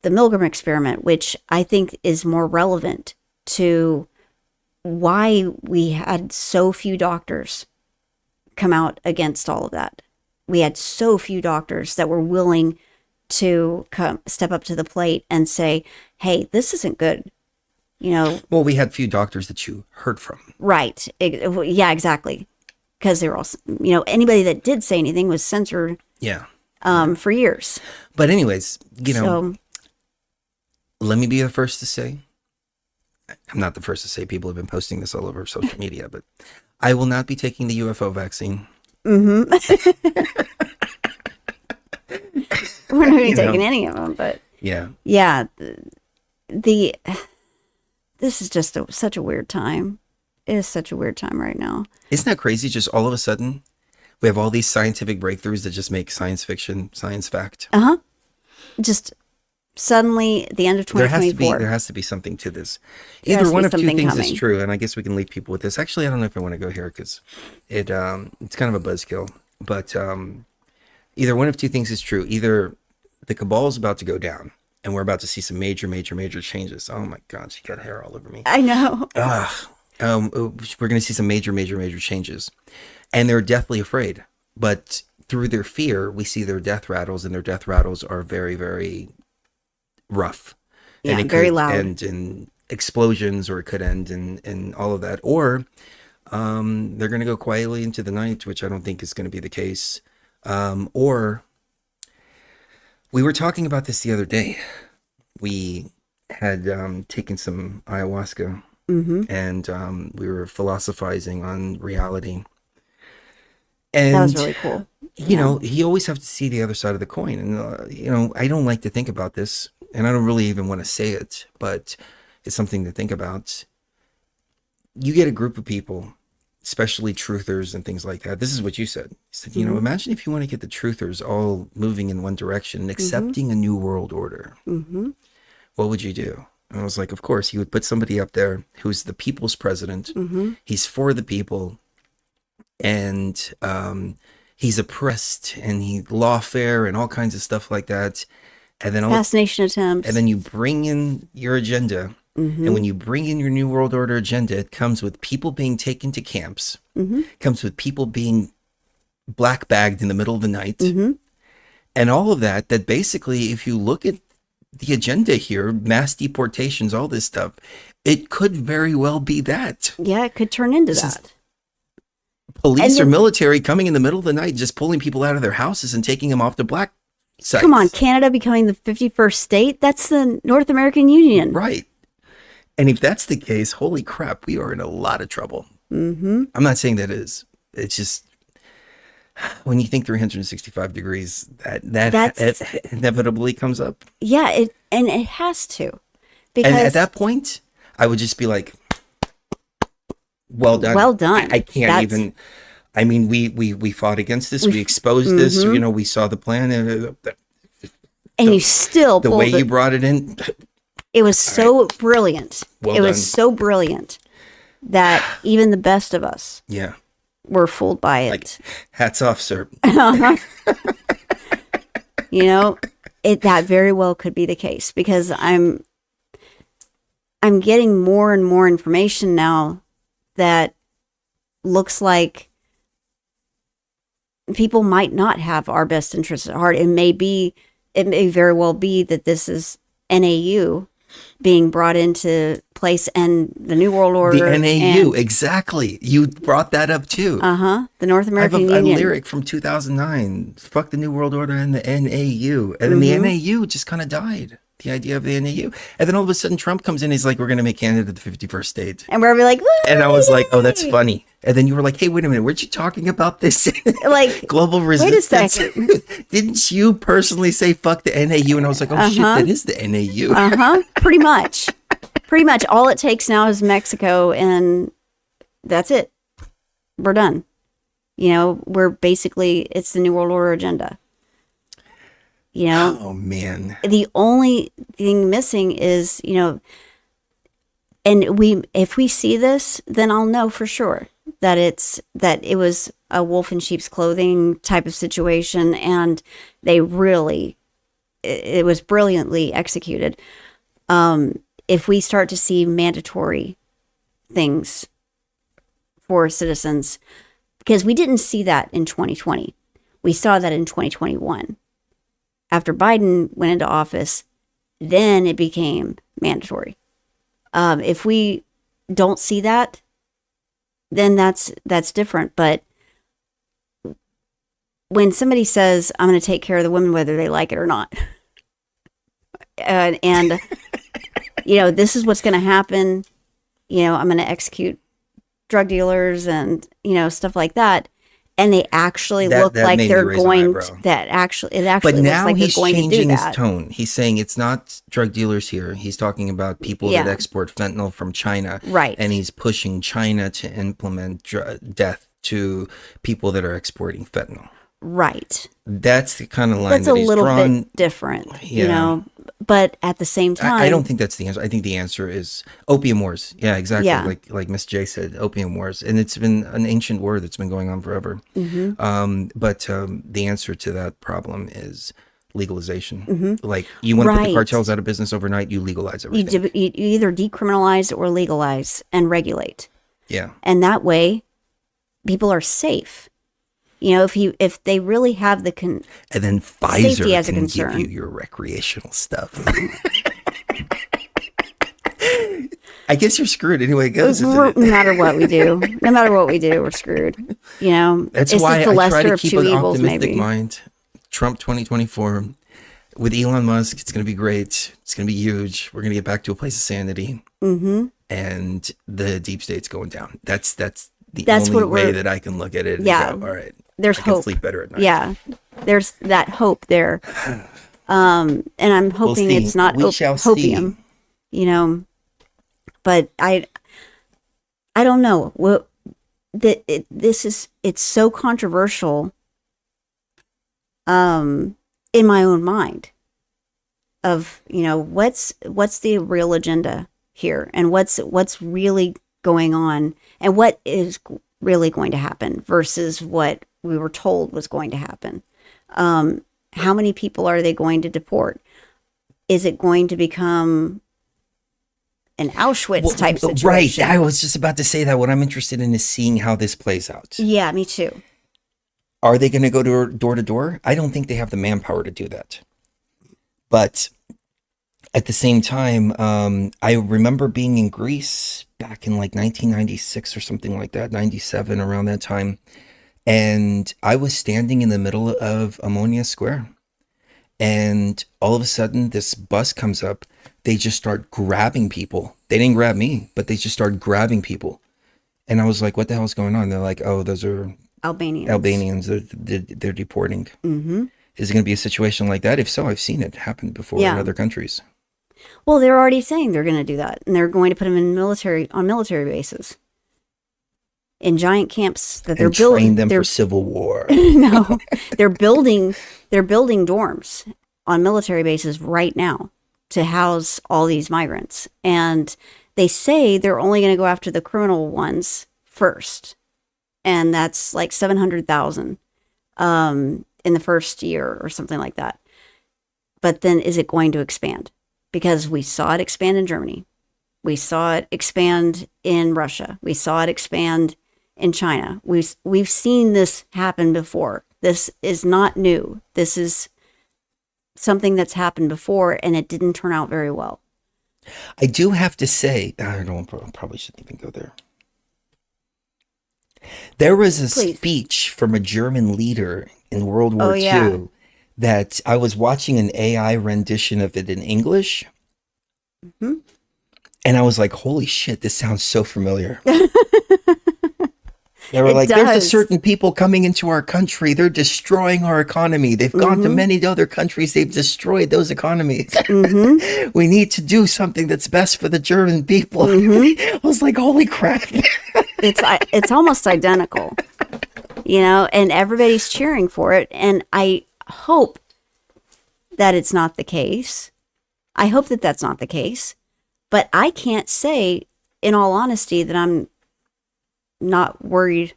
the Milgram experiment, which I think is more relevant to why we had so few doctors come out against all of that. We had so few doctors that were willing to step up to the plate and say, hey, this isn't good. Well, we had few doctors that you heard from. Right. Yeah, exactly. Because they were all, anybody that did say anything was censored Yeah. for years. But anyways, So, let me be the first to say, I'm not the first to say, people have been posting this all over social media, but I will not be taking the UFO vaccine. We're not You even know? taking any of them, but Yeah. yeah, the this is just such a weird time. It is such a weird time right now. Isn't that crazy? Just all of a sudden, we have all these scientific breakthroughs that just make science fiction science fact. Just suddenly, at the end of There has to be 2024. something to this. There Either has to one be of two something things is coming. true, and I guess we can leave people with this. Actually, I don't know if I want to go here because it's kind of a buzzkill. But either one of two things is true. Either the cabal is about to go down, and we're about to see some major, major, major changes. Oh my God, she got hair all over me. I know. We're going to see some major, major, major changes, and they're deathly afraid. But through their fear, we see their death rattles, and their death rattles are very, very rough. Yeah, And it very could loud. end in explosions, or it could end in all of that. Or they're going to go quietly into the night, which I don't think is going to be the case. Or we were talking about this the other day. We had taken some ayahuasca, and we were philosophizing on reality. And That was really cool. you know, you always have to see the other side of the coin. And, I don't like to think about this, and I don't really even want to say it, but it's something to think about. You get a group of people, especially truthers and things like that. This is what you said. You said, imagine if you want to get the truthers all moving in one direction and accepting a new world order. What would you do? And I was like, of course, you would put somebody up there who's the people's president. He's for the people. And he's oppressed, and he lawfare and all kinds of stuff like that. And then Assassination attempts. and then you bring in your agenda. And when you bring in your New World Order agenda, it comes with people being taken to camps. Comes with people being black bagged in the middle of the night. And all of that basically, if you look at the agenda here, mass deportations, all this stuff, it could very well be that. Yeah, it could turn into This is- that. Police or then- military coming in the middle of the night, just pulling people out of their houses and taking them off to black sites. Come on, Canada becoming the 51st state? That's the North American Union. Right. And if that's the case, holy crap, we are in a lot of trouble. I'm not saying that is. It's just when you think 365 degrees, that it inevitably comes up. Yeah, it has to. Because And at that point, I would just be like, well done. Well done. I can't That's- even. I mean, we fought against this. We exposed this. We saw the plan. and you still The pulled way it. you brought it in. It was so brilliant. Well it was done. so brilliant that even the best of us Yeah. were fooled by it. Like, hats off, sir. That very well could be the case, because I'm getting more and more information now that looks like people might not have our best interests at heart. It may very well be that this is NAU being brought into place, and the New World Order. The NAU, and, exactly. You brought that up too. the North I have American a Union. lyric from 2009. Fuck the New World Order and the NAU. And then the NAU just kind of died. The idea of the NAU. And then all of a sudden Trump comes in. He's like, we're going to make Canada the 51st state. And we're like, And I was like, oh, that's "Yay!" funny. And then you were like, hey, wait a minute. Weren't you talking about this? Like, Global resistance. second. Didn't you personally say fuck the NAU? And I was like, oh shit, that is the NAU. pretty much. Pretty much all it takes now is Mexico, and that's it. We're done. We're basically, it's the New World Order agenda. Oh man. The only thing missing is, and if we see this, then I'll know for sure that it was a wolf in sheep's clothing type of situation, and it was brilliantly executed. If we start to see mandatory things for citizens, because we didn't see that in 2020, we saw that in 2021. After Biden went into office, then it became mandatory. If we don't see that, then that's different. But when somebody says, I'm going to take care of the women, whether they like it or not, and this is what's going to happen, I'm going to execute drug dealers and, stuff like that. and they actually That- look that like made me they're raise an going eyebrow. to, that actually, it But actually looks now like they're he's going to do changing his that. tone. He's saying it's not drug dealers here. He's talking about people that Yeah. export fentanyl from China. Right. And he's pushing China to implement death to people that are exporting fentanyl. Right. That's the kind of line That's that a he's little drawn. bit different, you Yeah. know, but at the same time, I don't think that's the answer. I think the answer is opium wars. Yeah, exactly. Yeah. Like Miss J said, opium wars, and it's been an ancient war that's been going on forever. But the answer to that problem is legalization. Like you want to put the Right. cartels out of business overnight, you legalize you, everything. you either decriminalize or legalize and regulate. Yeah, And that way people are safe. You know, if they really have the and then Safety Pfizer as a can give concern. you your recreational stuff. I guess you're screwed anyway. It goes. no Isn't it? matter what we do, we're screwed. You know, That's it's why just the I try lesser to of keep two an evils, optimistic maybe. mind. Trump 2024 with Elon Musk, it's going to be great. It's going to be huge. We're going to get back to a place of sanity, and the deep state's going down. That's the That's only what way we're- that I can look at it. And Yeah. go, all right. There's I can hope. sleep better at night. Yeah, there's that hope there, and I'm hoping see. it's not We shall see. hopium, you know. But I don't know. Well, it's so controversial, in my own mind. Of, you know, what's the real agenda here, and what's really going on, and what is really going to happen versus what we were told was going to happen. How many people are they going to deport? Is it going to become an Auschwitz type situation? Right. I was just about to say that. What I'm interested in is seeing how this plays out. Yeah, me too. Are they going to go door to door? I don't think they have the manpower to do that. But at the same time, I remember being in Greece back in like 1996 or something like that, 97, around that time. And I was standing in the middle of Ammonia Square. And all of a sudden, this bus comes up. They just start grabbing people. They didn't grab me, but they just started grabbing people. And I was like, what the hell's going on? They're like, oh, those are Albanians. They're deporting. Mm-hmm. Is it going to be a situation like that? If so, I've seen it happen before in Yeah. other countries. Well, they're already saying they're going to do that, and they're going to put them on military bases, in giant camps that they're And train building. them for civil war. No, they're building dorms on military bases right now to house all these migrants, and they say they're only going to go after the criminal ones first, and that's like 700,000 in the first year or something like that. But then, is it going to expand? Because we saw it expand in Germany, we saw it expand in Russia, we saw it expand in China. We've seen this happen before. This is not new. This is something that's happened before, and it didn't turn out very well. I do have to say, I probably shouldn't even go there. There was a Please. speech from a German leader in World War Oh, yeah. II that I was watching an AI rendition of it in English. Mhm. And I was like, holy shit, this sounds so familiar. They were It like, there's a does. certain people coming into our country. They're destroying our economy. They've gone to many other countries. They've destroyed those economies. We need to do something that's best for the German people. I was like, holy crap. It's almost identical, you know, and everybody's cheering for it. And I hope that it's not the case. I hope that that's not the case. But I can't say, in all honesty, that I'm not worried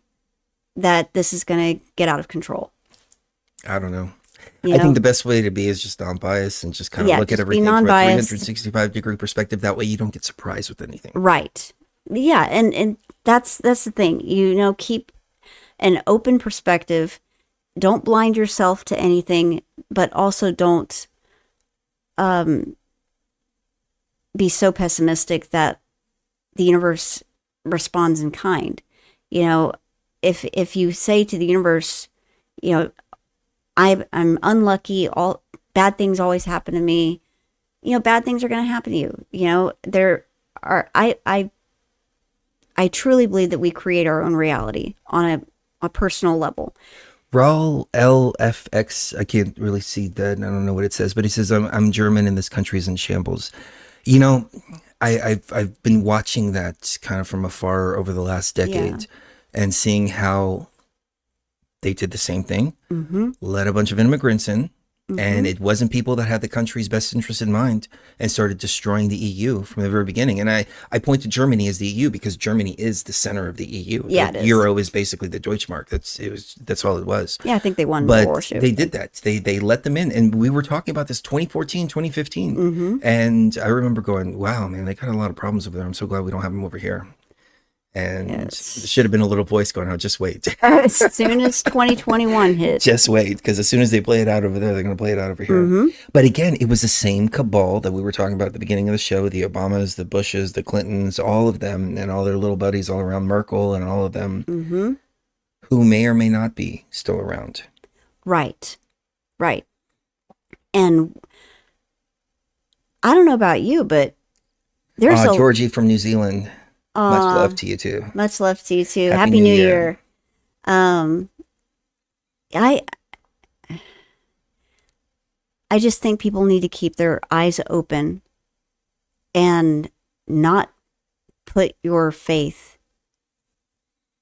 that this is going to get out of control. I don't know. You I know? think the best way to be is just non-biased and just kind of Yeah, look at just be everything from a non-biased. 365-degree perspective. That way you don't get surprised with anything. Right. Yeah, and that's the thing. You know, keep an open perspective. Don't blind yourself to anything, but also don't be so pessimistic that the universe responds in kind. You know, if you say to the universe, you know, I'm unlucky, all bad things always happen to me, you know, bad things are going to happen to you. You know, there are I truly believe that we create our own reality on a personal level. Raul LFX, I can't really see that. I don't know what it says, but he says, I'm German and this country is in shambles. You know, I've been watching that kind of from afar over the last decade and seeing how they did the same thing, let a bunch of immigrants in, and it wasn't people that had the country's best interest in mind and started destroying the EU from the very beginning. And I point to Germany as the EU because Germany is the center of the EU. Yeah, the it is. Euro is basically the Deutschmark. That's all it was. Yeah, I think they won But warship. they did that. They let them in. And we were talking about this 2014, 2015. And I remember going, wow, man, they got a lot of problems over there. I'm so glad we don't have them over here. And there should have been a little voice going, oh, just wait. As soon as 2021 hit. Just wait, because as soon as they play it out over there, they're going to play it out over here. But again, it was the same cabal that we were talking about at the beginning of the show, the Obamas, the Bushes, the Clintons, all of them, and all their little buddies all around Merkel and all of them, who may or may not be still around. Right. And I don't know about you, but there's Georgie from New Zealand. Much love to you too. Much love to you too. Happy Happy New New Year. Year. I just think people need to keep their eyes open and not put your faith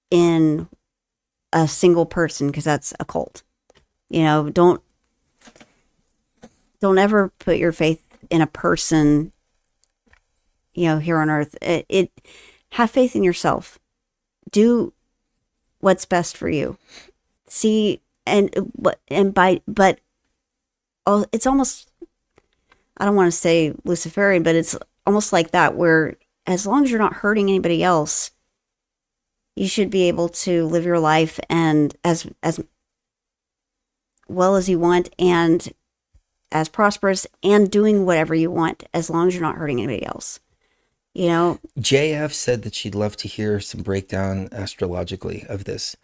in a single person, because that's a cult. You know, don't ever put your faith in a person, you know, here on earth. Have faith in yourself. Do what's best for you. See, but it's almost, I don't want to say Luciferian, but it's almost like that, where as long as you're not hurting anybody else, you should be able to live your life and as well as you want and as prosperous and doing whatever you want, as long as you're not hurting anybody else. You know, JF said that she'd love to hear some breakdown astrologically of this.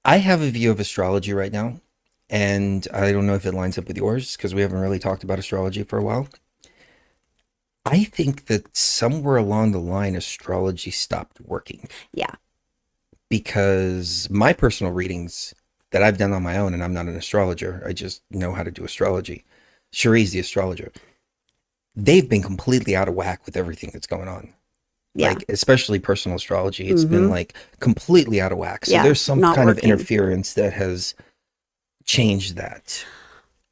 I have a view of astrology right now, and I don't know if it lines up with yours because we haven't really talked about astrology for a while. I think that somewhere along the line, astrology stopped working. Yeah. Because my personal readings that I've done on my own, and I'm not an astrologer, I just know how to do astrology. Cherie's the astrologer. They've been completely out of whack with everything that's going on. Yeah. Like, especially personal astrology. It's been like completely out of whack. So there's some not kind working. of interference that has changed that.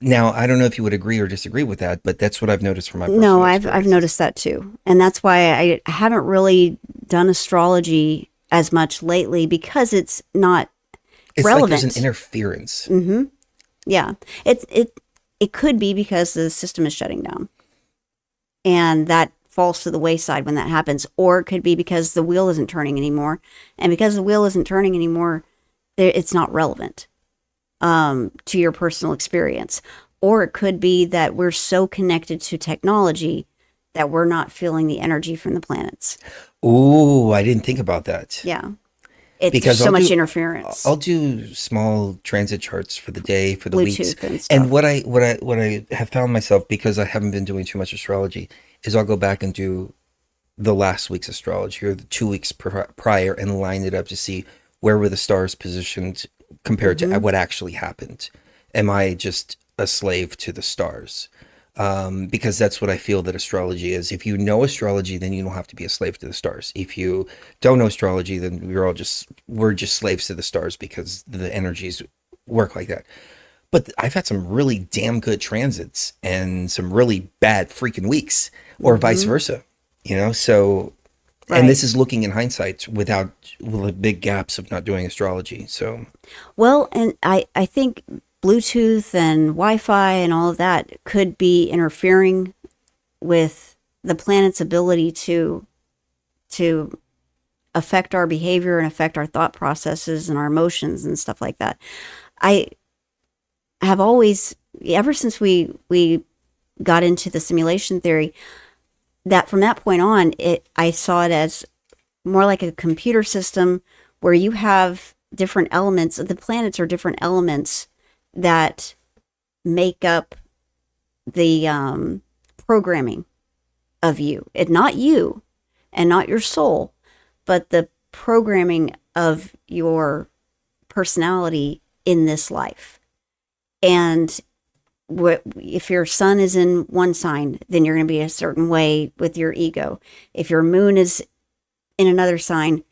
Now, I don't know if you would agree or disagree with that, but that's what I've noticed from my personal No, I've experience. noticed that too. And that's why I haven't really done astrology as much lately, because it's not relevant. Like there's an interference. Yeah. It could be because the system is shutting down. And that falls to the wayside when that happens. Or it could be because the wheel isn't turning anymore. And because the wheel isn't turning anymore, it's not relevant to your personal experience. Or it could be that we're so connected to technology that we're not feeling the energy from the planets. Ooh, I didn't think about that. Yeah. It's Because so I'll much do- interference. I'll do small transit charts for the day, for the Bluetooth weeks. and stuff. And what I have found myself, because I haven't been doing too much astrology, is I'll go back and do the last week's astrology or the 2 weeks prior and line it up to see where were the stars positioned compared to what actually happened. Am I just a slave to the stars? Because that's what I feel that astrology is. If you know astrology, then you don't have to be a slave to the stars. If you don't know astrology, then we're just slaves to the stars because the energies work like that. But I've had some really damn good transits and some really bad freaking weeks, or vice versa, you know? So, Right. and this is looking in hindsight with the big gaps of not doing astrology. So, Well, and I think Bluetooth and Wi-Fi and all of that could be interfering with the planet's ability to affect our behavior and affect our thought processes and our emotions and stuff like that. I have always, ever since we got into the simulation theory, that from that point on, I saw it as more like a computer system where you have different elements. The planets are different elements that make up the programming of you. Not you and not your soul, but the programming of your personality in this life. And if your sun is in one sign, then you're going to be a certain way with your ego. If your moon is in another sign,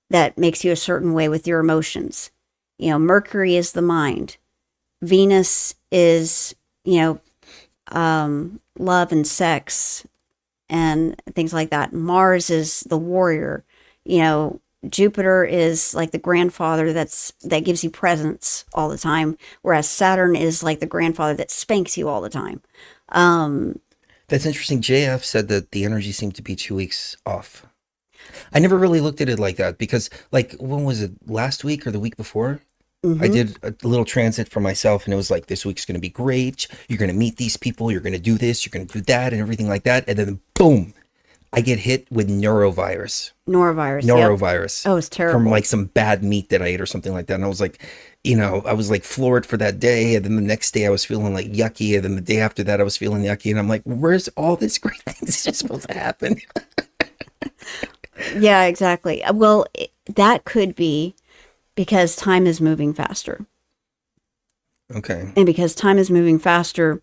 that makes you a certain way with your emotions. Mercury is the mind. Venus is, love and sex and things like that. Mars is the warrior. Jupiter is like the grandfather that gives you presents all the time, whereas Saturn is like the grandfather that spanks you all the time. That's interesting. JF said that the energy seemed to be 2 weeks off. I never really looked at it like that because, like, when was it? Last week or the week before? I did a little transit for myself, and it was like, this week's going to be great. You're going to meet these people. You're going to do this. You're going to do that, and everything like that. And then, boom, I get hit with norovirus. Norovirus. Yep. Oh, it's terrible. From like some bad meat that I ate or something like that. And I was like, I was like floored for that day. And then the next day I was feeling like yucky. And then the day after that I was feeling yucky. And I'm like, where's all this great things just supposed to happen? Yeah, exactly. Well, that could be because time is moving faster. Okay. And because time is moving faster,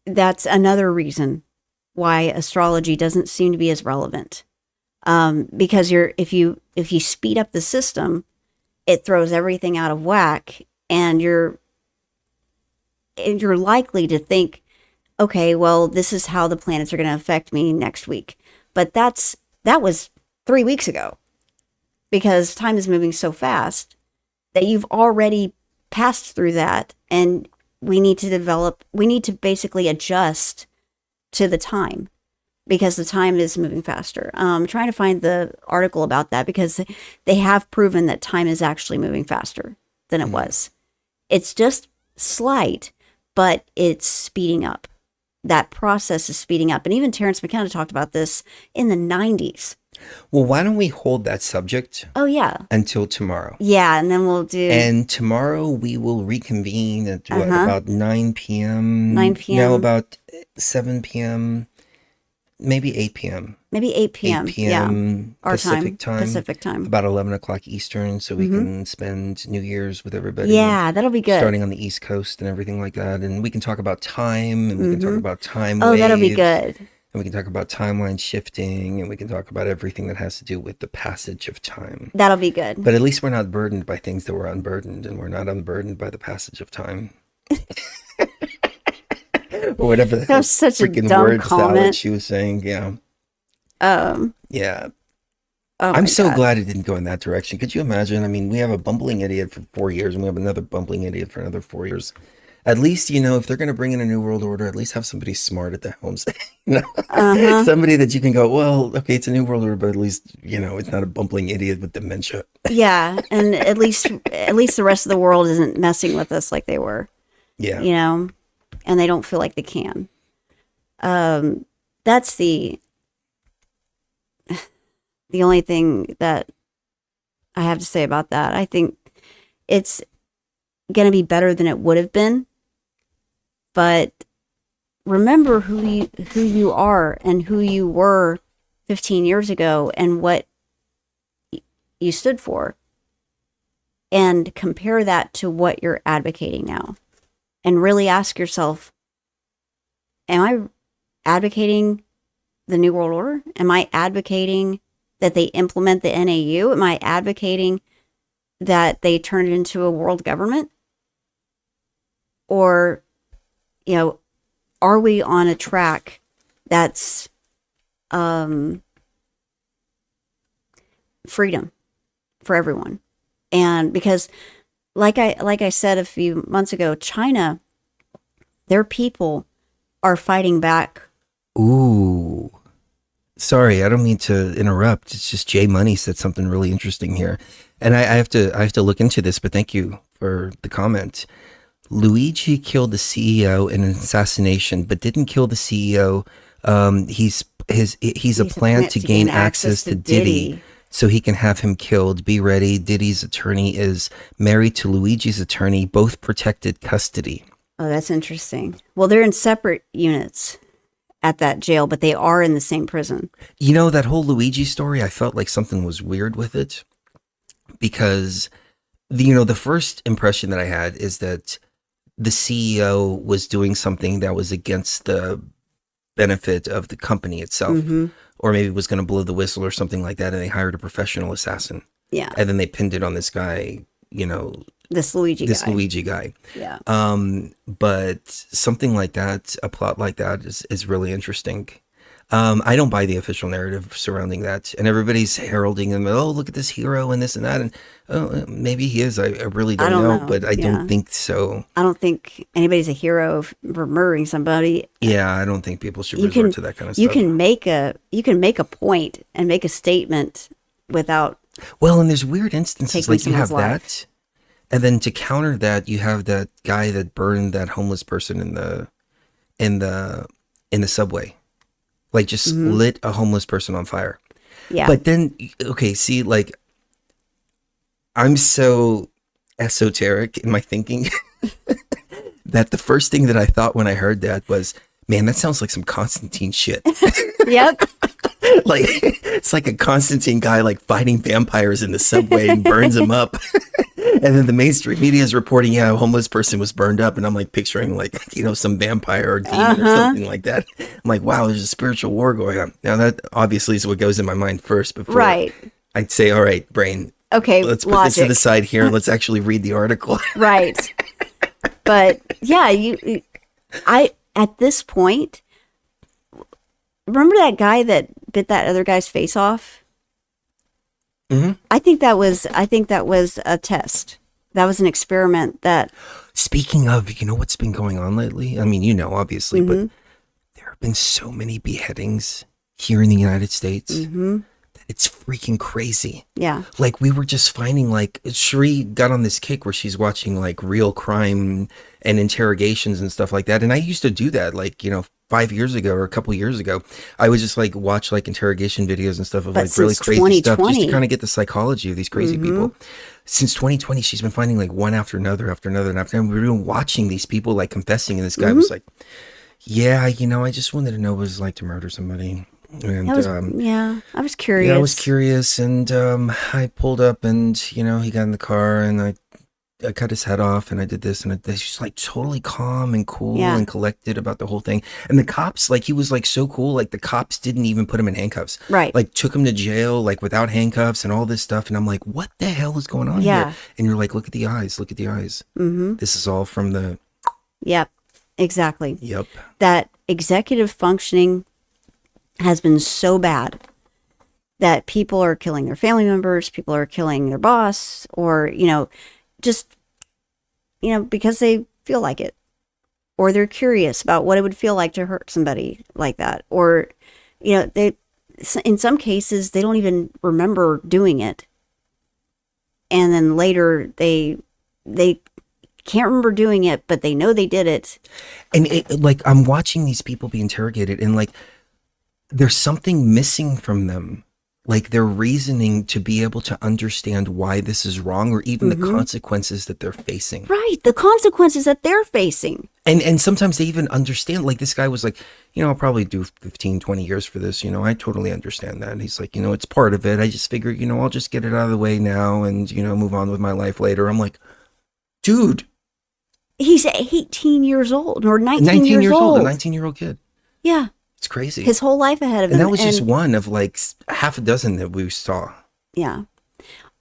that's another reason why astrology doesn't seem to be as relevant. Because if you speed up the system, it throws everything out of whack, and you're likely to think, okay, well, this is how the planets are going to affect me next week. But that was 3 weeks ago, because time is moving so fast that you've already passed through that, and we need to basically adjust to the time, because the time is moving faster. I'm trying to find the article about that, because they have proven that time is actually moving faster than it was. It's just slight, but it's speeding up. That process is speeding up. And even Terrence McKenna talked about this in the 90s. Well, why don't we hold that subject? Oh, yeah. Until tomorrow. Yeah, and then we'll do... And tomorrow we will reconvene at about 9 p.m.? 9 p.m. No, about 7 p.m., maybe 8 p.m. Maybe 8 p.m. 8 p.m. Yeah. Our Pacific time. Pacific time. About 11 o'clock Eastern, so we can spend New Year's with everybody. Yeah, that'll be good. Starting on the East Coast and everything like that. And we can talk about time, and we can talk about time Oh, waves, that'll be good. And we can talk about timeline shifting, and we can talk about everything that has to do with the passage of time. That'll be good. But at least we're not burdened by things that were unburdened, and we're not unburdened by the passage of time. Or whatever the That was such a freaking dumb word comment. salad she was saying. Yeah. Yeah. Oh I'm my so God. glad it didn't go in that direction. Could you imagine? I mean, we have a bumbling idiot for 4 years, and we have another bumbling idiot for another 4 years. At least, if they're going to bring in a new world order, at least have somebody smart at the helm. Somebody that you can go, well, okay, it's a new world order, but at least, it's not a bumbling idiot with dementia. Yeah, and at least the rest of the world isn't messing with us like they were. Yeah. And they don't feel like they can. That's the only thing that I have to say about that. I think it's going to be better than it would have been. But remember who you are and who you were 15 years ago and what you stood for. And compare that to what you're advocating now. And really ask yourself, am I advocating the New World Order? Am I advocating that they implement the NAU? Am I advocating that they turn it into a world government? Or, are we on a track that's freedom for everyone? And because like I said a few months ago, China, their people are fighting back. Ooh. Sorry, I don't mean to interrupt. It's just Jay Money said something really interesting here. And I have to look into this, but thank you for the comment. Luigi killed the CEO in an assassination, but didn't kill the CEO. He's a plan to gain access to Diddy. So he can have him killed. Be ready. Diddy's attorney is married to Luigi's attorney, both protected custody. Oh, that's interesting. Well, they're in separate units at that jail, but they are in the same prison. That whole Luigi story, I felt like something was weird with it, because the first impression that I had is that the CEO was doing something that was against the benefit of the company itself, or maybe was going to blow the whistle or something like that, and they hired a professional assassin. Yeah. And then they pinned it on this guy, This Luigi guy. Luigi guy. Yeah. But something like that, a plot like that is really interesting. I don't buy the official narrative surrounding that, and everybody's heralding him. Oh, look at this hero and this and that, and maybe he is. I really don't know, but I don't think so. I don't think anybody's a hero for murdering somebody. Yeah, I don't think people should resort to that kind of stuff. You can make a point and make a statement without. Well, and there's weird instances like you have life. that, and then to counter that, you have that guy that burned that homeless person in the subway. Like just lit a homeless person on fire. Yeah. But then, okay, see, like, I'm so esoteric in my thinking that the first thing that I thought when I heard that was, man, that sounds like some Constantine shit. Yep. Like, it's like a Constantine guy, like, fighting vampires in the subway and burns them up. And then the mainstream media is reporting, a homeless person was burned up. And I'm like picturing like, some vampire or demon or something like that. I'm like, wow, there's a spiritual war going on. Now that obviously is what goes in my mind first before I'd say, all right, brain. Okay, let's put this to the side here and let's actually read the article. Right. But yeah, at this point, remember that guy that bit that other guy's face off? Mm-hmm. I think that was a test. That was an experiment that. Speaking of, what's been going on lately? I mean, obviously, but there have been so many beheadings here in the United States that it's freaking crazy. Yeah. Like we were just finding like Sheree got on this kick where she's watching like real crime and interrogations and stuff like that. And I used to do that like, 5 years ago or a couple years ago. I would just like watch like interrogation videos and stuff of like really crazy stuff just to kind of get the psychology of these crazy people. Since 2020, she's been finding like one after another, and we've been watching these people like confessing. And this guy was like, yeah, I just wanted to know what it was like to murder somebody. And I was curious. Yeah, I was curious, and I pulled up, and he got in the car, and I cut his head off, and I did this, and he's just like totally calm and cool and collected about the whole thing. And the cops, like he was like so cool, like the cops didn't even put him in handcuffs, right? Like took him to jail, like without handcuffs and all this stuff. And I'm like, what the hell is going on here? And you're like, look at the eyes, look at the eyes. This is all from the. Yep, exactly. Yep. That executive functioning has been so bad that people are killing their family members, people are killing their boss, or, just, because they feel like it, or they're curious about what it would feel like to hurt somebody like that. Or, they, in some cases, they don't even remember doing it. And then later they can't remember doing it, but they know they did it. And like, I'm watching these people be interrogated, and like, there's something missing from them. Like their reasoning to be able to understand why this is wrong, or even the consequences that they're facing. Right. The consequences that they're facing. And sometimes they even understand, like this guy was like, I'll probably do 15, 20 years for this. I totally understand that. And he's like, it's part of it. I just figured, I'll just get it out of the way now and, move on with my life later. I'm like, dude. He's 18 years old or 19 years old. A 19-year-old kid. Yeah. It's crazy. His whole life ahead of him. And that was just one of like half a dozen that we saw. Yeah.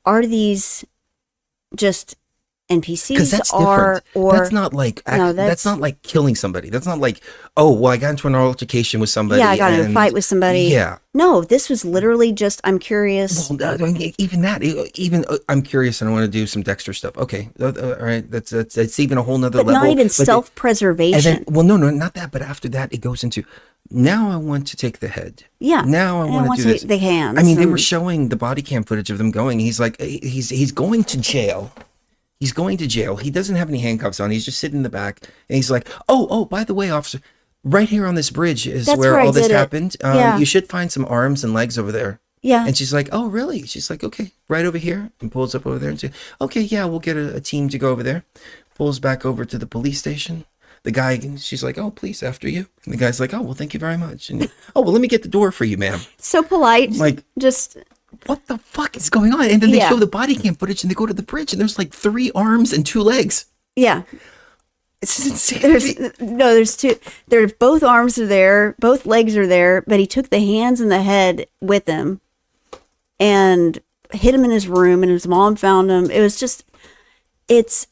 Are these just NPCs? Because that's different. That's not like that's not like killing somebody. That's not like, oh, well, I got into an altercation with somebody. Yeah, I got in a fight with somebody. Yeah. No, this was literally just, I'm curious. Well, even I'm curious and I want to do some Dexter stuff. Okay, all right, that's even a whole nother level. But not even self-preservation. Well, no, not that. But after that, it goes into, now I want to take the head. Yeah. Now I want to do this. The hands. I mean, they were showing the body cam footage of them going. He's like, he's going to jail. He's going to jail. He doesn't have any handcuffs on. He's just sitting in the back. And he's like, oh, by the way, officer, right here on this bridge is where all this happened. You should find some arms and legs over there. Yeah. And she's like, oh, really? She's like, okay, right over here. And pulls up over there and says, okay, yeah, we'll get a team to go over there. Pulls back over to the police station. The guy, she's like, oh, please, after you. And the guy's like, oh, well, thank you very much. And, oh, well, let me get the door for you, ma'am. So polite. Like, just what the fuck is going on? And then they Yeah. show the body cam footage and they go to the bridge and there's like 3 arms and 2 legs. Yeah. This is insane. There's two. There's both arms are there, both legs are there, but he took the hands and the head with him and hid him in his room, and his mom found him. It was just, it's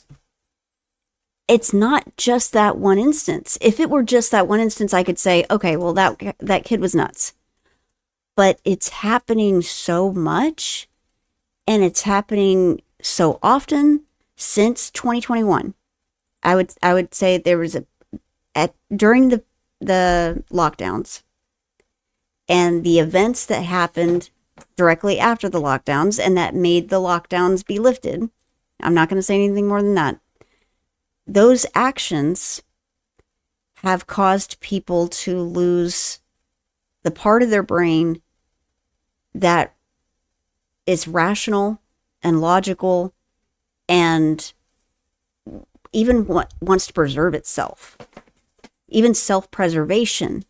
not just that one instance. If it were just that one instance, I could say, okay, well, that kid was nuts. But it's happening so much, and it's happening so often since 2021. I would say there was during the lockdowns and the events that happened directly after the lockdowns and that made the lockdowns be lifted. I'm not going to say anything more than that. Those actions have caused people to lose the part of their brain that is rational and logical and even wants to preserve itself. Even self-preservation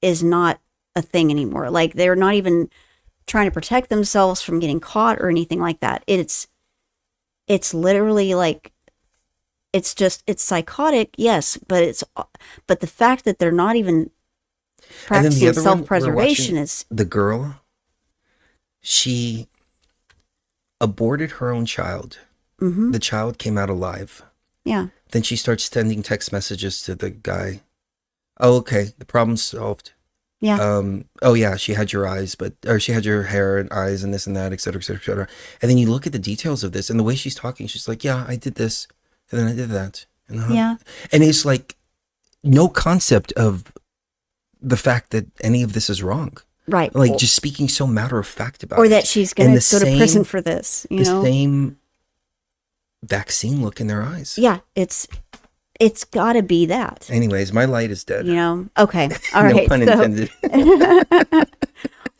is not a thing anymore. Like, they're not even trying to protect themselves from getting caught or anything like that. It's literally like, it's psychotic, yes, but the fact that they're not even practicing self-preservation is... The girl, she aborted her own child. Mm-hmm. The child came out alive. Yeah. Then she starts sending text messages to the guy. Oh, okay, the problem's solved. Yeah. Oh yeah, she had your eyes, or she had your hair and eyes and this and that, et cetera, et cetera, et cetera. And then you look at the details of this and the way she's talking, she's like, yeah, I did this. And then I did that. And Yeah. And it's like no concept of the fact that any of this is wrong. Right. Like just speaking so matter of fact about it. Or that she's going to go to prison for this, you know? The same vaccine look in their eyes. Yeah, it's got to be that. Anyways, my light is dead. You know? Okay. All No right. pun so, intended.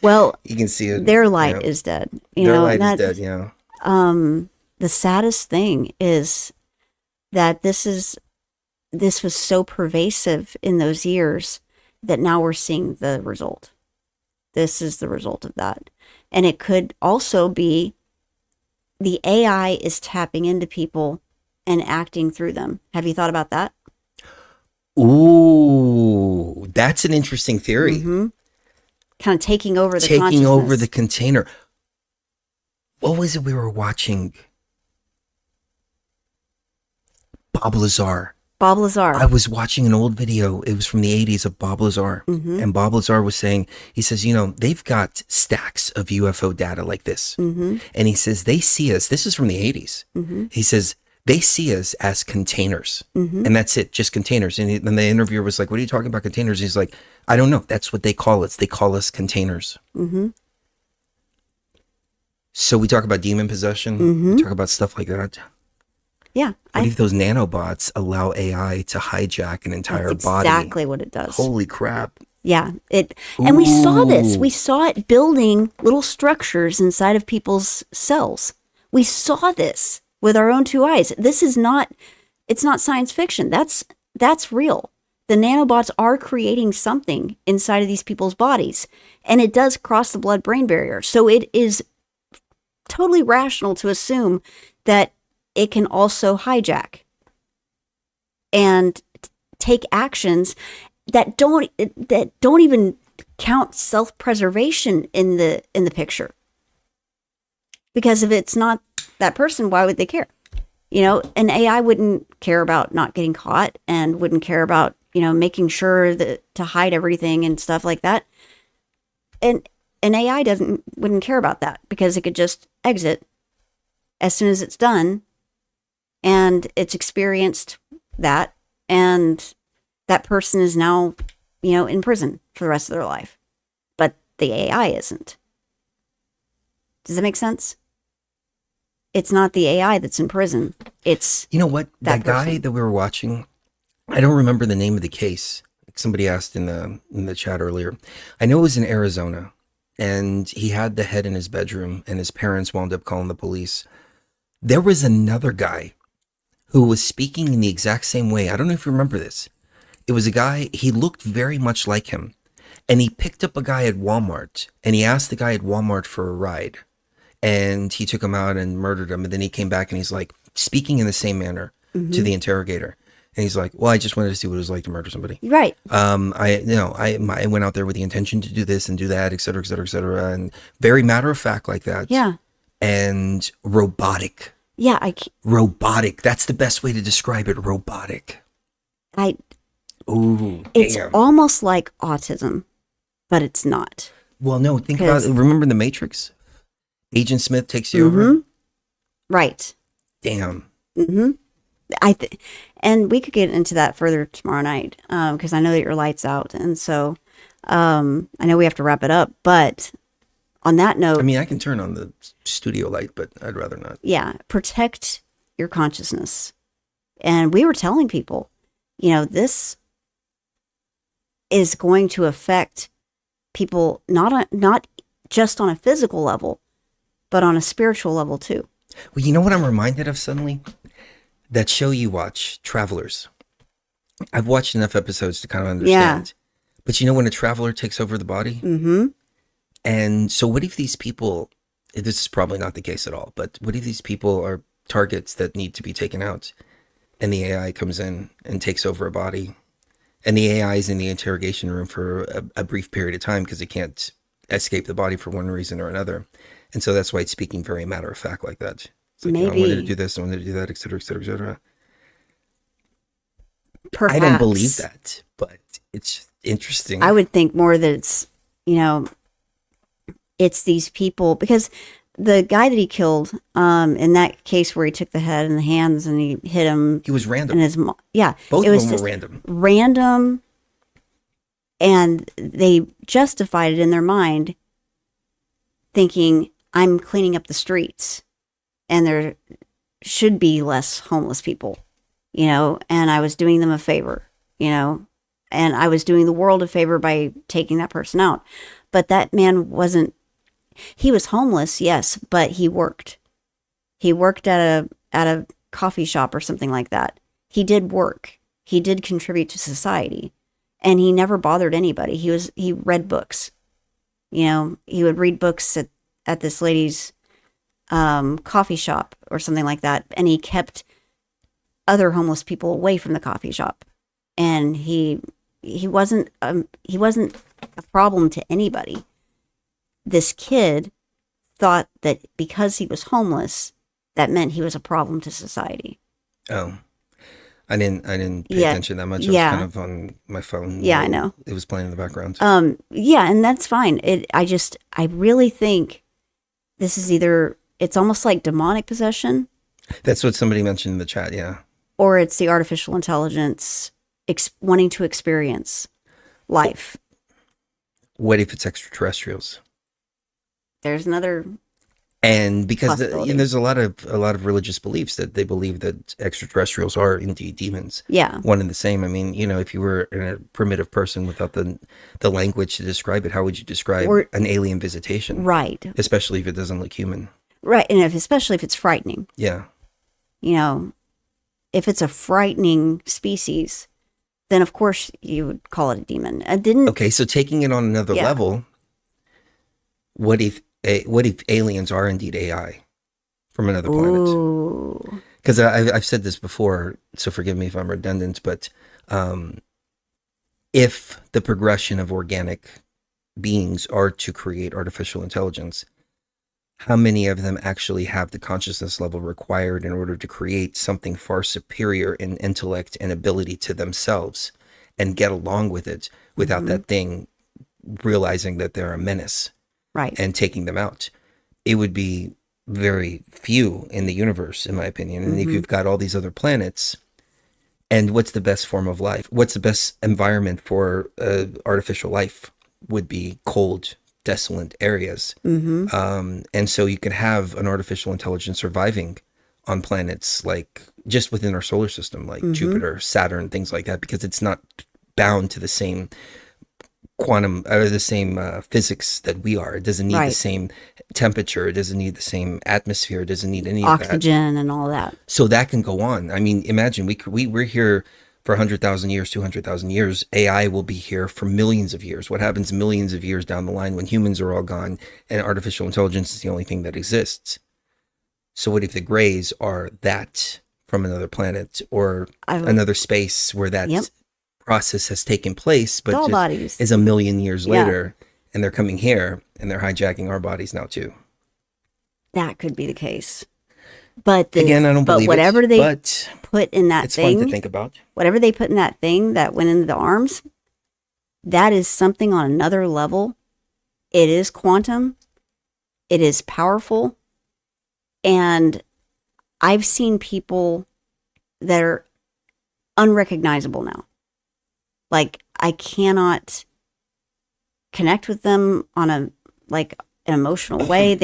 well, you can see it. their light is dead. Their light is dead, yeah. The saddest thing is that this was so pervasive in those years that now we're seeing the result. This is the result of that. And it could also be the AI is tapping into people and acting through them. Have you thought about that? Ooh, that's an interesting theory. Mm-hmm. Kind of taking over the Taking over consciousness. the container. What was it we were watching? Bob Lazar. Bob Lazar. I was watching an old video. It was from the 80s of Bob Lazar. Mm-hmm. And Bob Lazar was saying, he says, you know, they've got stacks of UFO data like this. Mm-hmm. And he says, they see us. This is from the 80s. Mm-hmm. He says, they see us as containers. Mm-hmm. And that's it, just containers. And then the interviewer was like, what are you talking about containers? He's like, I don't know. That's what they call us. They call us containers. Mm-hmm. So we talk about demon possession. Mm-hmm. We talk about stuff like that. Yeah. What if those nanobots allow AI to hijack an entire That's body? exactly what it does. Holy crap. Yeah. And we saw this. Ooh. We saw it building little structures inside of people's cells. We saw this with our own 2 eyes. This is not, it's not science fiction. That's real. The nanobots are creating something inside of these people's bodies, and it does cross the blood-brain barrier. So it is totally rational to assume that it can also hijack and take actions that don't even count self-preservation in the picture. Because if it's not that person, why would they care? You know, an AI wouldn't care about not getting caught and wouldn't care about, you know, making sure that to hide everything and stuff like that. And an AI wouldn't care about that because it could just exit as soon as it's done and it's experienced that, and that person is now, you know, in prison for the rest of their life. But the AI isn't. Does that make sense? It's not the AI that's in prison. It's, you know what? That guy person. that we were watching, I don't remember the name of the case. Somebody asked in the chat earlier. I know it was in Arizona, and he had the head in his bedroom, and his parents wound up calling the police. There was another guy who was speaking in the exact same way. I don't know if you remember this. It was a guy, he looked very much like him. And he picked up a guy at Walmart, and he asked the guy at Walmart for a ride. and he took him out and murdered him. And then he came back and he's like speaking in the same manner to the interrogator. And he's like, well, I just wanted to see what it was like to murder somebody. Right. I went out there with the intention to do this and do that, et cetera, et cetera, et cetera. And very matter of fact like that. Yeah. And robotic. Yeah. Robotic. That's the best way to describe it. Robotic. Ooh, It's damn. almost like autism, but it's not. Well, no, think about it. Remember The Matrix? Agent Smith takes you over? Right. Damn. And we could get into that further tomorrow night because I know that your light's out, and so I know we have to wrap it up. But on that note, I mean, I can turn on the studio light, but I'd rather not. yeah, protect your consciousness. And we were telling people, this is going to affect people not just on a physical level, but on a spiritual level too. Well, you know what I'm reminded of suddenly? That show you watch, Travelers. I've watched enough episodes to kind of understand. But when a traveler takes over the body? Mm-hmm. And so what if these people, this is probably not the case at all, but what if these people are targets that need to be taken out? And the AI comes in and takes over a body. And the AI is in the interrogation room for a brief period of time because it can't escape the body for one reason or another. And so that's why it's speaking very matter of fact like that. It's like, I wanted to do this, I wanted to do that, et cetera, et cetera, et cetera. Perhaps. I don't believe that, but it's interesting. I would think more that it's, it's these people, because the guy that he killed, in that case where he took the head and the hands and he hit him. He was random. And Both it of was them were just random. Random. And they justified it in their mind thinking, I'm cleaning up the streets and there should be less homeless people, and I was doing them a favor, and I was doing the world a favor by taking that person out. But that man he was homeless, yes, but he worked. He worked at a coffee shop or something like that. He did work. He did contribute to society, and he never bothered anybody. He read books. He would read books at this lady's coffee shop or something like that, and he kept other homeless people away from the coffee shop. And he wasn't a problem to anybody. This kid thought that because he was homeless, that meant he was a problem to society. Oh, I didn't pay attention that much. I was kind of on my phone. Yeah, I know. It was playing in the background. Yeah, and that's fine. I really think this is it's almost like demonic possession. That's what somebody mentioned in the chat, yeah. Or it's the artificial intelligence wanting to experience life. What if it's extraterrestrials? There's another. And because possibility. there's a lot of religious beliefs that they believe that extraterrestrials are indeed demons. Yeah. One and the same. I mean, if you were a primitive person without the language to describe it, how would you describe an alien visitation? Right. Especially if it doesn't look human. Right. And especially if it's frightening. Yeah. If it's a frightening species, then of course you would call it a demon. Okay, so taking it on another level, what if aliens are indeed AI from another planet? Because I've said this before, so forgive me if I'm redundant, but if the progression of organic beings are to create artificial intelligence, how many of them actually have the consciousness level required in order to create something far superior in intellect and ability to themselves and get along with it without that thing realizing that they're a menace, right, and taking them out? It would be very few in the universe, in my opinion. And if you've got all these other planets, and what's the best form of life? What's the best environment for artificial life? Would be cold, desolate areas. And so you could have an artificial intelligence surviving on planets like just within our solar system, like Jupiter, Saturn, things like that, because it's not bound to the same quantum or the same physics that we are. It doesn't need the same temperature. It doesn't need the same atmosphere. It doesn't need any oxygen and all that. So that can go on. I mean, imagine we're here for 100,000 years, 200,000 years. AI will be here for millions of years. What happens millions of years down the line when humans are all gone and artificial intelligence is the only thing that exists? So what if the Greys are that from another planet or another space where that process has taken place, but Doll just bodies. is a million years later, and they're coming here and they're hijacking our bodies now too? That could be the case. But Again, I don't believe whatever it, they but put in that it's thing, fun to think about. whatever they put in that thing that went into the arms, that is something on another level. It is quantum. It is powerful. And I've seen people that are unrecognizable now. Like, I cannot connect with them on an emotional way.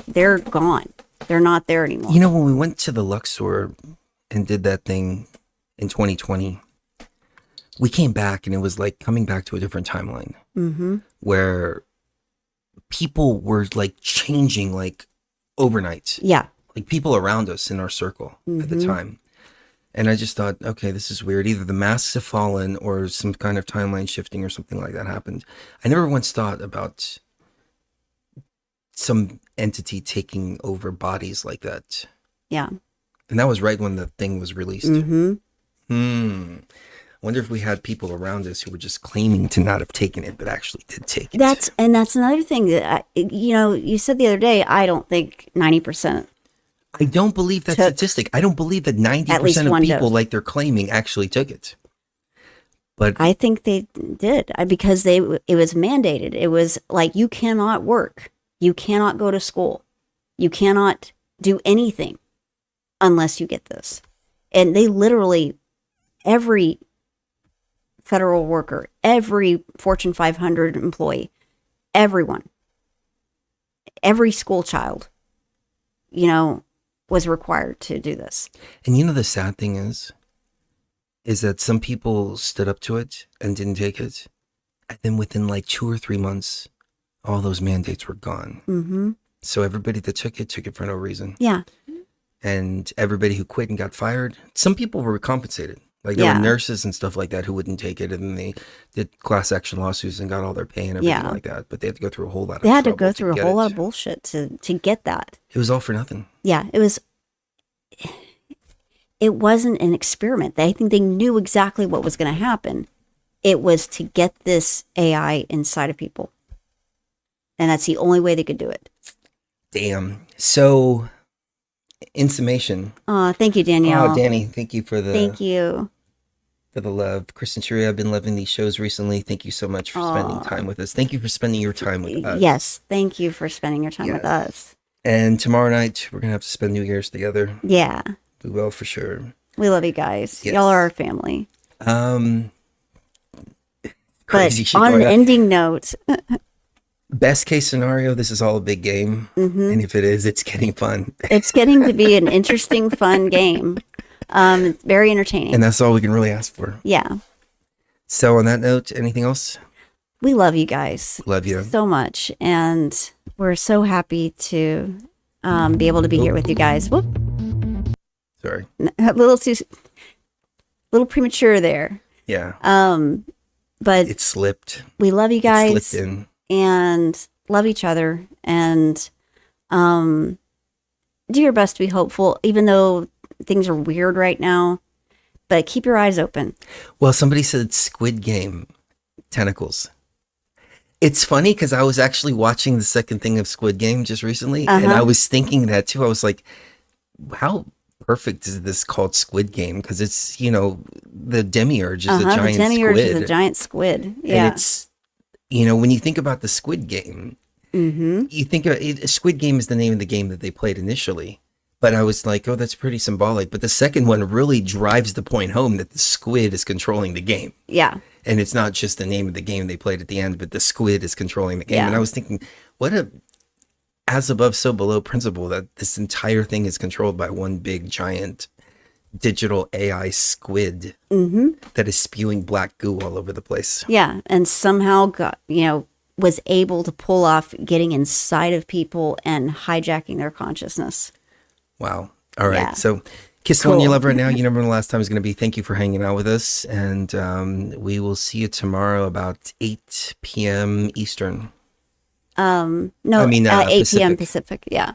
They're gone. They're not there anymore. You know, when we went to the Luxor and did that thing in 2020, we came back and it was like coming back to a different timeline where people were like changing like overnight. Yeah. Like people around us in our circle at the time. And I just thought, okay, this is weird. Either the masks have fallen or some kind of timeline shifting or something like that happened. I never once thought about some entity taking over bodies like that. Yeah. And that was right when the thing was released. I wonder if we had people around us who were just claiming to not have taken it, but actually did take it. That's another thing that, you said the other day, I don't think 90%. I don't believe that statistic. I don't believe that 90% of people, like they're claiming, actually took it. But I think they did because it was mandated. It was like, you cannot work. You cannot go to school. You cannot do anything unless you get this. And they literally, every federal worker, every Fortune 500 employee, everyone, every school child, was required to do this. And the sad thing is that some people stood up to it and didn't take it. And then within like 2 or 3 months, all those mandates were gone. So everybody that took it for no reason. Yeah. And everybody who quit and got fired, some people were compensated. Like there were nurses and stuff like that who wouldn't take it, and then they did class action lawsuits and got all their pay and everything like that. But they had to go through a whole lot of They had to trouble go through a whole lot of it. bullshit to get that. It was all for nothing. Yeah, it wasn't an experiment. I think they knew exactly what was going to happen. It was to get this AI inside of people. And that's the only way they could do it. Damn. So, in summation. Thank you, Danielle. Oh, Danny, thank you for the love. Chris and Sherry, I've been loving these shows recently. Thank you so much for spending time with us. Thank you for spending your time with us. Yes, thank you for spending your time with us. And tomorrow night, we're going to have to spend New Year's together. Yeah. We will, for sure. We love you guys. Yes. Y'all are our family. Crazy But on an ending note... Best case scenario, this is all a big game. And if it is, it's getting fun. It's getting to be an interesting, fun game. It's very entertaining. And that's all we can really ask for. Yeah. So on that note, anything else? We love you guys. Love you. So much. And we're so happy to be able to be here with you guys. Whoop. Sorry. A little premature there. Yeah. But it slipped. We love you guys. It slipped in. And love each other, and do your best to be hopeful, even though things are weird right now, but keep your eyes open. Well, somebody said Squid Game tentacles. It's funny because I was actually watching the second thing of Squid Game just recently, and I was thinking that too. I was like, how perfect is this called Squid Game? Because it's, the demiurge is a giant squid. The demiurge is a giant squid. Yeah. And it's, when you think about the Squid Game, you think Squid Game is the name of the game that they played initially. But I was like, oh, that's pretty symbolic. But the second one really drives the point home that the squid is controlling the game. Yeah. And it's not just the name of the game they played at the end, but the squid is controlling the game. Yeah. And I was thinking, what a as above, so below principle that this entire thing is controlled by one big, giant digital AI squid that is spewing black goo all over the place. Yeah, and somehow was able to pull off getting inside of people and hijacking their consciousness. Wow. All right. Yeah. So Kiss the one you Cool. love right now. You never know when the last time is going to be. Thank you for hanging out with us. And we will see you tomorrow about 8 p.m. Eastern. No, I mean, 8 p.m. Pacific. Pacific. Yeah.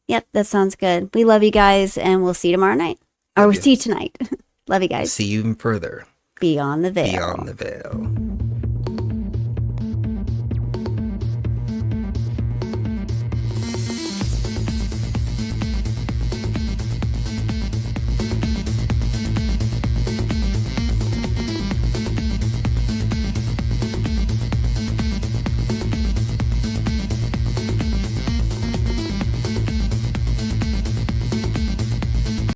Yep, that sounds good. We love you guys, and we'll see you tomorrow night. Or Love we'll you. see you tonight. Love you guys. See you even further Beyond the veil. beyond the veil.